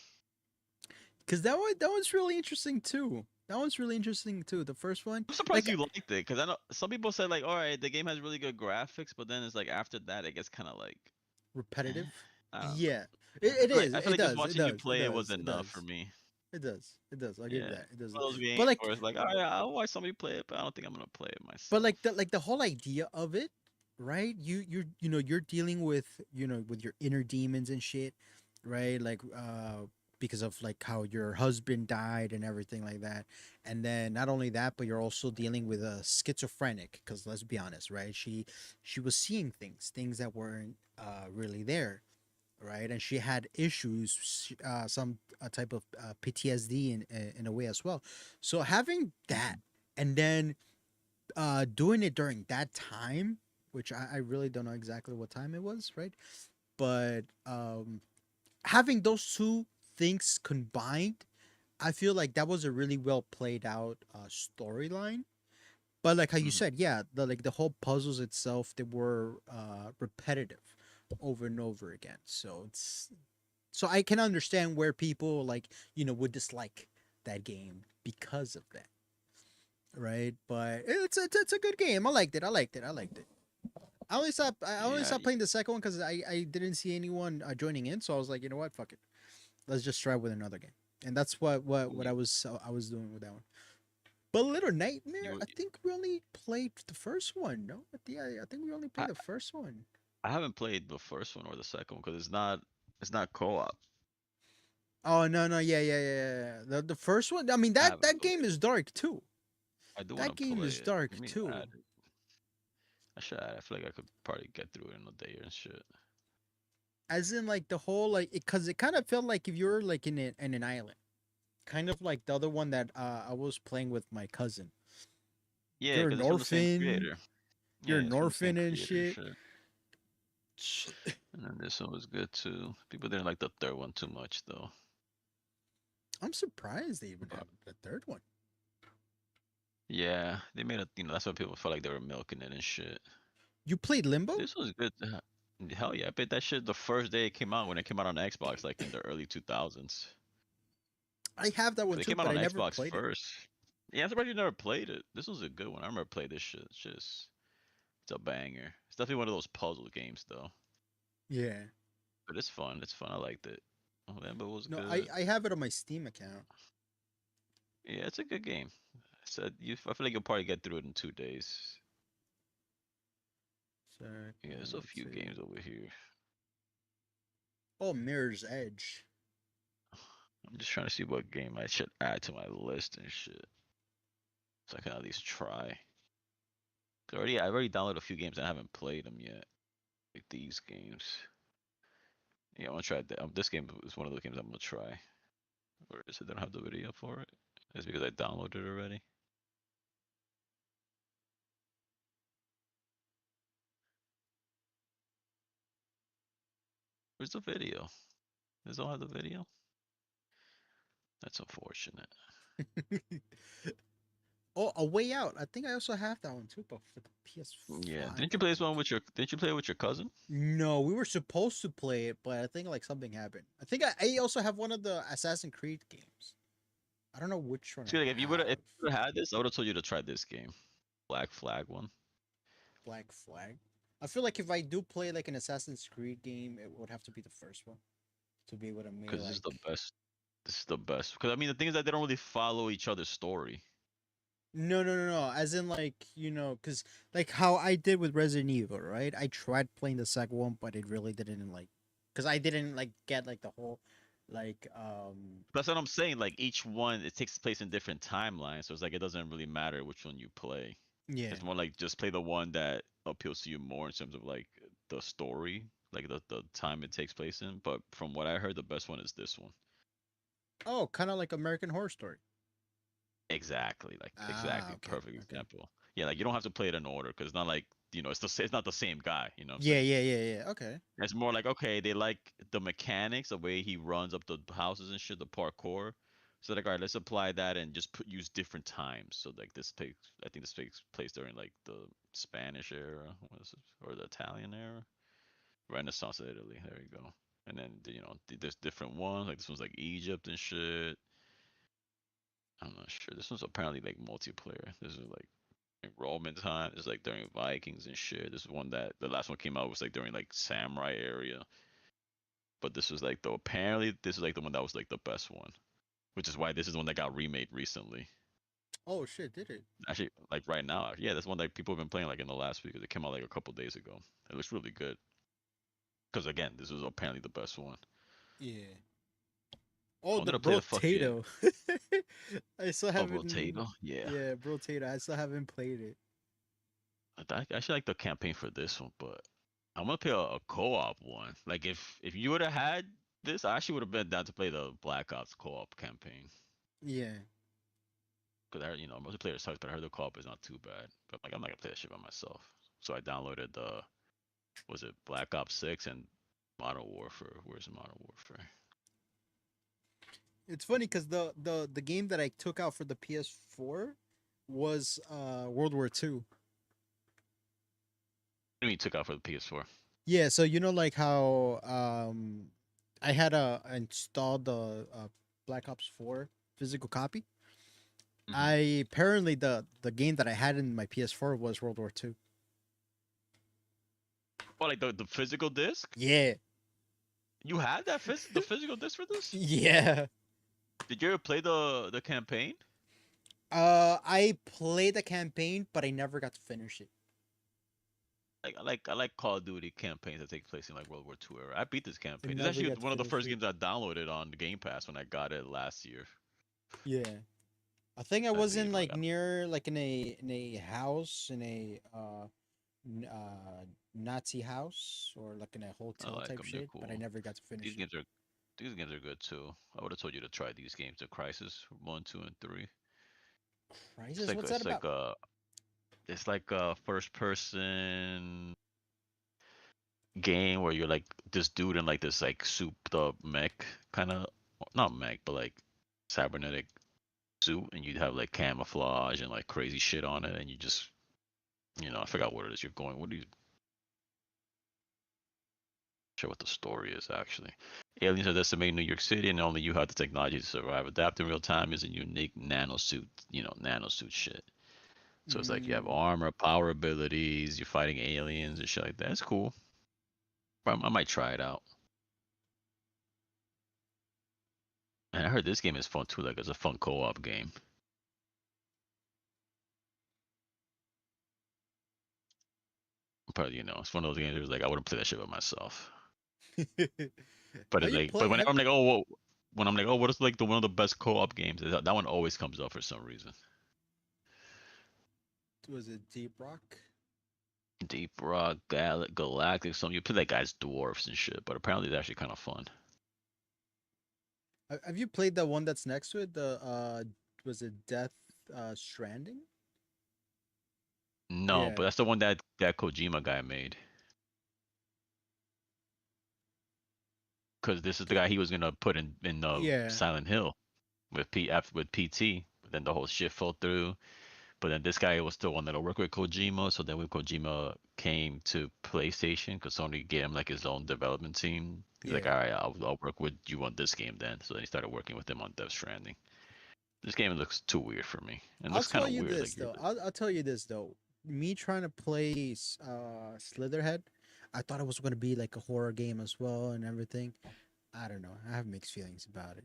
Cause that one's really interesting too. That one's really interesting too. The first one, I'm surprised like you liked it because I know some people said like, all right, the game has really good graphics, but then it's like after that it gets kind of like, eh, repetitive. I don't know. Yeah, it is. I feel It like just does. It watching you does. It play it was does. It enough for does. me. It does. It does. I'll give you Yeah, that. It does. one of those But games like, where it's like, all right, I'll watch somebody play it, but I don't think I'm gonna play it but myself. like the whole idea of it, right? You're dealing with with your inner demons and shit, right? Like because of like how your husband died and everything like that. And then not only that, but you're also dealing with a schizophrenic because let's be honest, right? She was seeing things that weren't really there, right? And she had issues, some type of PTSD in a way as well. So having that and then doing it during that time, which I really don't know exactly what time it was, right? But having those two things combined, I feel like that was a really well played out storyline. But like how you Hmm. said, yeah, the whole puzzles itself they were repetitive over and over again. So I can understand where people like would dislike that game because of that, right? But it's a good game. I liked it. I liked it. I liked it. I only Yeah, stopped playing the second one because I didn't see anyone joining in. So I was like, you know what, fuck it, let's just try with another game. And that's what I was doing with that one. But Little Nightmare, you, I think we only played the first one. No, I think we only I, played the first one. I haven't played the first one or the second one because it's not co-op. Oh no, yeah. The first one. I mean I that haven't that played game it. is dark too. I do want That to game play is it. dark Let me too. add it. I should add it. I feel like I could probably get through it in a day and shit. As in like the whole like because it kind of felt like if you're like in an island, kind of like the other one that I was playing with my cousin. Yeah, You're because an it's from the same orphan. creator. You're Yeah, an it's from the same orphan and creator and shit. shit. And then this one was good too. People didn't like the third one too much though. I'm surprised they even But have the third one. yeah, they made that's why people felt like they were milking it and shit. You played Limbo? This was good. Hell yeah, I played that shit the first day it came out when it came out on Xbox, like in the early 2000s. I have that one But it too, came out but on I never Xbox played it. first. Yeah, I'm surprised you never played it. This was a good one. I remember playing this shit. It's a banger. It's definitely one of those puzzle games though. Yeah. But it's fun. It's fun. I liked it. Oh, Limbo was No, good. I have it on my Steam account. Yeah, it's a good game. I feel like you'll probably get through it in 2 days. So Yeah, there's a let's few see. games over here. Oh, Mirror's Edge. I'm just trying to see what game I should add to my list and shit, so I can at least try. I already downloaded a few games and I haven't played them yet, like these games. Yeah, I want to try that. This game is one of the games I'm gonna try. Or is it? They don't have the video for it. It's because I downloaded it already. Where's the video? Does it all have the video? That's unfortunate. Oh, A Way Out. I think I also have that one too, but for the PS5. Yeah. I Didn't you play this think. one with your? Didn't you play it with your cousin? No, we were supposed to play it, but I think like something happened. I think I also have one of the Assassin's Creed games. I don't know which one See, like if I you have. would have had this, I would have told you to try this game, Black Flag one. Black Flag. I feel like if I do play like an Assassin's Creed game, it would have to be the first one to be able to me Because this like. is the best. This is the best. Because I mean, the thing is that they don't really follow each other's story. No. As in like because like how I did with Resident Evil, right? I tried playing the second one, but it really didn't like, because I didn't like get like the whole like That's what I'm saying. Like each one, it takes place in different timelines, so it's like it doesn't really matter which one you play. yeah. It's more like just play the one that appeals to you more in terms of like the story, like the time it takes place in. But from what I heard, the best one is this one. Oh, kind of like American Horror Story. Exactly, like exactly, Okay. perfect example. Yeah, like you don't have to play it in order because it's not like it's not the same guy. You know what I'm Yeah, saying? yeah. Okay. It's more like okay, they like the mechanics, the way he runs up the houses and shit, the parkour. So like, all right, let's apply that and just use different times. So like I think this takes place during like the Spanish era, what is it, or the Italian era, Renaissance of Italy. There you go. And then there's different ones. Like this one's like Egypt and shit. I'm not sure. This one's apparently like multiplayer. This is like in Roman time. It's like during Vikings and shit. This is one that the last one came out was like during like samurai area. But this was like apparently this is like the one that was like the best one, which is why this is the one that got remade recently. Oh shit, did it? Actually, like right now, yeah, that's one that people have been playing like in the last week. It came out like a couple days ago. It looks really good. Because again, this was apparently the best one. Yeah. I Oh, wanted the to play the fucking Brotato. I still haven't. Rotato. Yeah, Yeah, Brotato. I still haven't played it. I actually like the campaign for this one, but I'm gonna play a co-op one. Like if you would have had this, I actually would have been down to play the Black Ops co-op campaign. Yeah. Because I heard, multiplayer sucks, but I heard the co-op is not too bad. But like, I'm not gonna play that shit by myself. So I downloaded was it Black Ops 6 and Modern Warfare? Where's Modern Warfare? It's funny because the game that I took out for the PS4 was World War II. I mean, took out for the PS4. Yeah, so like how I had installed the Black Ops 4 physical copy. I apparently the game that I had in my PS4 was World War II. Oh, like the physical disc? Yeah. You had that the physical disc for this? Yeah. Did you ever play the campaign? I played the campaign, but I never got to finish it. Like I like Call of Duty campaigns that take place in like World War II era. I beat this campaign. It's never actually got to one of the finish first it. games I downloaded on the Game Pass when I got it last year. Yeah. I think I That's was the in year I like got it. near like in a house in a Nazi house or like in a hotel like type them. They're shit, but I cool. never got to finish it. These games are good too. I would have told you to try these games. The Crisis 1, 2, and 3. Crisis, what's that about? It's like a first person game where you're like this dude in like this like souped up mech kind of, not mech but like cybernetic suit, and you'd have like camouflage and like crazy shit on it, and you just I forgot what it is you're going. What do you sure what the story is actually? Aliens are decimating New York City, and only you have the technology to survive. Adapt in real time is a unique nanosuit, nanosuit shit. So it's like you have armor, power abilities, you're fighting aliens and shit like that. It's cool. I might try it out. And I heard this game is fun too. Like it's a fun co-op game. But it's one of those games where it's like I wouldn't play that shit by myself. But it's like, but whenever I'm like, when I'm like, what is like one of the best co-op games? That one always comes up for some reason. Was it Deep Rock? Deep Rock, Galactic, something. You play that guy's dwarfs and shit, but apparently it's actually kind of fun. Have you played the one that's next to it? The was it Death Stranding? No, Yeah. but that's the one that Kojima guy made. Because this is the guy he was gonna put in Yeah. Silent Hill. with PT. But then the whole shit fell through. But then this guy was still wanted to work with Kojima. So then when Kojima came to PlayStation, because Sony gave him like his own development team, he's like, Yeah. all right, I'll work with you on this game then. So then he started working with him on Death Stranding. This game looks too weird for me. It I'll looks kind tell of you weird. this though. I'll tell you this though. Me trying to play Slitherhead, I thought it was gonna be like a horror game as well and everything. I don't know. I have mixed feelings about it.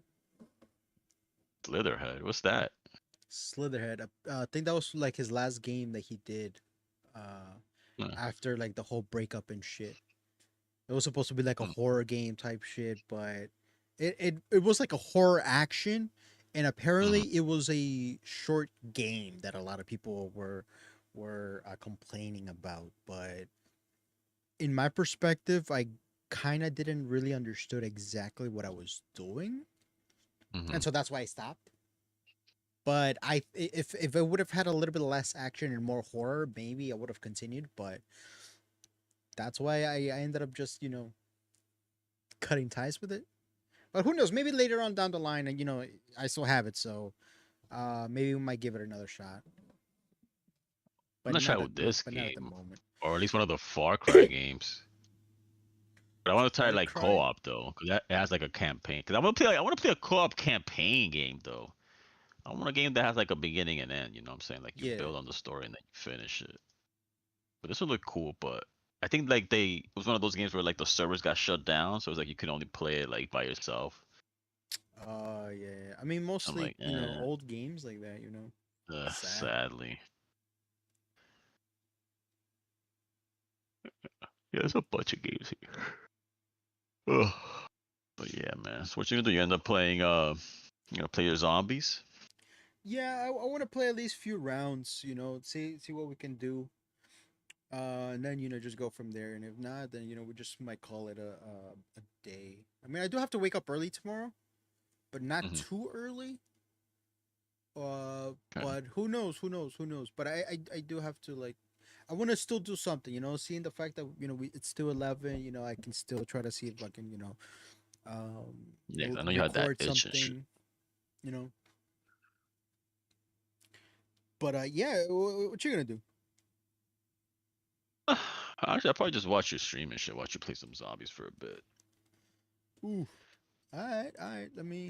Slitherhead. What's that? Slitherhead. I think that was like his last game that he did. Hmm. After like the whole breakup and shit. It was supposed to be like a horror game type shit, but it was like a horror action, and apparently it was a short game that a lot of people were complaining about. But in my perspective, I kind of didn't really understood exactly what I was doing, and so that's why I stopped. But if it would have had a little bit less action and more horror, maybe I would have continued. But that's why I ended up just cutting ties with it. But who knows? Maybe later on down the line, and I still have it, so maybe we might give it another shot. I'm not sure with this but not at the game, moment. or at least one of the Far Cry games. But I want to try Far like Cry? co-op though, because that it has like a campaign. Because I want to play a co-op campaign game though. I want a game that has like a beginning and end. You know what I'm saying? Like you Yeah. build on the story and then you finish it. But this would look cool. But I think like it was one of those games where like the servers got shut down, so it's like you could only play it like by yourself. Yeah. I mean, I'm mostly like, old games like that. Sad. sadly. Yeah, there's a bunch of games here. Ugh. But yeah, man. So what you gonna do? You end up playing play your zombies? Yeah, I want to play at least a few rounds. See what we can do. And then just go from there. And if not, then we just might call it a day. I mean, I do have to wake up early tomorrow, but not too early. But who knows? Who knows? Who knows? But I do have to like, I want to still do something. Seeing the fact that it's still 11. I can still try to see if I can Yeah, 'cause I know you had that record itch and shit. something. But yeah, what you gonna do? Actually, I'll probably just watch your stream and shit. Watch you play some zombies for a bit. Ooh. All right. Let me